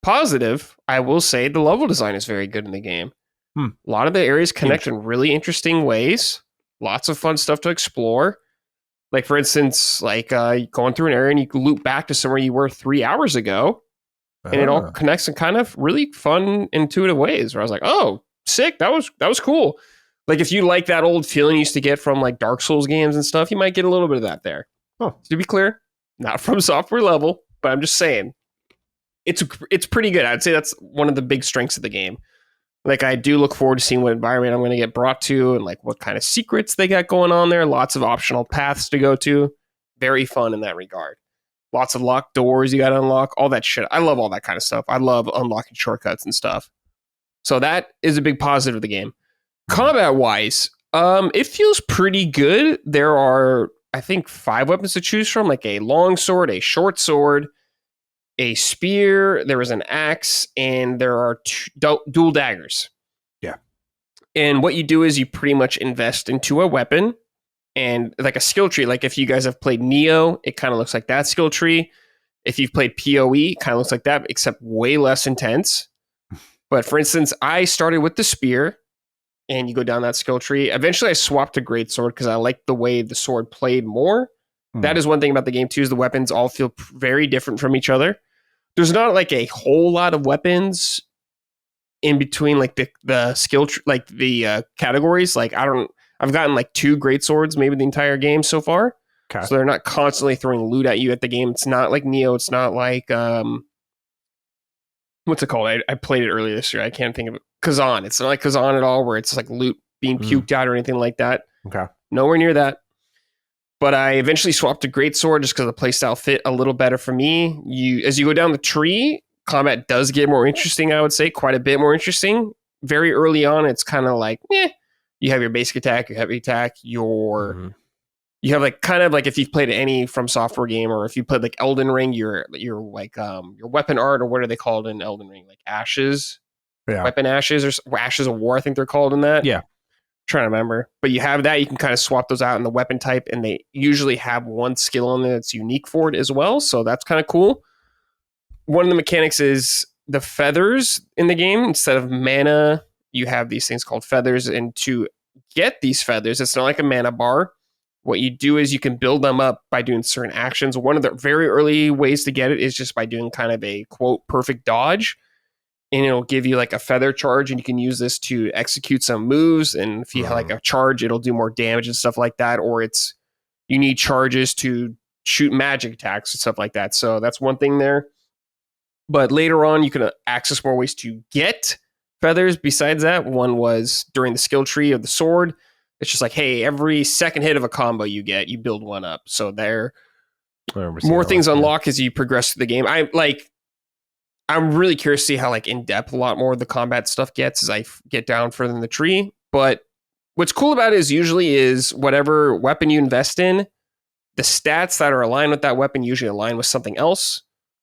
Positive, I will say the level design is very good in the game. A lot of the areas connect in really interesting ways. Lots of fun stuff to explore. Like, for instance, going through an area and you can loop back to somewhere you were 3 hours ago. And it all connects in kind of really fun, intuitive ways where I was like, oh, sick. That was cool. Like, if you like that old feeling you used to get from like Dark Souls games and stuff, you might get a little bit of that there. Huh. To be clear, not from software level, but I'm just saying it's pretty good. I'd say that's one of the big strengths of the game. Like, I do look forward to seeing what environment I'm going to get brought to and like what kind of secrets they got going on there. Lots of optional paths to go to. Very fun in that regard. Lots of locked doors you got to unlock, all that shit. I love all that kind of stuff. I love unlocking shortcuts and stuff. So that is a big positive of the game. Combat wise, it feels pretty good. There are, I think, 5 weapons to choose from, like a long sword, a short sword, a spear, there is an axe, and there are dual daggers. Yeah. And what you do is you pretty much invest into a weapon and like a skill tree. Like if you guys have played Neo, it kind of looks like that skill tree. If you've played PoE, it kind of looks like that, except way less intense. But for instance, I started with the spear, and you go down that skill tree. Eventually, I swapped to greatsword because I liked the way the sword played more. That is one thing about the game too, is the weapons all feel very different from each other. There's not like a whole lot of weapons in between like the skill like the categories. Like I've gotten like 2 great swords maybe the entire game so far. Okay. So they're not constantly throwing loot at you at the game. It's not like Neo. It's not like what's it called? I played it earlier this year. I can't think of it. Kazan. It's not like Kazan at all, where it's like loot being puked out or anything like that. Okay. Nowhere near that. But I eventually swapped to greatsword just because the playstyle fit a little better for me. As you go down the tree, combat does get more interesting, I would say. Quite a bit more interesting. Very early on, it's kind of like, you have your basic attack, your heavy attack, you have like kind of like if you've played any From Software game, or if you played like Elden Ring, your like your weapon art, or what are they called in Elden Ring? Like ashes? Yeah. Weapon ashes or ashes of war, I think they're called in that. Yeah. Trying to remember, but you have that. You can kind of swap those out in the weapon type, and they usually have one skill on there that's unique for it as well. So that's kind of cool. One of the mechanics is the feathers in the game. Instead of mana, you have these things called feathers, and to get these feathers, it's not like a mana bar. What you do is you can build them up by doing certain actions. One of the very early ways to get it is just by doing kind of a quote perfect dodge. And it'll give you like a feather charge, and you can use this to execute some moves. And if you have like a charge, it'll do more damage and stuff like that. Or you need charges to shoot magic attacks and stuff like that. So that's one thing there. But later on, you can access more ways to get feathers. Besides that, one was during the skill tree of the sword. It's just like, hey, every second hit of a combo you get, you build one up. So there, more things unlock as you progress through the game. I'm really curious to see how like in depth a lot more of the combat stuff gets as I get down further in the tree. But what's cool about it is usually is whatever weapon you invest in, the stats that are aligned with that weapon usually align with something else.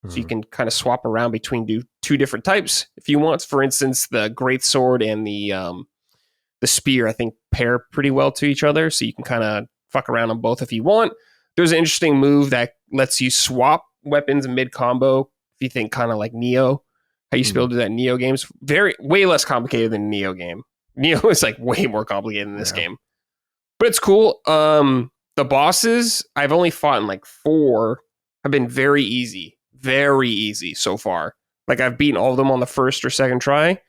So you can kind of swap around between 2 different types if you want. For instance, the greatsword and the spear, I think, pair pretty well to each other. So you can kind of fuck around on both if you want. There's an interesting move that lets you swap weapons mid combo. If you think kind of like Neo, how you used to be able to do that in Neo games, way less complicated than Neo game. Neo is like way more complicated than this game, but it's cool. The bosses, I've only fought in like 4, have been very easy so far. Like I've beaten all of them on the first or second try.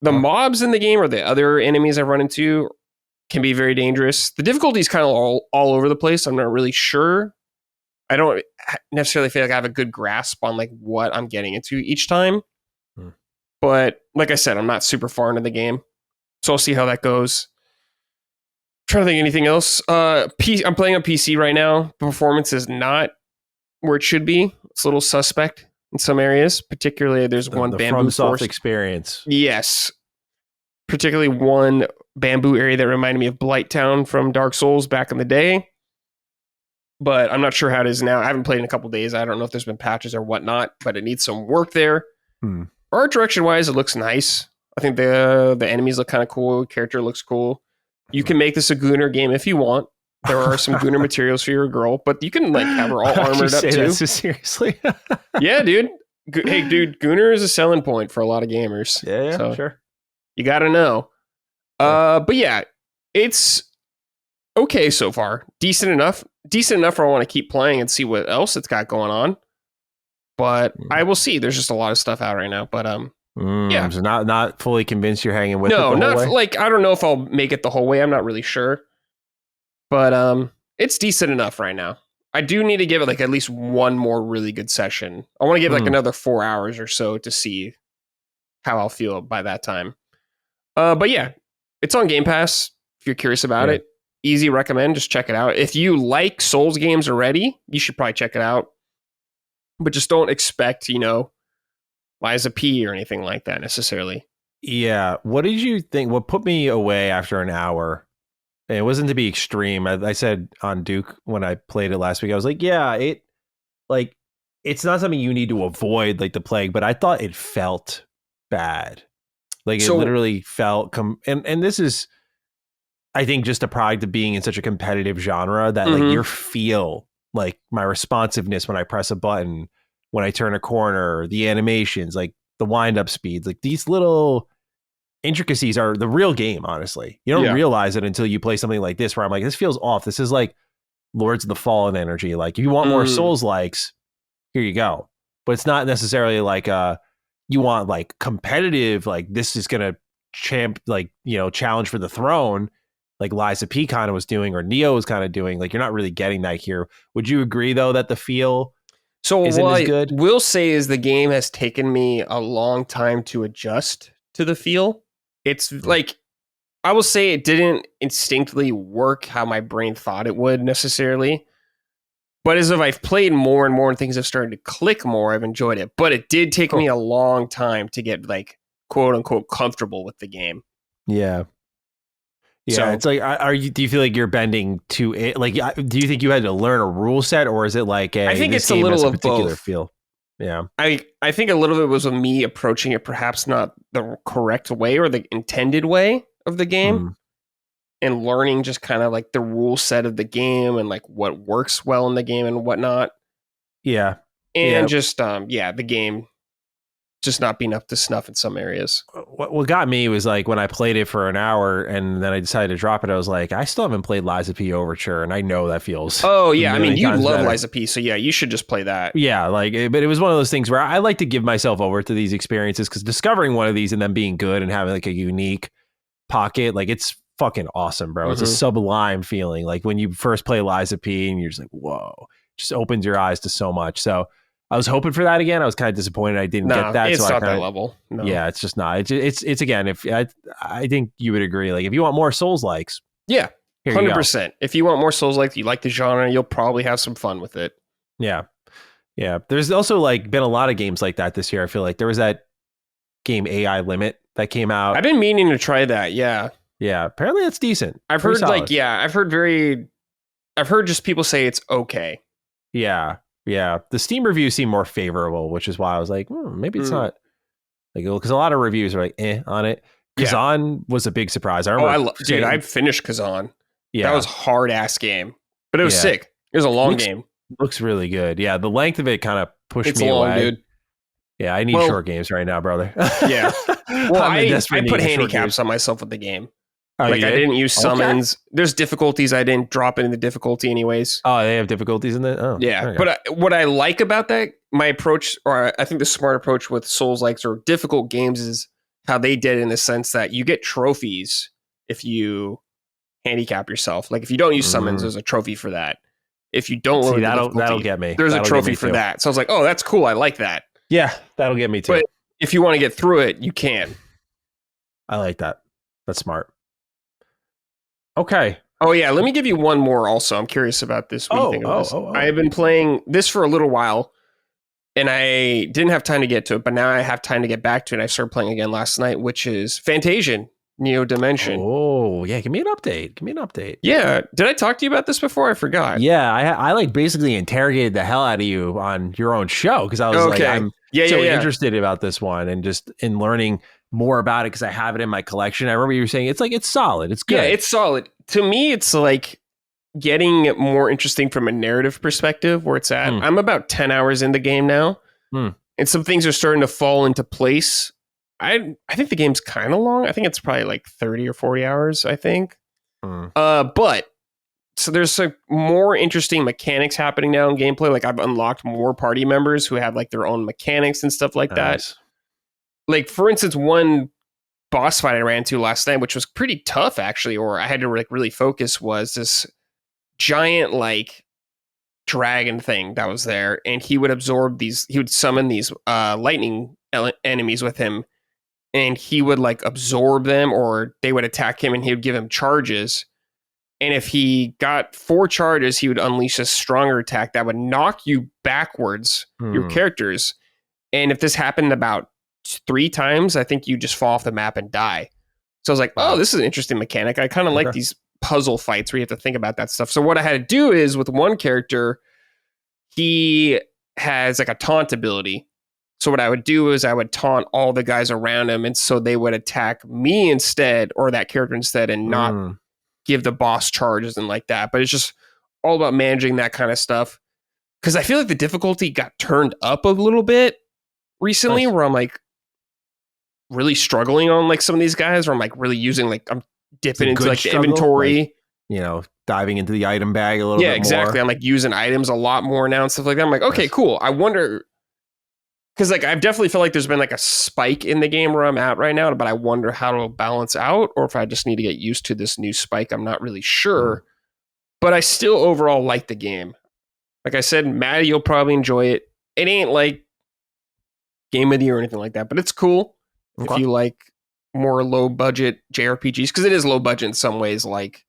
The mobs in the game, or the other enemies I've run into, can be very dangerous. The difficulty is kind of all over the place. I'm not really sure. I don't necessarily feel like I have a good grasp on like what I'm getting into each time. But like I said, I'm not super far into the game. So I'll see how that goes. Trying to think anything else. I'm playing on PC right now. The performance is not where it should be. It's a little suspect in some areas. Particularly, there's one the bamboo FromSoft experience. Yes. Particularly one bamboo area that reminded me of Blighttown from Dark Souls back in the day. But I'm not sure how it is now. I haven't played in a couple days. I don't know if there's been patches or whatnot, but it needs some work there. Art direction wise, it looks nice. I think the enemies look kind of cool. Character looks cool. You can make this a Gooner game if you want. There are some Gooner materials for your girl, but you can like have her all armored up too. So seriously? Yeah, dude. Hey, dude, Gooner is a selling point for a lot of gamers. Yeah, so sure. You got to know. But yeah, it's okay so far. Decent enough. Decent enough where I want to keep playing and see what else it's got going on. But I will see. There's just a lot of stuff out right now. But yeah. So not fully convinced you're hanging with it the whole not way? like I don't know if I'll make it the whole way. I'm not really sure. But it's decent enough right now. I do need to give it like at least one more really good session. I want to give like another 4 hours or so to see how I'll feel by that time. But yeah, it's on Game Pass if you're curious about it. Easy recommend. Just check it out. If you like Souls games already, you should probably check it out. But just don't expect, Liza P or anything like that necessarily. Yeah. What did you think? What put me away after an hour? It wasn't to be extreme. I said on Duke when I played it last week, I was like, yeah, it's not something you need to avoid like the plague, but I thought it felt bad. Like it literally felt and this is, I think, just a product of being in such a competitive genre that like you feel like my responsiveness when I press a button, when I turn a corner, the animations, like the wind up speeds, like these little intricacies are the real game. Honestly, you don't realize it until you play something like this, where I'm like, this feels off. This is like Lords of the Fallen energy. Like if you want more Souls likes, here you go. But it's not necessarily like you want like competitive, like this is gonna challenge for the throne, like Liza P kind of was doing, or Neo was kind of doing. Like you're not really getting that here. Would you agree though that the feel isn't as good? Will say is the game has taken me a long time to adjust to the feel. It's like, I will say it didn't instinctively work how my brain thought it would necessarily. But as if I've played more and more and things have started to click more, I've enjoyed it. But it did take me a long time to get like quote unquote comfortable with the game. Yeah. Yeah, so, it's like, do you feel like you're bending to it? Like, do you think you had to learn a rule set, or is it like I think it's a little of both. Feel? Yeah, I think a little bit was of me approaching it perhaps not the correct way or the intended way of the game, and learning just kind of like the rule set of the game and like what works well in the game and whatnot. Yeah, and just the game just not being up to snuff in some areas. What got me was like when I played it for an hour and then I decided to drop it, I was like, I still haven't played Liza P Overture, and I know that feels. Oh yeah, I mean, you love better. Liza P, so yeah, you should just play that. Yeah, but it was one of those things where I like to give myself over to these experiences, because discovering one of these and then being good and having like a unique pocket, like it's fucking awesome, bro. It's a sublime feeling. Like when you first play Liza P and you're just like, whoa, just opens your eyes to so much. So I was hoping for that again. I was kind of disappointed I didn't get that. It's so not that level. No. Yeah, it's just not. It's again. If I think you would agree. Like if you want more Souls likes, 100%. If you want more Souls likes, you like the genre, you'll probably have some fun with it. Yeah. There's also like been a lot of games like that this year. I feel like there was that game AI Limit that came out. I've been meaning to try that. Yeah. Apparently that's decent. I've heard solid. I've heard just people say it's okay. Yeah. The Steam reviews seem more favorable, which is why I was like, maybe it's not like, because a lot of reviews are like on it. Kazan was a big surprise. I remember. I finished Kazan. Yeah, that was a hard ass game, but it was sick. It was a long game. Looks really good. Yeah, the length of it kind of pushed it's me long, away. Dude. Yeah, I need short games right now, brother. Yeah. Well, I put handicaps on myself with the game. Oh, like I didn't use summons. Okay. There's difficulties I didn't drop into the difficulty anyways. Oh, they have difficulties in that? Oh, yeah. But what I like about that, my approach, or I think the smart approach with Souls likes or difficult games, is how they did, in the sense that you get trophies if you handicap yourself. Like if you don't use summons, there's a trophy for that. If you don't lower the difficulty, that'll get me. There's a trophy for that. So I was like, oh, that's cool. I like that. Yeah, that'll get me too. But if you want to get through it, you can. I like that. That's smart. Okay. Oh, yeah. Let me give you one more also. I'm curious about this. What do you think of this? I have been playing this for a little while, and I didn't have time to get to it, but now I have time to get back to it. I started playing again last night, which is Fantasian, Neo Dimension. Oh, yeah. Give me an update. Yeah. Did I talk to you about this before? I forgot. Yeah. I like basically interrogated the hell out of you on your own show, because I was like, I'm interested about this one, and just in learning more about it because I have it in my collection. I remember you were saying it's solid. It's good. Yeah, it's solid. To me, it's like getting more interesting from a narrative perspective where it's at. I'm about 10 hours in the game now, and some things are starting to fall into place. I think the game's kind of long. I think it's probably like 30 or 40 hours, I think. But so there's more interesting mechanics happening now in gameplay. Like I've unlocked more party members who have like their own mechanics and stuff like that. Like for instance, one boss fight I ran into last night, which was pretty tough actually, or I had to like really focus, was this giant like dragon thing that was there, and he would summon these lightning enemies with him, and he would like absorb them or they would attack him and he would give him charges. And if he got 4 charges, he would unleash a stronger attack that would knock you backwards, your characters. And if this happened about 3 times, I think you just fall off the map and die. So I was like, oh, this is an interesting mechanic. I kind of like these puzzle fights where you have to think about that stuff. So what I had to do is with one character, he has like a taunt ability. So what I would do is I would taunt all the guys around him, and so they would attack me instead, or that character instead, and not give the boss charges and like that. But it's just all about managing that kind of stuff. Because I feel like the difficulty got turned up a little bit recently, where I'm like really struggling on like some of these guys, where I'm like really using like I'm dipping into like the inventory, like, diving into the item bag a little bit more. Yeah, exactly. I'm like using items a lot more now and stuff like that. I'm like, okay, cool. I wonder, because like I've definitely felt like there's been like a spike in the game where I'm at right now, but I wonder how it'll balance out, or if I just need to get used to this new spike. I'm not really sure, but I still overall like the game. Like I said, Maddie, you'll probably enjoy it. It ain't like game of the year or anything like that, but it's cool if you like more low budget JRPGs, because it is low budget in some ways. Like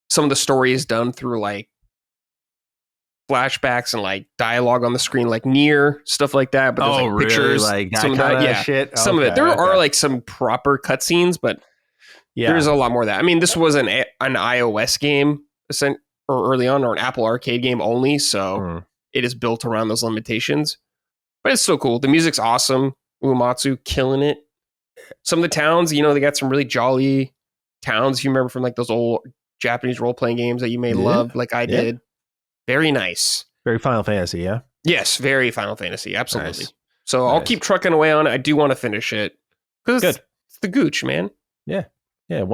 some of the story is done through like flashbacks and like dialogue on the screen, like near stuff like that. But there's like pictures, like that some of that, shit. Some of it. There are like some proper cutscenes, but there's a lot more of that. I mean, this was an iOS game or early on, or an Apple Arcade game only, so it is built around those limitations. But it's so cool. The music's awesome. Uematsu killing it. Some of the towns, they got some really jolly towns. You remember from like those old Japanese role-playing games that you may love, like I did. Very nice. Very Final Fantasy, yeah? Yes, very Final Fantasy, absolutely. Nice. So I'll keep trucking away on it. I do want to finish it. Because it's the Gooch, man. Yeah. Yeah.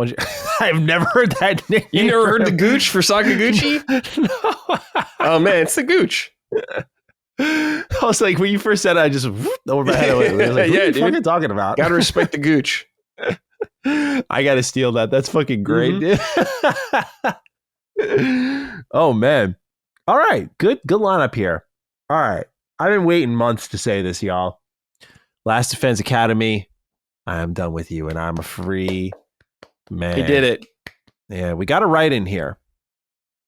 I've never heard that name. You never heard the Gooch for Sakaguchi? No. Oh, man, it's the Gooch. I was like, when you first said it, I just over my head. I was like, what are you fucking talking about? Gotta respect the Gooch. I gotta steal that. That's fucking great, dude. Oh, man. All right. Good lineup here. All right. I've been waiting months to say this, y'all. Last Defense Academy, I am done with you, and I'm a free man. He did it. Yeah, we got a write in here.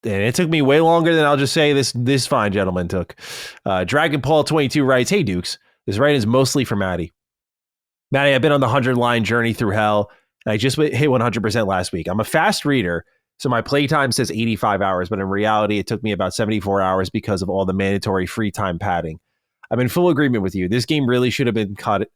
And it took me way longer than I'll just say this fine gentleman took. Dragon Paul 22 writes, "Hey Dukes, this write is mostly for Maddie. Maddie, I've been on the 100-line journey through hell, and I just hit 100% last week. I'm a fast reader, so my playtime says 85 hours, but in reality, it took me about 74 hours because of all the mandatory free time padding. I'm in full agreement with you. This game really should have been cut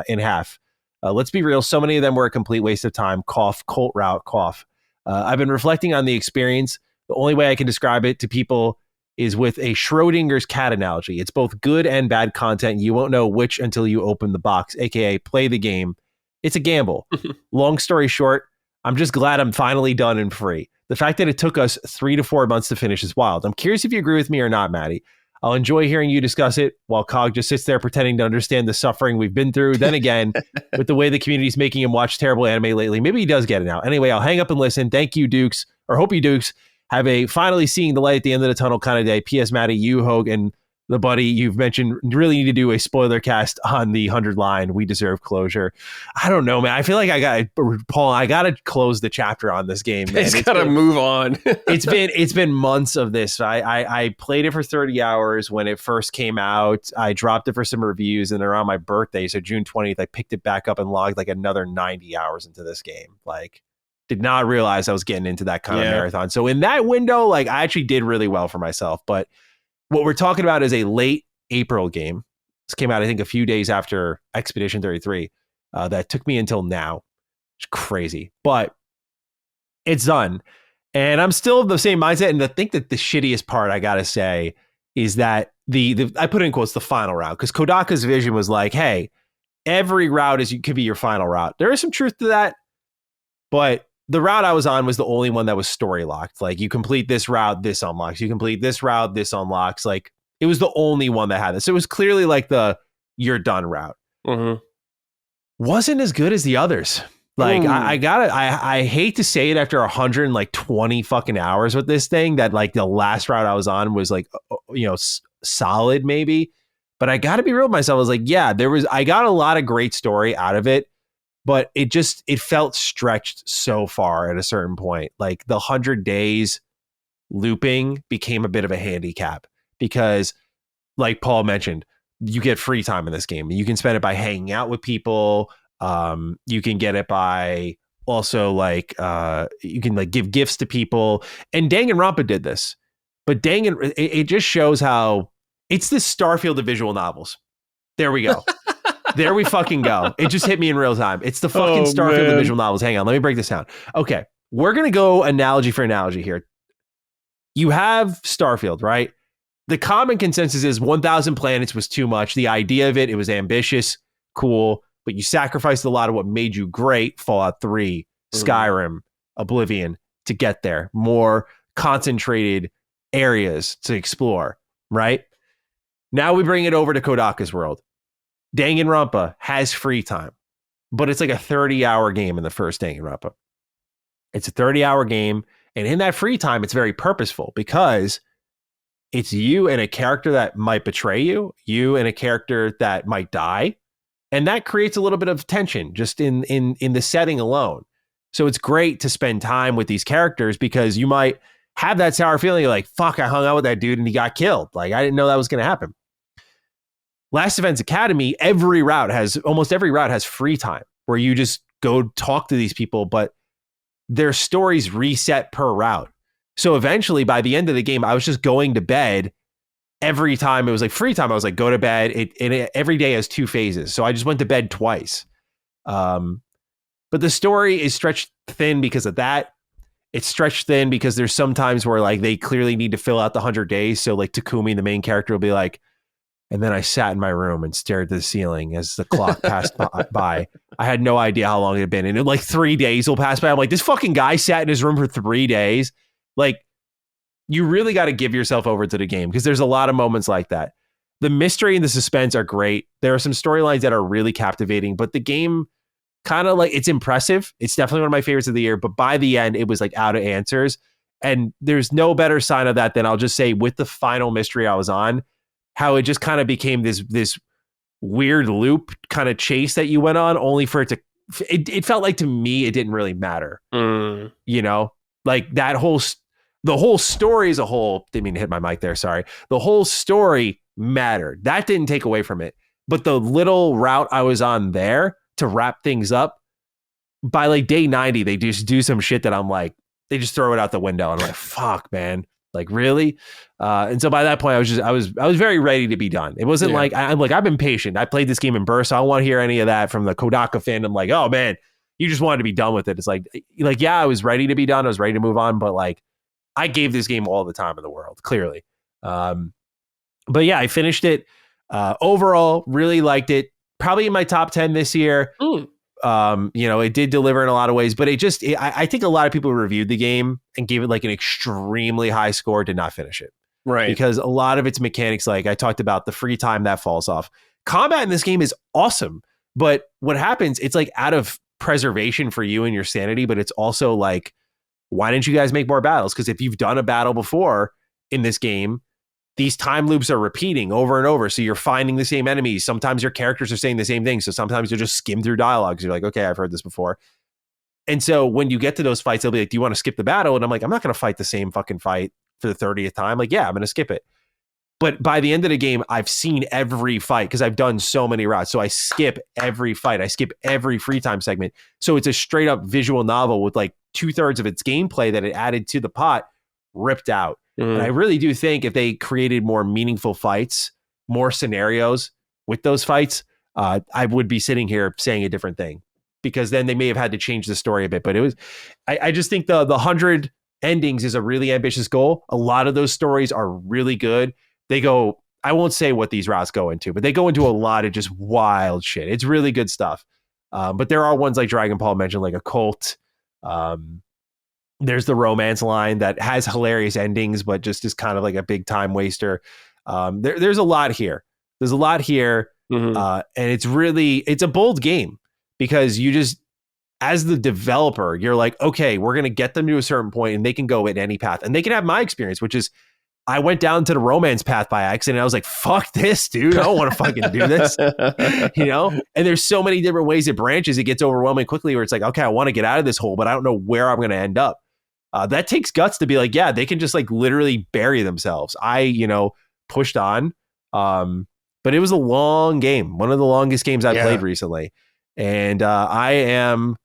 in half. Let's be real, so many of them were a complete waste of time. Cough, Colt Route, cough. I've been reflecting on the experience. The only way I can describe it to people is with a Schrodinger's cat analogy. It's both good and bad content. You won't know which until you open the box, aka play the game. It's a gamble. Long story short, I'm just glad I'm finally done and free. The fact that it took us 3 to 4 months to finish is wild. I'm curious if you agree with me or not, Maddie. I'll enjoy hearing you discuss it while Cog just sits there pretending to understand the suffering we've been through. Then again, with the way the community's making him watch terrible anime lately, maybe he does get it now. Anyway, I'll hang up and listen. Thank you, Dukes, or hope you Dukes have a finally seeing the light at the end of the tunnel kind of day. P.S. Maddie, you, Hogue, and the buddy you've mentioned really need to do a spoiler cast on the 100 line. We deserve closure." I don't know, man. I feel like I got to close the chapter on this game, man. It's got to move on. it's been months of this. I played it for 30 hours when it first came out. I dropped it for some reviews, and around my birthday, so June 20th, I picked it back up and logged like another 90 hours into this game. Like, did not realize I was getting into that kind of marathon. So in that window, like, I actually did really well for myself. But what we're talking about is a late April game. This came out, I think, a few days after Expedition 33. that took me until now. It's crazy, but it's done. And I'm still of the same mindset. And I think that the shittiest part, I gotta say, is that the I put in quotes the final route, because Kodaka's vision was like, hey, every route could be your final route. There is some truth to that, but the route I was on was the only one that was story locked. Like, you complete this route, this unlocks. You complete this route, this unlocks. Like, it was the only one that had this. It was clearly like the you're done route. Mm-hmm. Wasn't as good as the others. Like, I hate to say it after 120 fucking hours with this thing, that like the last route I was on was like, solid maybe. But I gotta be real with myself. I was like, yeah, I got a lot of great story out of it, but it felt stretched so far at a certain point. Like, the 100 days looping became a bit of a handicap because, like Paul mentioned, you get free time in this game. You can spend it by hanging out with people. You can get it by also like you can like give gifts to people. And Danganronpa did this, but it just shows how it's this Starfield of visual novels. There we go. There we fucking go. It just hit me in real time. It's the fucking Starfield of visual novels. Hang on, let me break this down. Okay, we're gonna go analogy for analogy here. You have Starfield, right? The common consensus is 1,000 planets was too much. The idea of it was ambitious, cool, but you sacrificed a lot of what made you great, Fallout 3, Skyrim, Oblivion, to get there. More concentrated areas to explore, right? Now we bring it over to Kodaka's world. Danganronpa has free time, but it's like a 30-hour game in the first Danganronpa. It's a 30-hour game, and in that free time, it's very purposeful because it's you and a character that might betray you, you and a character that might die, and that creates a little bit of tension just in the setting alone. So it's great to spend time with these characters because you might have that sour feeling like, fuck, I hung out with that dude and he got killed. Like, I didn't know that was going to happen. Last Defense Academy, almost every route has free time where you just go talk to these people, but their stories reset per route. So eventually, by the end of the game, I was just going to bed every time. It was like free time. I was like, go to bed. It every day has 2 phases. So I just went to bed twice. But the story is stretched thin because of that. It's stretched thin because there's some times where like they clearly need to fill out the 100 days. So like Takumi, the main character, will be like, and then I sat in my room and stared at the ceiling as the clock passed by. I had no idea how long it had been. And like 3 days will pass by. I'm like, this fucking guy sat in his room for 3 days. Like, you really got to give yourself over to the game because there's a lot of moments like that. The mystery and the suspense are great. There are some storylines that are really captivating, but the game kind of like, it's impressive. It's definitely one of my favorites of the year, but by the end, it was like out of answers. And there's no better sign of that than I'll just say with the final mystery I was on, how it just kind of became this weird loop kind of chase that you went on, only for it felt like to me, it didn't really matter. You know, like the whole story as a whole, didn't mean to hit my mic there. Sorry. The whole story mattered. That didn't take away from it. But the little route I was on there to wrap things up, by like day 90, they just do some shit that I'm like, they just throw it out the window. And I'm like, fuck, man. Like, really? And so by that point, I was very ready to be done. It wasn't like, I'm like, I've been patient. I played this game in bursts. I don't want to hear any of that from the Kodaka fandom. Like, oh man, you just wanted to be done with it. It's like, yeah, I was ready to be done. I was ready to move on. But like, I gave this game all the time in the world, clearly. But yeah, I finished it. Overall, really liked it. Probably in my top 10 this year. It did deliver in a lot of ways, but I think a lot of people who reviewed the game and gave it like an extremely high score did not finish it. Right. Because a lot of its mechanics, like I talked about, the free time that falls off. Combat in this game is awesome, but what happens, it's like out of preservation for you and your sanity, but it's also like, why didn't you guys make more battles? Because if you've done a battle before in this game, these time loops are repeating over and over. So you're finding the same enemies. Sometimes your characters are saying the same thing. So sometimes you'll just skim through dialogues. You're like, okay, I've heard this before. And so when you get to those fights, they'll be like, do you want to skip the battle? And I'm like, I'm not going to fight the same fucking fight for the 30th time. Like, yeah, I'm going to skip it. But by the end of the game, I've seen every fight because I've done so many routes. So I skip every fight. I skip every free time segment. So it's a straight up visual novel with like 2/3 of its gameplay that it added to the pot ripped out. And I really do think if they created more meaningful fights, more scenarios with those fights, I would be sitting here saying a different thing, because then they may have had to change the story a bit. But it was, I just think the 100 endings is a really ambitious goal. A lot of those stories are really good. They go, I won't say what these routes go into, but they go into a lot of just wild shit. It's really good stuff. But there are ones like Dragon Paul mentioned, like a cult. There's the romance line that has hilarious endings, but just is kind of like a big time waster. There's a lot here. There's a lot here. And it's a bold game, because you just, as the developer, you're like, okay, we're going to get them to a certain point and they can go in any path, and they can have my experience, which is I went down to the romance path by accident. I was like, fuck this, dude. I don't want to fucking do this. And there's so many different ways it branches. It gets overwhelming quickly, where it's like, okay, I want to get out of this hole, but I don't know where I'm going to end up. That takes guts to be like, yeah, they can just like literally bury themselves. I pushed on. But it was a long game. One of the longest games I've played recently. And I am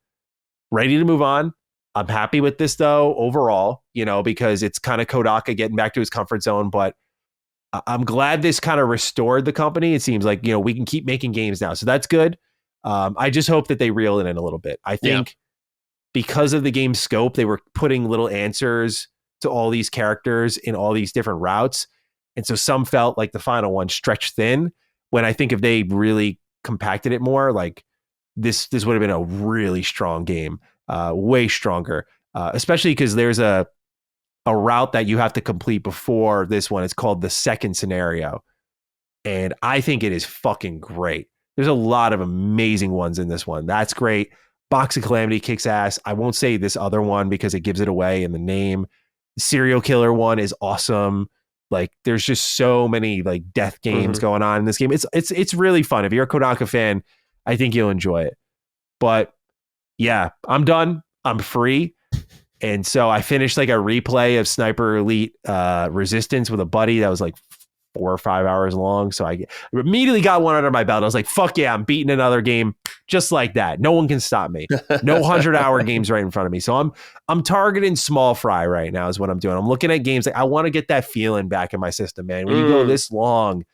ready to move on. I'm happy with this, though, overall, because it's kind of Kodaka getting back to his comfort zone. But I'm glad this kind of restored the company. It seems like, we can keep making games now. So that's good. I just hope that they reel it in a little bit. I think because of the game's scope, they were putting little answers to all these characters in all these different routes. And so some felt like the final one stretched thin, when I think if they really compacted it more, like this would have been a really strong game. Way stronger, especially because there's a route that you have to complete before this one. It's called the second scenario, and I think it is fucking great. There's a lot of amazing ones in this one. That's great. Box of Calamity kicks ass. I won't say this other one because it gives it away in the name. The serial killer one is awesome. Like, there's just so many like death games going on in this game. It's really fun. If you're a Kodaka fan, I think you'll enjoy it. But yeah, I'm done. I'm free. And so I finished like a replay of Sniper Elite Resistance with a buddy that was like 4 or 5 hours long. So I immediately got one under my belt. I was like, fuck yeah, I'm beating another game just like that. No one can stop me. No 100-hour games right in front of me. So I'm targeting small fry right now is what I'm doing. I'm looking at games like I want to get that feeling back in my system, man. When you go this long,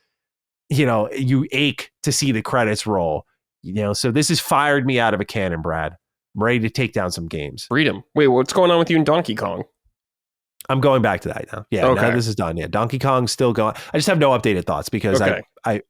you ache to see the credits roll. So this has fired me out of a cannon, Brad. I'm ready to take down some games. Freedom. Wait, what's going on with you in Donkey Kong? I'm going back to that now. Yeah, okay. Now this is done. Yeah, Donkey Kong's still going. I just have no updated thoughts because I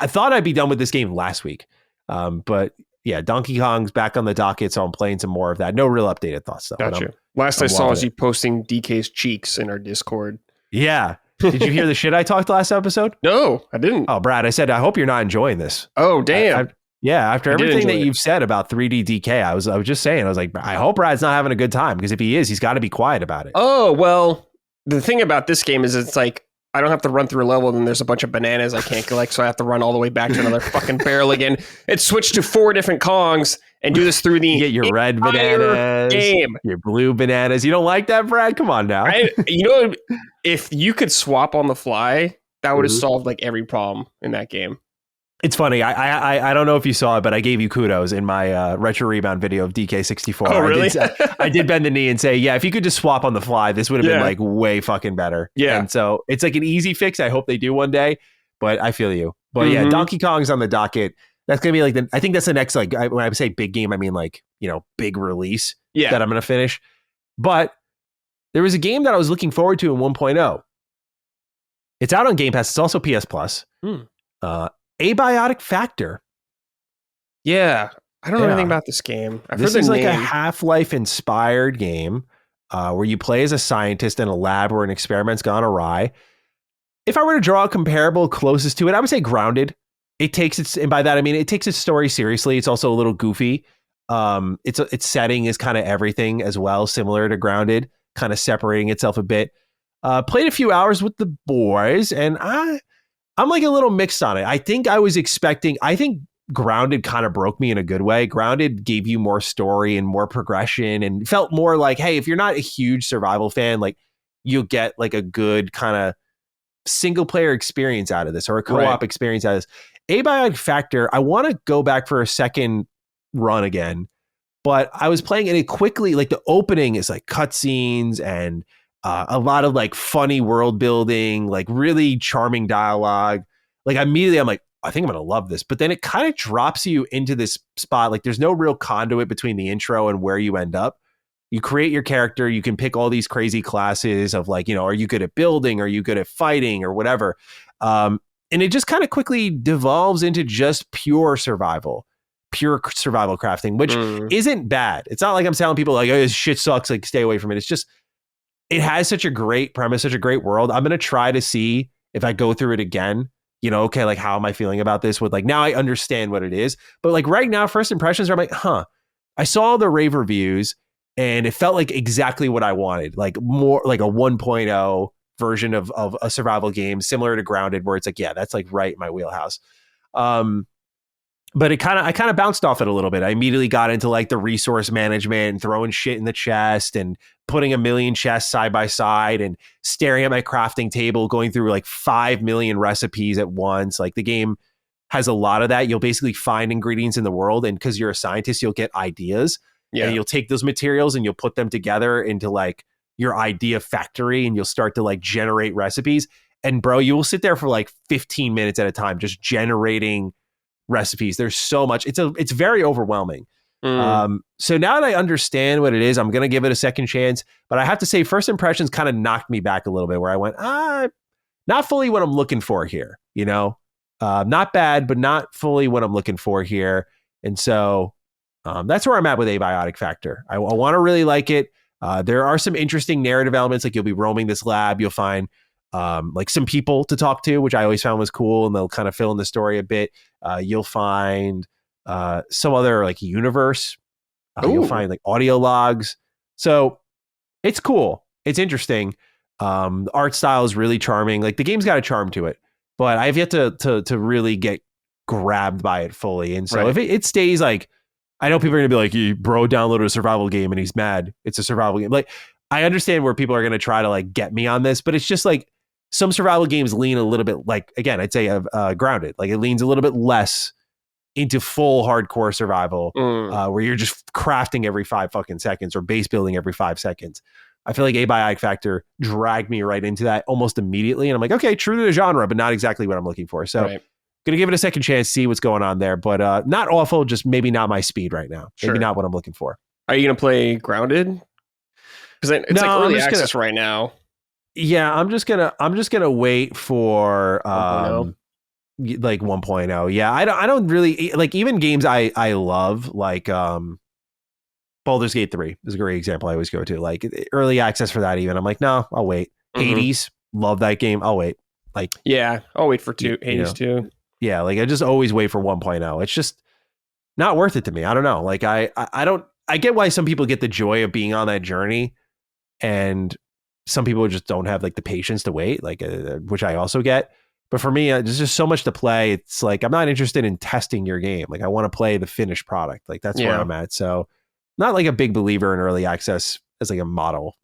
thought I'd be done with this game last week. But yeah, Donkey Kong's back on the docket, so I'm playing some more of that. No real updated thoughts though. Gotcha. Last I saw is you posting DK's cheeks in our Discord. Yeah. Did you hear the shit I talked last episode? No, I didn't. Oh, Brad, I said, I hope you're not enjoying this. Oh, damn. After everything that you've said about 3D DK, I was just saying, I was like, I hope Brad's not having a good time, because if he is, he's got to be quiet about it. Oh, well, the thing about this game is it's like, I don't have to run through a level and there's a bunch of bananas I can't collect, so I have to run all the way back to another fucking barrel again. It's switched to 4 different Kongs and do this through the you get your red bananas, game. Your blue bananas. You don't like that, Brad? Come on now. If you could swap on the fly, that would have solved like every problem in that game. It's funny. I don't know if you saw it, but I gave you kudos in my retro rebound video of DK64. Oh, really? I did bend the knee and say, yeah, if you could just swap on the fly, this would have been like way fucking better. Yeah. And so it's like an easy fix. I hope they do one day, but I feel you. But yeah, Donkey Kong's on the docket. That's going to be like I think that's the next, like, when I say big game, I mean like, big release that I'm going to finish. But there was a game that I was looking forward to in 1.0. It's out on Game Pass. It's also PS Plus. Abiotic Factor. Yeah, I don't know anything about this game. This is like a Half-Life inspired game where you play as a scientist in a lab where an experiment's gone awry. If I were to draw a comparable closest to it, I would say Grounded. It takes its, and by that I mean it takes its story seriously. It's also a little goofy. Its setting is kind of everything as well, similar to Grounded, kind of separating itself a bit. Played a few hours with the boys, and I'm like a little mixed on it. I think Grounded kind of broke me in a good way. Grounded gave you more story and more progression and felt more like, hey, if you're not a huge survival fan, like you'll get like a good kind of single player experience out of this, or a co-op experience out of this. Abiotic Factor, I want to go back for a second run again, but I was playing and it quickly, like the opening is like cutscenes and a lot of like funny world building, like really charming dialogue. Like immediately I'm like, I think I'm going to love this. But then it kind of drops you into this spot. Like there's no real conduit between the intro and where you end up. You create your character. You can pick all these crazy classes of like, are you good at building? Are you good at fighting or whatever? And it just kind of quickly devolves into just pure survival crafting, which isn't bad. It's not like I'm telling people like, oh, this shit sucks. Like stay away from it. It's just, it has such a great premise, such a great world. I'm going to try to see if I go through it again, okay, like how am I feeling about this with like, now I understand what it is. But like right now, first impressions are like, I saw the rave reviews and it felt like exactly what I wanted. Like more like a 1.0 version of a survival game, similar to Grounded, where it's like, yeah, that's like right in my wheelhouse. But I kind of bounced off it a little bit. I immediately got into like the resource management and throwing shit in the chest and putting a million chests side by side and staring at my crafting table, going through like 5 million recipes at once. Like the game has a lot of that. You'll basically find ingredients in the world. And because you're a scientist, you'll get ideas. Yeah. And you'll take those materials and you'll put them together into like your idea factory and you'll start to like generate recipes. And bro, you will sit there for like 15 minutes at a time, just generating recipes. There's so much. It's very overwhelming. So now that I understand what it is, I'm going to give it a second chance. But I have to say, first impressions kind of knocked me back a little bit where I went, not fully what I'm looking for here, not bad, but not fully what I'm looking for here. And so that's where I'm at with Abiotic Factor. I want to really like it. There are some interesting narrative elements. Like you'll be roaming this lab. You'll find like some people to talk to, which I always found was cool. And they'll kind of fill in the story a bit. You'll find some other like universe. You'll find like audio logs. So it's cool. It's interesting. The art style is really charming. Like the game's got a charm to it, but I've yet to really get grabbed by it fully. And so if it stays like, I know people are going to be like, bro downloaded a survival game and he's mad. It's a survival game. Like I understand where people are going to try to like get me on this, but it's just like some survival games lean a little bit like, again, I'd say Grounded. Like it leans a little bit less into full hardcore survival where you're just crafting every 5 fucking seconds or base building every 5 seconds. I feel like Abiotic Factor dragged me right into that almost immediately. And I'm like, okay, true to the genre, but not exactly what I'm looking for. So going to give it a second chance, see what's going on there, but not awful, just maybe not my speed right now. Maybe not what I'm looking for. Are you going to play Grounded? Because it's like early access right now. Yeah, I'm just gonna wait for like 1.0. Yeah, I don't really like even games I love like Baldur's Gate 3 is a great example I always go to. Like early access for that even. I'm like, no, I'll wait. Hades, love that game. I'll wait. Like I'll wait for Hades 2. Yeah, like I just always wait for 1.0. It's just not worth it to me. I don't know. Like I get why some people get the joy of being on that journey, and some people just don't have like the patience to wait, like which I also get. But for me, there's just so much to play. It's like I'm not interested in testing your game. Like I want to play the finished product. Like that's where I'm at. So not like a big believer in early access as like a model,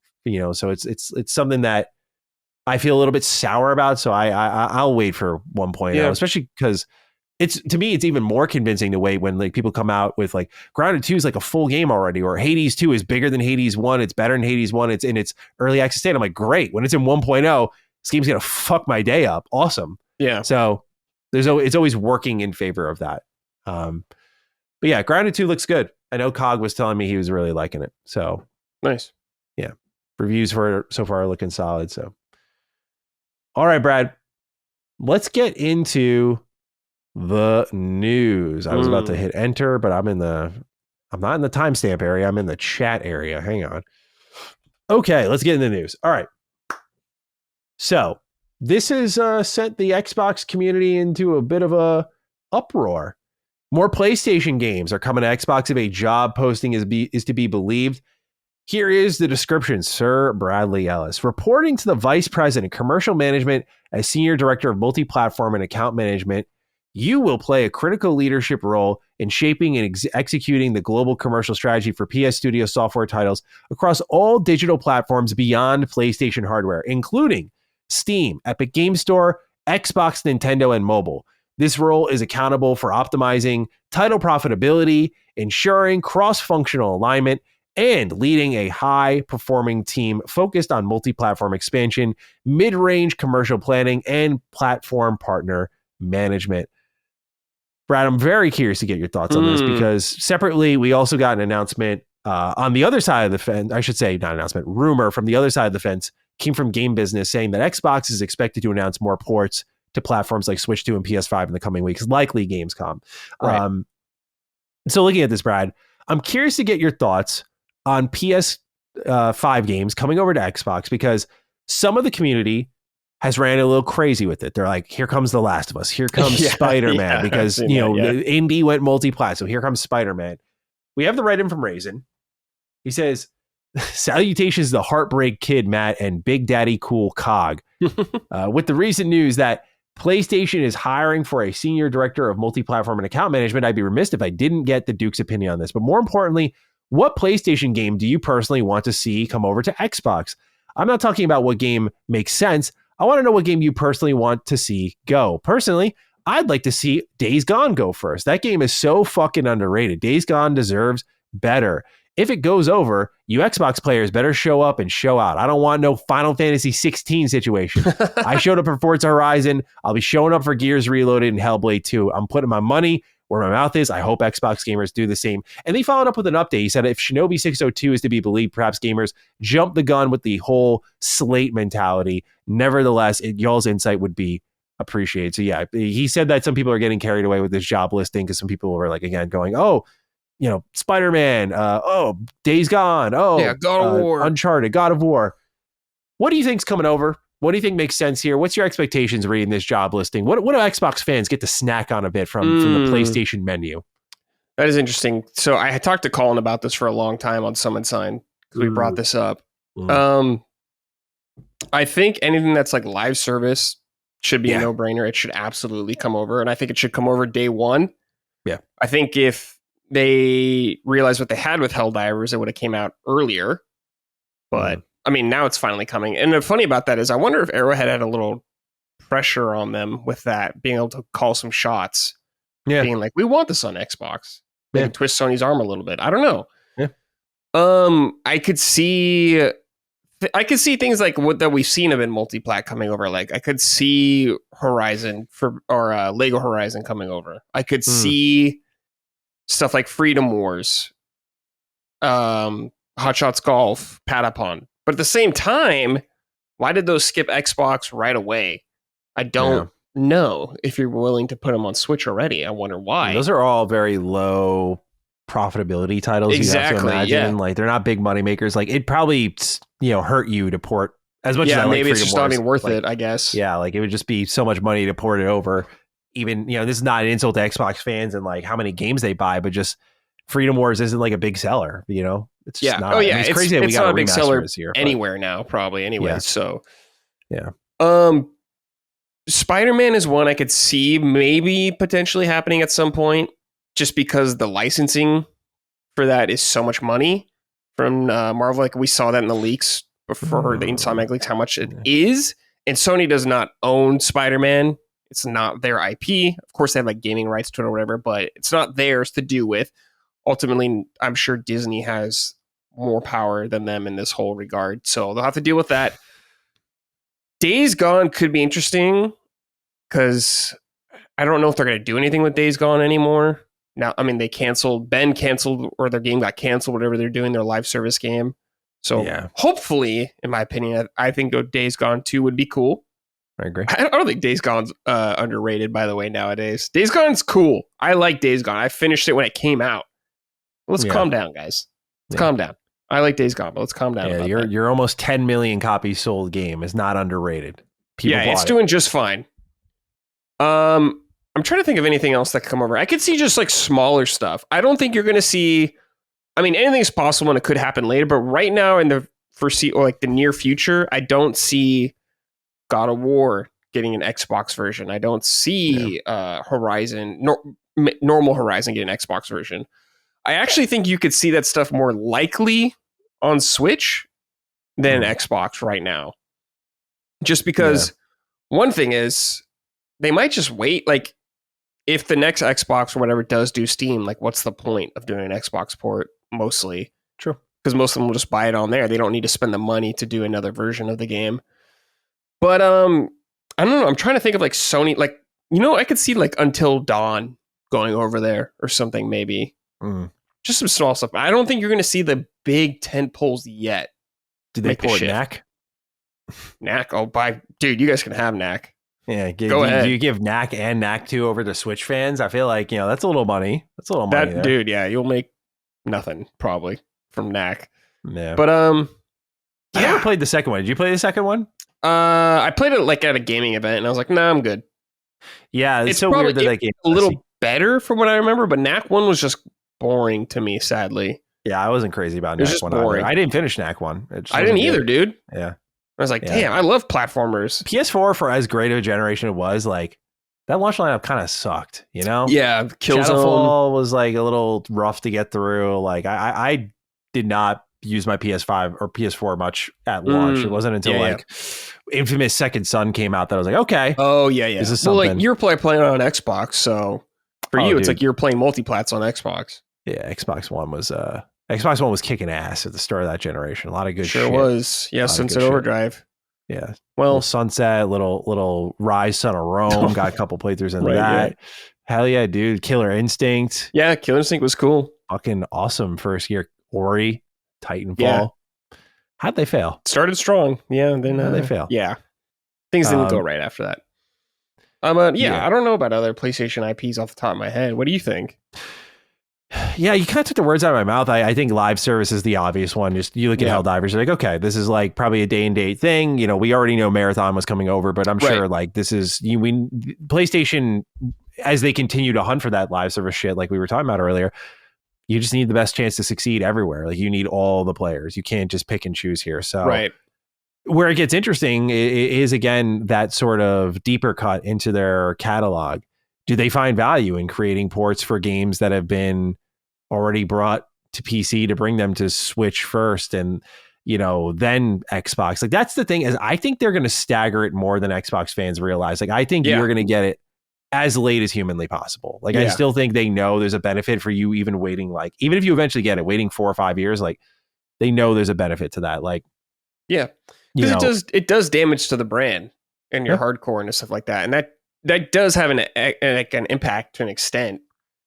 So it's something that I feel a little bit sour about. So I'll wait for 1.0, especially because to me it's even more convincing to wait when like people come out with like Grounded 2 is like a full game already, or Hades 2 is bigger than Hades 1. It's better than Hades 1. It's in its early access state. I'm like, great. When it's in 1.0, this game's gonna fuck my day up. Awesome. Yeah. So it's always working in favor of that. But yeah, Grounded 2 looks good. I know Cog was telling me he was really liking it. So nice. Yeah. Reviews for so far are looking solid. So all right, Brad. Let's get into the news. I was about to hit enter, but I'm not in the timestamp area. I'm in the chat area. Hang on. Okay, let's get into the news. All right. So this has sent the Xbox community into a bit of a uproar. More PlayStation games are coming to Xbox if a job posting is to be believed. Here is the description. Sir Bradley Ellis, reporting to the Vice President, Commercial Management as Senior Director of Multi-Platform and Account Management, you will play a critical leadership role in shaping and executing the global commercial strategy for PS Studio software titles across all digital platforms beyond PlayStation hardware, including Steam, Epic Games Store, Xbox, Nintendo, and mobile. This role is accountable for optimizing title profitability, ensuring cross-functional alignment, and leading a high-performing team focused on multi-platform expansion, mid-range commercial planning, and platform partner management. Brad, I'm very curious to get your thoughts on this because separately, we also got an announcement on the other side of the fence. I should say, not announcement, rumor from the other side of the fence came from Game Business saying that Xbox is expected to announce more ports to platforms like Switch 2 and PS5 in the coming weeks, likely Gamescom. Right. So looking at this, Brad, I'm curious to get your thoughts on PS5 games coming over to Xbox because some of the community has ran a little crazy with it. They're like, here comes The Last of Us. Here comes Spider-Man because, indie went multi-plat. So here comes Spider-Man. We have the write-in from Raisin. He says, salutations the Heartbreak Kid, Matt, and Big Daddy Cool Cog. With the recent news that PlayStation is hiring for a senior director of multi-platform and account management, I'd be remiss if I didn't get the Duke's opinion on this. But more importantly, what PlayStation game do you personally want to see come over to Xbox? I'm not talking about what game makes sense. I want to know what game you personally want to see go. Personally, I'd like to see Days Gone go first. That game is so fucking underrated. Days Gone deserves better. If it goes over, you Xbox players better show up and show out. I don't want no Final Fantasy 16 situation. I showed up for Forza Horizon. I'll be showing up for Gears Reloaded and Hellblade 2. I'm putting my money where my mouth is. I hope Xbox gamers do the same. And they followed up with an update. He said if Shinobi 602 is to be believed, perhaps gamers jump the gun with the whole slate mentality. Nevertheless, y'all's insight would be appreciated. So yeah, he said that some people are getting carried away with this job listing because some people were like, again, going, oh, Spider-Man, Days Gone, God of War, Uncharted, God of War. What do you think's coming over? What do you think makes sense here? What's your expectations reading this job listing? What do Xbox fans get to snack on a bit from the PlayStation menu? That is interesting. So I had talked to Colin about this for a long time on Summon Sign because we brought this up. I think anything that's like live service should be a no-brainer. It should absolutely come over, and I think it should come over day one. Yeah, I think if they realized what they had with Helldivers, it would have came out earlier. But I mean, now it's finally coming. And the funny about that is, I wonder if Arrowhead had a little pressure on them with that, being able to call some shots, being like, "We want this on Xbox." Maybe twist Sony's arm a little bit. I don't know. Yeah. I could see things like what that we've seen of in multiplat coming over. Like I could see Horizon or Lego Horizon coming over. I could see stuff like Freedom Wars, Hot Shots Golf, Patapon. But at the same time, why did those skip Xbox right away? I don't know if you're willing to put them on Switch already. I wonder why. Those are all very low profitability titles. Exactly. You have to imagine. Like they're not big money makers. Like it probably hurt you to port as much as I maybe like it's just not even worth it, I guess. Yeah, like it would just be so much money to port it over. Even, this is not an insult to Xbox fans and like how many games they buy, but just Freedom Wars isn't like a big seller, It's just not. It's crazy that we got a big seller this year, anywhere now, probably anyway. So Spider-Man is one I could see maybe potentially happening at some point, just because the licensing for that is so much money from Marvel. Like we saw that in the leaks before the Insomniac leaks, how much it is. And Sony does not own Spider-Man. It's not their IP. Of course, they have like gaming rights to it or whatever, but it's not theirs to do with. Ultimately, I'm sure Disney has more power than them in this whole regard. So they'll have to deal with that. Days Gone could be interesting because I don't know if they're going to do anything with Days Gone anymore. Now, I mean, Ben canceled, or their game got canceled, whatever they're doing, their live service game. So hopefully, in my opinion, I think Days Gone 2 would be cool. I agree. I don't think Days Gone's underrated, by the way, nowadays. Days Gone's cool. I like Days Gone. I finished it when it came out. Let's calm down, guys. Let's calm down. I like Days Gone, but let's calm down. Yeah, your almost 10 million copies sold game is not underrated. It's doing just fine. I'm trying to think of anything else that could come over. I could see just like smaller stuff. I don't think you're going to see. I mean, anything's possible and it could happen later, but right now in the the near future, I don't see God of War getting an Xbox version. I don't see Horizon, normal Horizon getting an Xbox version. I actually think you could see that stuff more likely on Switch than Xbox right now. Just because one thing is they might just wait. Like if the next Xbox or whatever does do Steam, like what's the point of doing an Xbox port mostly? True. Because most of them will just buy it on there. They don't need to spend the money to do another version of the game. But I don't know. I'm trying to think of like Sony, like, I could see like Until Dawn going over there or something, maybe. Mm. Just some small stuff. I don't think you're going to see the big tent poles yet. Did they port Knack? Knack? Oh, dude, you guys can have Knack. Yeah, go ahead. Do you give Knack and Knack 2 over to Switch fans? I feel like, that's a little money. That's a little money there. Dude, yeah, you'll make nothing probably from Knack. Yeah. But I never played the second one. Did you play the second one? I played it like at a gaming event, and I was like, nah, I'm good. Yeah, it's so weird that that game a little better from what I remember, but Knack 1 was just boring to me, sadly. Yeah, I wasn't crazy about Knack 1 either. I didn't finish Knack 1. I didn't either, dude. Yeah. I was like, damn, I love platformers. PS4, for as great of a generation it was, like, that launch lineup kind of sucked, Yeah. Shadowfall was like a little rough to get through. Like, I did not use my PS5 or PS4 much at launch. It wasn't until Infamous Second Son came out that I was like, okay. Oh, yeah. This is something. Well, like, you're playing on Xbox, so for you, it's like you're playing multiplats on Xbox. Yeah, Xbox One was kicking ass at the start of that generation. A lot of good shit. Sure was. Yeah, Sunset Overdrive. Yeah. Well, Sunset, little Rise, Son of Rome. Got a couple playthroughs into that. Yeah. Hell yeah, dude. Killer Instinct. Yeah, Killer Instinct was cool. Fucking awesome first year. Ori, Titanfall. Yeah. How'd they fail? Started strong. Yeah, then how'd they fail? Yeah. Things didn't go right after that. I don't know about other PlayStation IPs off the top of my head. What do you think? Yeah, you kind of took the words out of my mouth. I think live service is the obvious one. Just you look at Helldivers, you're like, okay, this is like probably a day and date thing. We already know Marathon was coming over, but I'm sure like this is PlayStation, as they continue to hunt for that live service shit, like we were talking about earlier. You just need the best chance to succeed everywhere. Like you need all the players. You can't just pick and choose here. So where it gets interesting is again that sort of deeper cut into their catalog. Do they find value in creating ports for games that have been already brought to PC to bring them to Switch first and, then Xbox? Like that's the thing is I think they're going to stagger it more than Xbox fans realize. Like I think you're going to get it as late as humanly possible. Like I still think they know there's a benefit for you even waiting, like even if you eventually get it, waiting 4 or 5 years, like they know there's a benefit to that. Like, because it does damage to the brand and your hardcore and stuff like that. And that does have an impact to an extent.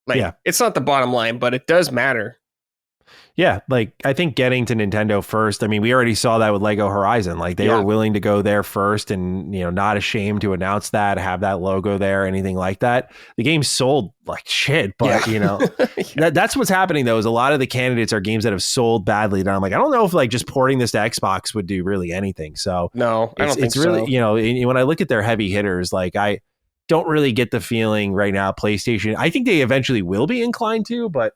Like it's not the bottom line, but it does matter. Yeah, like I think getting to Nintendo first. I mean, we already saw that with Lego Horizon. Like they were willing to go there first, and not ashamed to announce that, have that logo there, anything like that. The game sold like shit, but that's what's happening though. Is a lot of the candidates are games that have sold badly. And I'm like, I don't know if like just porting this to Xbox would do really anything. So no, I don't think it's really when I look at their heavy hitters, like I don't really get the feeling right now PlayStation. I think they eventually will be inclined to, but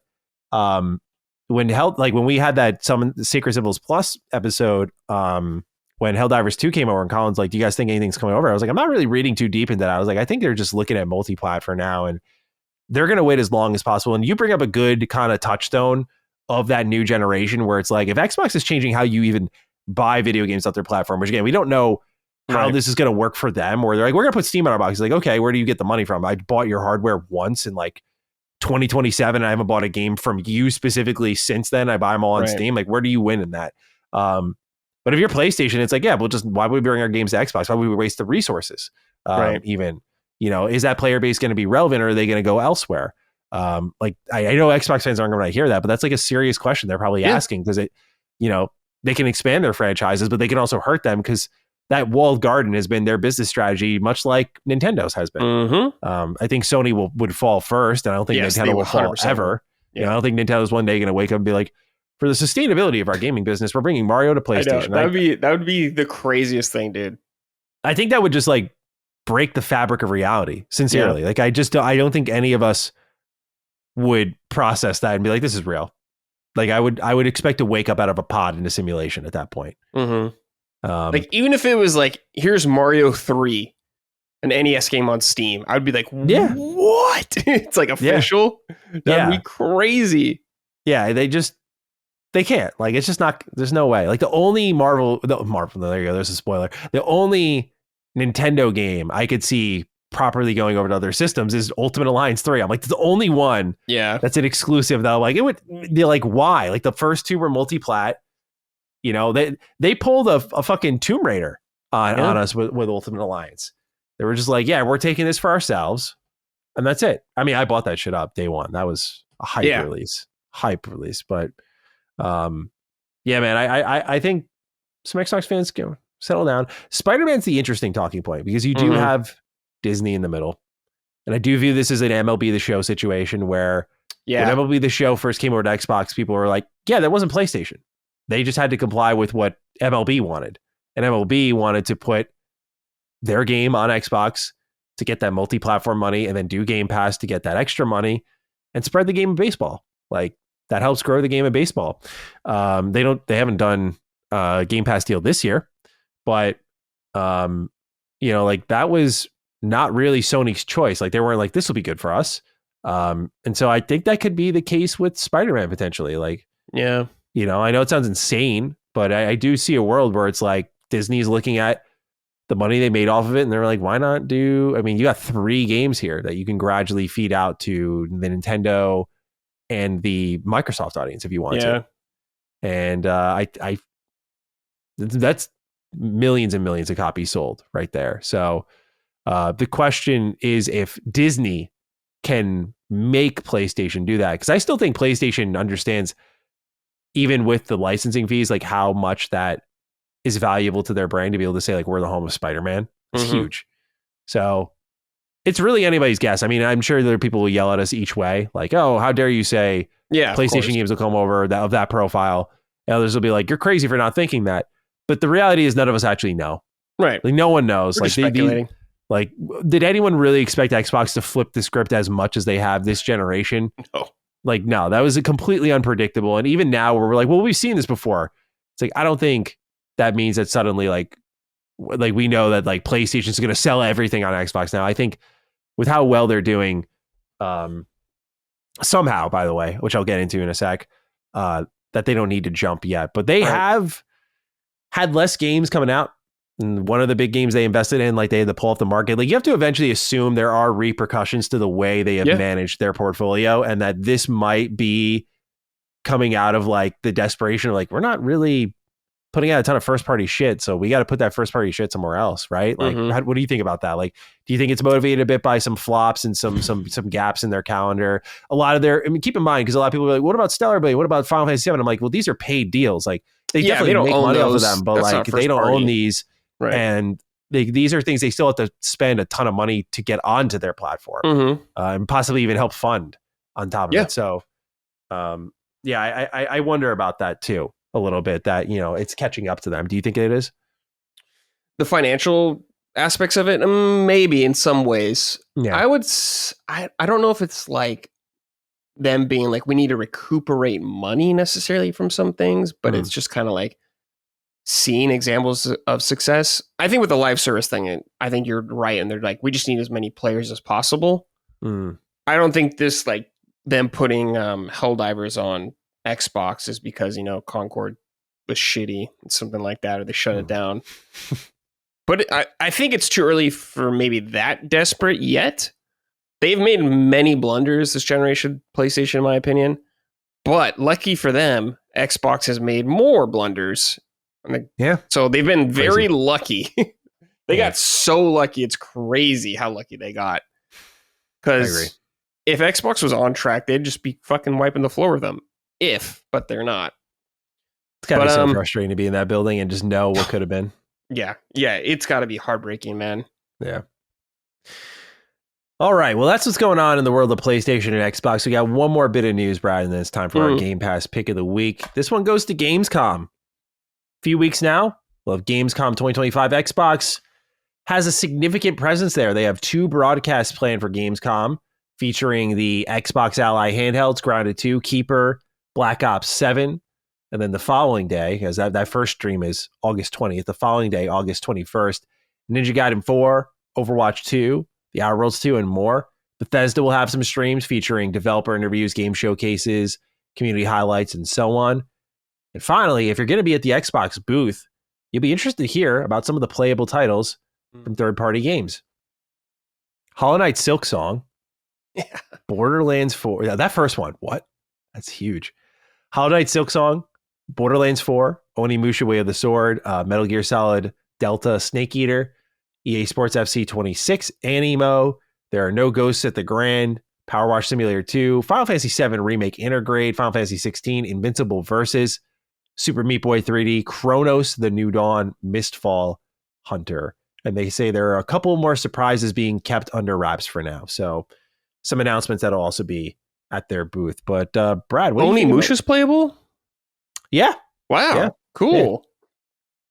when we had that Sacred Symbols Plus episode, when Helldivers 2 came over and Colin's like, do you guys think anything's coming over? I was like, I'm not really reading too deep into that. I was like, I think they're just looking at multi-plat for now, and they're going to wait as long as possible. And you bring up a good kind of touchstone of that new generation where it's like, if Xbox is changing how you even buy video games off their platform, which again, we don't know how this is going to work for them, or they're like, we're going to put Steam on our box. It's like, okay, where do you get the money from? I bought your hardware once in like 2027. I haven't bought a game from you specifically since then. I buy them all on Steam. Like, where do you win in that? But if you're PlayStation, it's like, why would we bring our games to Xbox? Why would we waste the resources? Even, is that player base going to be relevant, or are they going to go elsewhere? I know Xbox fans aren't going to hear that, but that's like a serious question they're probably asking, because they can expand their franchises, but they can also hurt them because that walled garden has been their business strategy, much like Nintendo's has been. Mm-hmm. I think Sony would fall first, and I don't think Nintendo will fall ever. I don't think Nintendo's one day going to wake up and be like, for the sustainability of our gaming business, we're bringing Mario to PlayStation. That would be the craziest thing, dude. I think that would just like break the fabric of reality. Sincerely, like I don't think any of us would process that and be like, this is real. Like I would expect to wake up out of a pod in a simulation at that point. Mm-hmm. Like even if it was like, here's Mario 3, an NES game on Steam, I would be like, what? It's like official. That'd be crazy. Yeah, they can't. Like it's just not. There's no way. Like the only Marvel. There you go. There's a spoiler. The only Nintendo game I could see properly going over to other systems is Ultimate Alliance 3. I'm like, the only one. Yeah, that's an exclusive though. Like it would be like, why? Like the first two were multi-plat. They pulled a fucking Tomb Raider on us with Ultimate Alliance. They were just like, we're taking this for ourselves. And that's it. I mean, I bought that shit up day one. That was a hype release. But yeah, man, I think some Xbox fans go settle down. Spider-Man's the interesting talking point because you do have Disney in the middle. And I do view this as an MLB The Show situation where when MLB The Show first came over to Xbox, people were like, yeah, that wasn't PlayStation. They just had to comply with what MLB wanted. And MLB wanted to put their game on Xbox to get that multi-platform money and then do Game Pass to get that extra money and spread the game of baseball. Like that helps grow the game of baseball. They haven't done a Game Pass deal this year, but like that was not really Sony's choice. Like they weren't like, this will be good for us. And so I think that could be the case with Spider-Man potentially. Like, I know it sounds insane, but I do see a world where it's like Disney's looking at the money they made off of it, and they're like, why not you got 3 games here that you can gradually feed out to the Nintendo and the Microsoft audience if you want to. And that's millions and millions of copies sold right there. So the question is if Disney can make PlayStation do that, because I still think PlayStation understands, even with the licensing fees, like how much that is valuable to their brand to be able to say like we're the home of Spider-Man. It's huge. So it's really anybody's guess. I mean, I'm sure there are people who yell at us each way, like, oh, how dare you say PlayStation games will come over of that profile. And others will be like, you're crazy for not thinking that. But the reality is none of us actually know. Right. Like no one knows. We're like speculating. Like, did anyone really expect Xbox to flip the script as much as they have this generation? No. Like, no, that was completely unpredictable. And even now where we're like, well, we've seen this before. It's like, I don't think that means that suddenly like we know that like PlayStation is going to sell everything on Xbox now. I think with how well they're doing, somehow, by the way, which I'll get into in a sec, that they don't need to jump yet, but they have had less games coming out. And one of the big games they invested in, like they had to pull off the market. Like you have to eventually assume there are repercussions to the way they have managed their portfolio, and that this might be coming out of like the desperation of like, we're not really putting out a ton of first party shit, so we got to put that first party shit somewhere else, right? Like, what do you think about that? Like, do you think it's motivated a bit by some flops and some gaps in their calendar? A lot of keep in mind, because a lot of people are like, what about Stellar Blade? What about Final Fantasy VII? I'm like, well, these are paid deals. Like, they definitely don't make money off of them, but like, they don't own these, and these are things they still have to spend a ton of money to get onto their platform, and possibly even help fund on top of it. So, I wonder about that too. A little bit that it's catching up to them. Do you think it is? The financial aspects of it, maybe in some ways. I don't know if it's like them being like, we need to recuperate money necessarily from some things, but it's just kind of like seeing examples of success. I think with the live service thing, I think you're right, and they're like, we just need as many players as possible. I don't think this like them putting Helldivers on Xbox is because Concord was shitty and something like that, or they shut it down. But I think it's too early for maybe that desperate yet. They've made many blunders this generation, PlayStation, in my opinion. But lucky for them, Xbox has made more blunders. So they've been very lucky. They got so lucky. It's crazy how lucky they got. Because if Xbox was on track, they'd just be fucking wiping the floor with them. But they're not. It's gotta be so frustrating to be in that building and just know what could have been. Yeah, it's gotta be heartbreaking, man. Yeah. All right, well, that's what's going on in the world of PlayStation and Xbox. We got one more bit of news, Brad, and then it's time for our Game Pass pick of the week. This one goes to Gamescom. A few weeks now, we'll have Gamescom 2025. Xbox has a significant presence there. They have 2 broadcasts planned for Gamescom, featuring the Xbox Ally handhelds, Grounded 2, Keeper, Black Ops 7, and then the following day, because that first stream is August 20th, the following day, August 21st, Ninja Gaiden 4, Overwatch 2, The Outer Worlds 2, and more. Bethesda will have some streams featuring developer interviews, game showcases, community highlights, and so on. And finally, if you're going to be at the Xbox booth, you'll be interested to hear about some of the playable titles from third-party games. Hollow Knight Silksong, Borderlands 4, that first one, what? That's huge. Hollow Knight Silksong, Borderlands 4, Onimusha Way of the Sword, Metal Gear Solid Delta Snake Eater, EA Sports FC 26, Animo, There are no ghosts at the Grand, Power Wash Simulator 2, Final Fantasy 7 Remake Intergrade, Final Fantasy 16 Invincible Versus, Super Meat Boy 3D, Chronos, The New Dawn, Mistfall, Hunter. And they say there are a couple more surprises being kept under wraps for now. So some announcements that'll also be at their booth. But Brad, what Only do you think Musha's playable? Yeah. Wow. Yeah. Cool.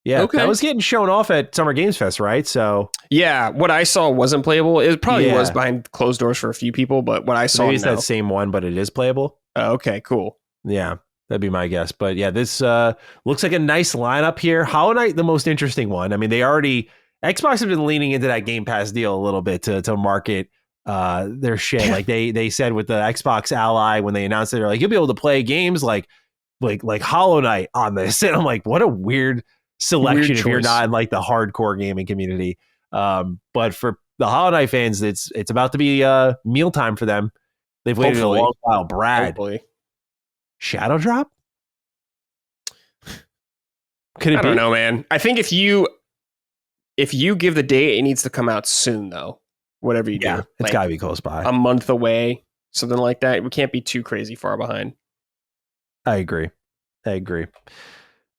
Yeah. Okay. That was getting shown off at Summer Games Fest, right? So Yeah, what I saw wasn't playable. It probably Yeah. was behind closed doors for a few people, but what I saw, maybe it's no. that same one, but it is playable. Okay, cool. Yeah. That'd be my guess. But yeah, this looks like a nice lineup here. Hollow Knight, the most interesting one. I mean, Xbox have been leaning into that Game Pass deal a little bit to market their shit. Like they said with the Xbox Ally when they announced it, they're like, you'll be able to play games like Hollow Knight on this. And I'm like, what a weird selection if you're not in like the hardcore gaming community. But for the Hollow Knight fans, it's about to be mealtime for them. They've waited a long while. Brad, Hopefully. Shadow Drop? Could it I be? don't know, man. I think if you give the date, it needs to come out soon, though. Whatever you do. It's got to be close by. A month away, something like that. We can't be too crazy far behind. I agree.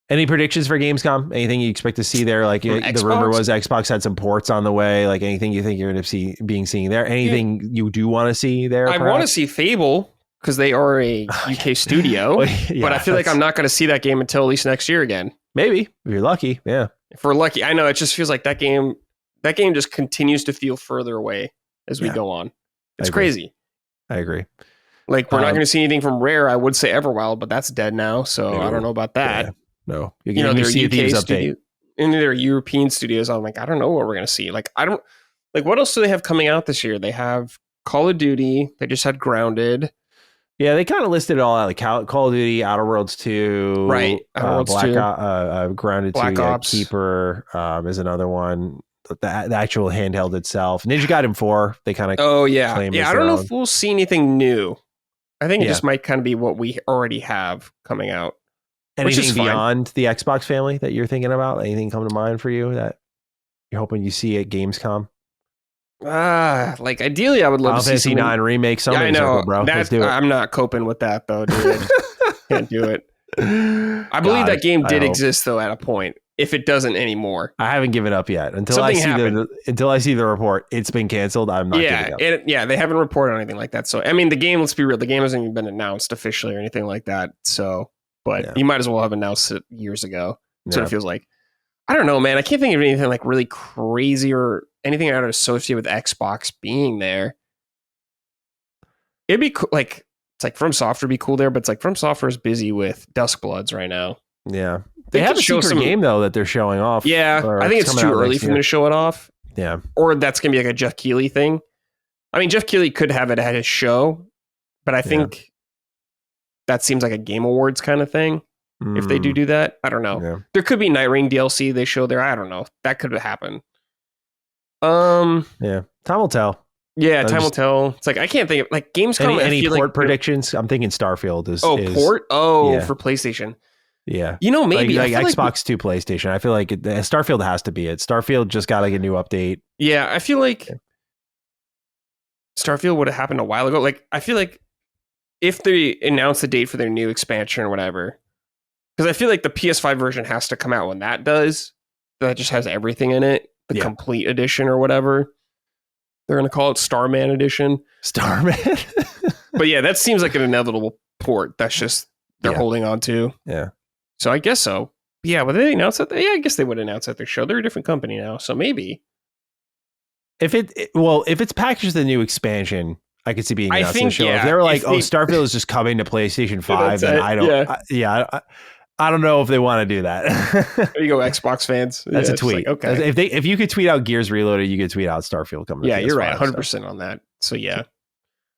Any predictions for Gamescom? Anything you expect to see there? Like the rumor was Xbox had some ports on the way. Like anything you think you're going to seen there? Anything you do want to see there? I want to see Fable because they are a UK studio, but I feel like I'm not going to see that game until at least next year again. Maybe if you're lucky. Yeah, if we're lucky. I know it just feels like that game just continues to feel further away as we go on. It's crazy. I agree. Like we're not going to see anything from Rare. I would say Everwild, but that's dead now. So I don't know about that. Yeah. No, you know, their UK studio and their European studios. I'm like, I don't know what we're going to see. Like, what else do they have coming out this year? They have Call of Duty. They just had Grounded. Yeah, they kind of listed it all out, like Call of Duty, Outer Worlds 2, right? Outer Worlds 2, Grounded Black 2, Ops. Keeper is another one. The actual handheld itself, Ninja Gaiden 4. They kind of claim I don't know if we'll see anything new. I think it just might kind of be what we already have coming out. Anything beyond the Xbox family that you're thinking about? Anything come to mind for you that you're hoping you see at Gamescom? Like ideally, I would love to see 9 remake. Yeah, I know, bro. Let's do it. I'm not coping with that though, dude. Can't do it. I believe that game did exist though at a point. If it doesn't anymore, I haven't given up yet. Until I see the report, it's been canceled. I'm not giving up. They haven't reported on anything like that. So I mean, the game. Let's be real. The game hasn't even been announced officially or anything like that. So, but you might as well have announced it years ago. That's what it feels like. I don't know, man. I can't think of anything like really crazy or anything I would associate with Xbox being there. It'd be cool, like it's like From Software would be cool there, but it's like From Software is busy with Duskbloods right now. Yeah. They have a secret game though that they're showing off. Yeah, I think it's too early for them to show it off. Yeah, or that's gonna be like a Jeff Keighley thing. I mean, Jeff Keighley could have it at his show, but I think that seems like a Game Awards kind of thing. If they do that, I don't know. Yeah. There could be Night Ring DLC they show there. I don't know. That could happen. Yeah, time will tell. Yeah, time will tell. It's like I can't think of like Gamescom. Any port predictions? I'm thinking Starfield is. Port? Oh, for PlayStation. Yeah, you know, maybe like Xbox 2 PlayStation. I feel like Starfield has to be it. Starfield just got like a new update. Yeah, I feel like Starfield would have happened a while ago. Like, I feel like if they announce the date for their new expansion or whatever, because I feel like the PS5 version has to come out when that does. That just has everything in it, the complete edition or whatever. They're gonna call it Starman Edition. Starman. But yeah, that seems like an inevitable port. That's just they're holding on to. Yeah. So I guess so. Yeah, would they announce that? Yeah, I guess they would announce at their show. They're a different company now, so maybe. If it's packaged with the new expansion, I could see being announced at the show. If they were like, Starfield is just coming to PlayStation 5, then I don't. I don't know if they want to do that. There you go, Xbox fans. That's a tweet. Like, okay, if you could tweet out Gears Reloaded, you could tweet out Starfield coming. Yeah, you're right, 100% on that. So yeah,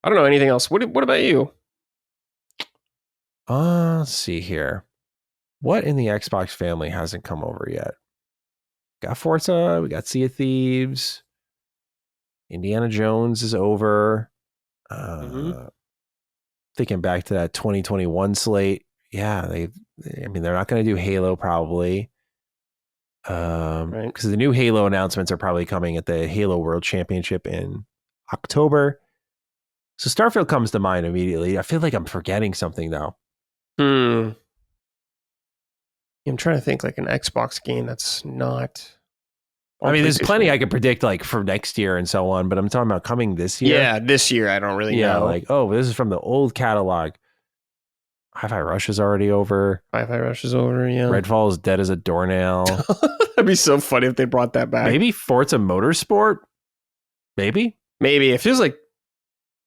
I don't know anything else. What about you? Let's see here. What in the Xbox family hasn't come over yet? Got Forza. We got Sea of Thieves. Indiana Jones is over. Thinking back to that 2021 slate. Yeah, they're not going to do Halo probably. Because the new Halo announcements are probably coming at the Halo World Championship in October. So Starfield comes to mind immediately. I feel like I'm forgetting something though. I'm trying to think like an Xbox game that's not. I mean, there's plenty I could predict like for next year and so on, but I'm talking about coming this year. Yeah, this year I don't really know. Like, oh, this is from the old catalog. Hi-Fi Rush is already over. Hi-Fi Rush is over, yeah. Redfall is dead as a doornail. That'd be so funny if they brought that back. Maybe Forza Motorsport? Maybe. It feels like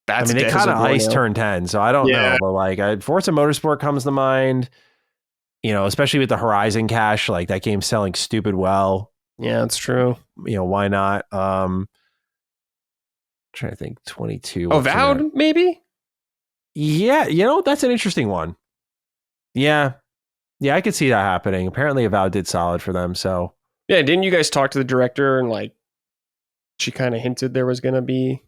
that's I mean, they kind of ice turn 10, so I don't know. But like Forza Motorsport comes to mind, especially with the Horizon cache, like that game's selling stupid well. Yeah, that's true. Why not? Trying to think 22. Avowed, maybe? Yeah, that's an interesting one. Yeah, I could see that happening. Apparently, Avowed did solid for them. So yeah, didn't you guys talk to the director and like she kind of hinted there was going to be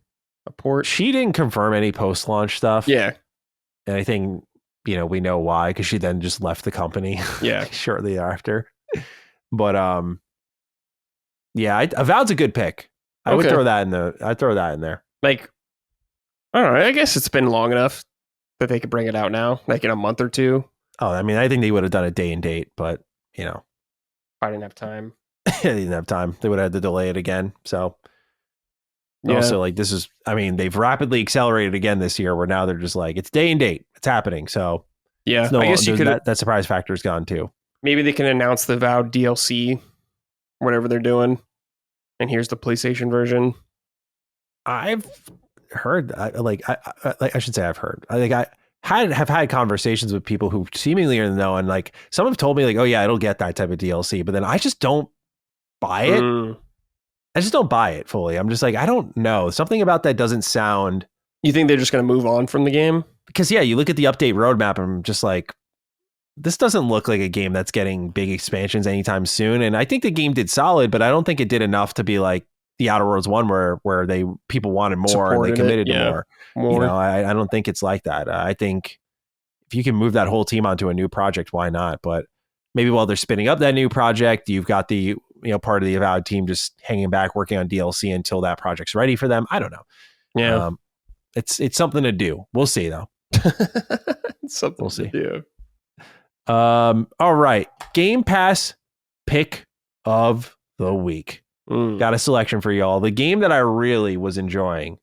a port? She didn't confirm any post-launch stuff. Yeah, and I think we know why because she then just left the company. Yeah, shortly after. But Avowed's a good pick. I would throw that in the. I'd throw that in there. Like, I don't know. I guess it's been long enough that they could bring it out now, like in a month or two. Oh, I mean, I think they would have done a day and date, but I didn't have time. They didn't have time. They would have had to delay it again. So also, like, this is. I mean, they've rapidly accelerated again this year. Where now they're just like, it's day and date. It's happening. So yeah, I guess you could. That surprise factor is gone too. Maybe they can announce the Avowed DLC, whatever they're doing, and here's the PlayStation version. I've heard, I should say I've heard. I think I have had conversations with people who seemingly are in the know, and like some have told me like, oh yeah, it'll get that type of DLC, but then I just don't buy it. I just don't buy it fully. I'm just like, I don't know. Something about that doesn't sound. You think they're just going to move on from the game? Because you look at the update roadmap, and I'm just like, this doesn't look like a game that's getting big expansions anytime soon. And I think the game did solid, but I don't think it did enough to be like the Outer Worlds one where people wanted more and they committed to more. I don't think it's like that. I think if you can move that whole team onto a new project, why not? But maybe while they're spinning up that new project, you've got the part of the Avowed team just hanging back working on DLC until that project's ready for them. I don't know. Yeah, it's something to do. We'll see though. We'll see. To do. All right. Game Pass pick of the week. Got a selection for y'all. The game that I really was enjoying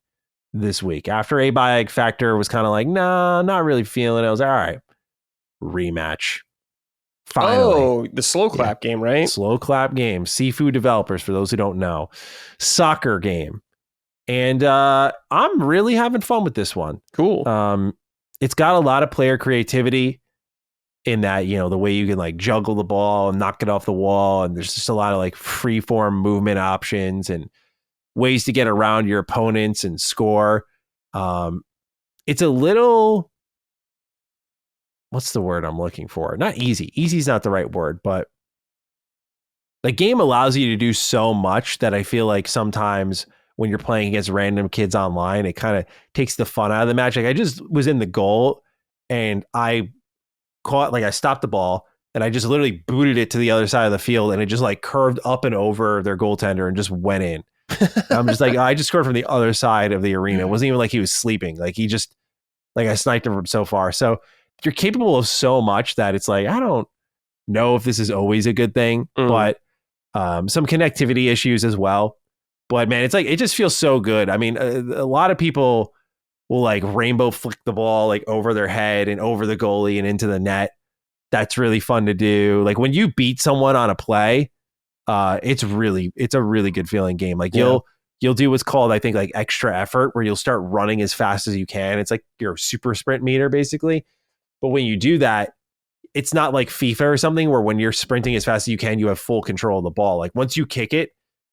this week after A-Biotic Factor was kind of like, nah, not really feeling it. I was like, all right, Rematch. Finally. Oh, the slow clap game, right? Slow clap game. Seafood developers, for those who don't know. Soccer game. And I'm really having fun with this one. Cool. It's got a lot of player creativity in that, the way you can like juggle the ball and knock it off the wall. And there's just a lot of like free form movement options and ways to get around your opponents and score. It's a little, what's the word I'm looking for? Not easy. Easy is not the right word, but the game allows you to do so much that I feel like sometimes when you're playing against random kids online, it kind of takes the fun out of the match. Like I just was in the goal and I stopped the ball and I just literally booted it to the other side of the field and it just like curved up and over their goaltender and just went in. I'm just like, I just scored from the other side of the arena. It wasn't even like he was sleeping. Like he just, like I sniped him from so far. So you're capable of so much that it's like, I don't know if this is always a good thing, but some connectivity issues as well. But man, it's like, it just feels so good. I mean, a lot of people will like rainbow flick the ball like over their head and over the goalie and into the net. That's really fun to do. Like when you beat someone on a play, it's a really good feeling game. Like you'll do what's called, I think, like extra effort, where you'll start running as fast as you can. It's like your super sprint meter basically. But when you do that, it's not like FIFA or something where when you're sprinting as fast as you can, you have full control of the ball. Like once you kick it,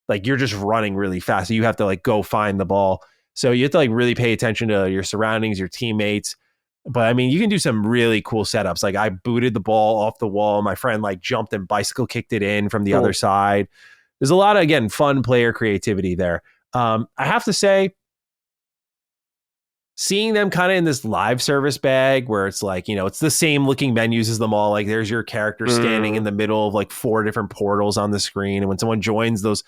like you're just running really fast. So you have to like go find the ball. So you have to like really pay attention to your surroundings, your teammates. But I mean, you can do some really cool setups. Like I booted the ball off the wall. My friend like jumped and bicycle kicked it in from the other side. There's a lot of, again, fun player creativity there. I have to say, seeing them kind of in this live service bag where it's like, it's the same looking menus as them all. Like there's your character standing in the middle of like 4 different portals on the screen. And when someone joins, those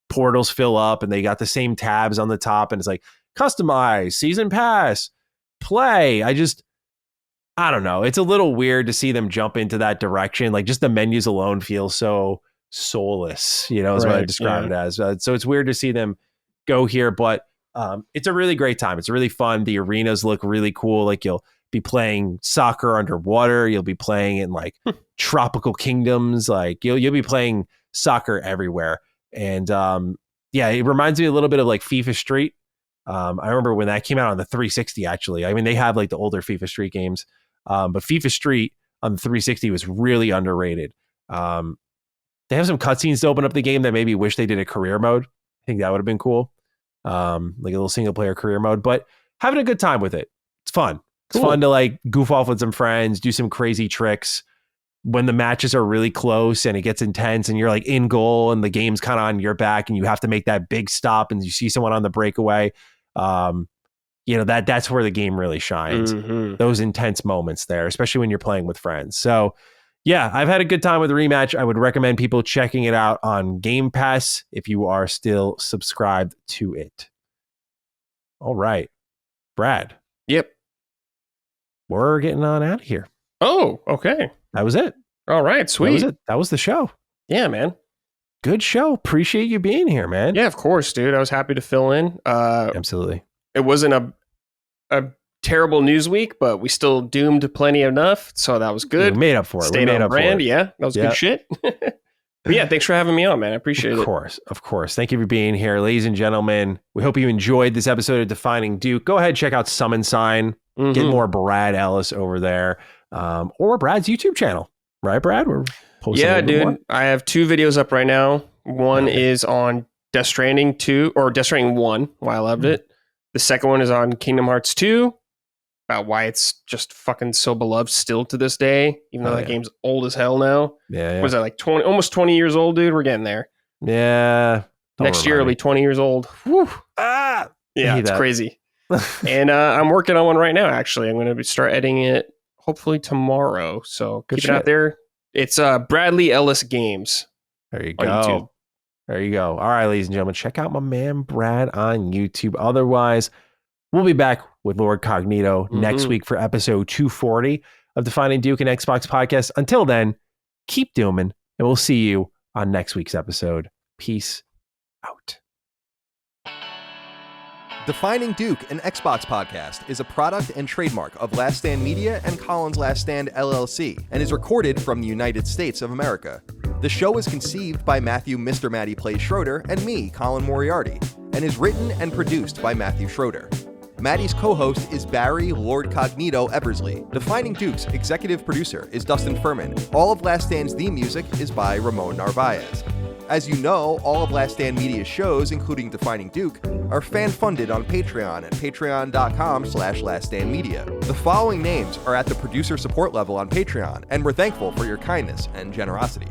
portals fill up and they got the same tabs on the top. And it's like, customize, season pass, play. I don't know. It's a little weird to see them jump into that direction. Like just the menus alone feel so soulless, is what I describe it as. So it's weird to see them go here, but it's a really great time. It's really fun. The arenas look really cool. Like you'll be playing soccer underwater. You'll be playing in like tropical kingdoms. Like you'll be playing soccer everywhere. And it reminds me a little bit of like FIFA Street. I remember when that came out on the 360, actually. I mean, they have like the older FIFA Street games. But FIFA Street on the 360 was really underrated. They have some cutscenes to open up the game that maybe wish they did a career mode. I think that would have been cool. Like a little single player career mode, but having a good time with it. It's fun. It's fun to like goof off with some friends, do some crazy tricks. When the matches are really close and it gets intense and you're like in goal and the game's kind of on your back and you have to make that big stop and you see someone on the breakaway. That's where the game really shines. Mm-hmm. Those intense moments there, especially when you're playing with friends. So yeah, I've had a good time with the Rematch. I would recommend people checking it out on Game Pass if you are still subscribed to it. All right, Brad. Yep. We're getting on out of here. Oh, okay. That was it. All right, sweet. That was it. That was the show. Yeah, man. Good show. Appreciate you being here, man. Yeah, of course, dude. I was happy to fill in. Absolutely. It wasn't a terrible news week, but we still doomed plenty enough, so that was good. We made up for it. Stayed on brand. Yeah, that was good shit. But yeah, thanks for having me on, man. I appreciate it. Of course. Thank you for being here, ladies and gentlemen. We hope you enjoyed this episode of Defining Duke. Go ahead, check out Summon Sign. Mm-hmm. Get more Brad Ellis over there, or Brad's YouTube channel. Right, Brad? We're posting. Yeah, dude. More. I have 2 videos up right now. One is on Death Stranding 2 or Death Stranding 1. Why I loved it. The second one is on Kingdom Hearts 2. About why it's just fucking so beloved still to this day, even though that game's old as hell now. Yeah. Was that like 20, almost 20 years old, dude? We're getting there. Yeah. Next year it'll be 20 years old. Whew. Yeah, it's crazy. And I'm working on one right now, actually. I'm going to start editing it hopefully tomorrow. So keep it out there. It's Bradley Ellis Games. There you go. YouTube. There you go. All right, ladies and gentlemen, check out my man Brad on YouTube. Otherwise, we'll be back with Lord Cognito next week for episode 240 of Defining Duke and Xbox Podcast. Until then, keep dooming, and we'll see you on next week's episode. Peace out. Defining Duke, an Xbox Podcast, is a product and trademark of Last Stand Media and Collins Last Stand LLC, and is recorded from the United States of America. The show is conceived by Matthew Mr. Matty Plays Schroeder and me, Colin Moriarty, and is written and produced by Matthew Schroeder. Matty's co-host is Barry Lord Cognito Eversley. Defining Duke's executive producer is Dustin Furman. All of Last Stand's theme music is by Ramon Narvaez. As you know, all of Last Stand Media's shows, including Defining Duke, are fan-funded on Patreon at patreon.com/laststandmedia. The following names are at the producer support level on Patreon, and we're thankful for your kindness and generosity.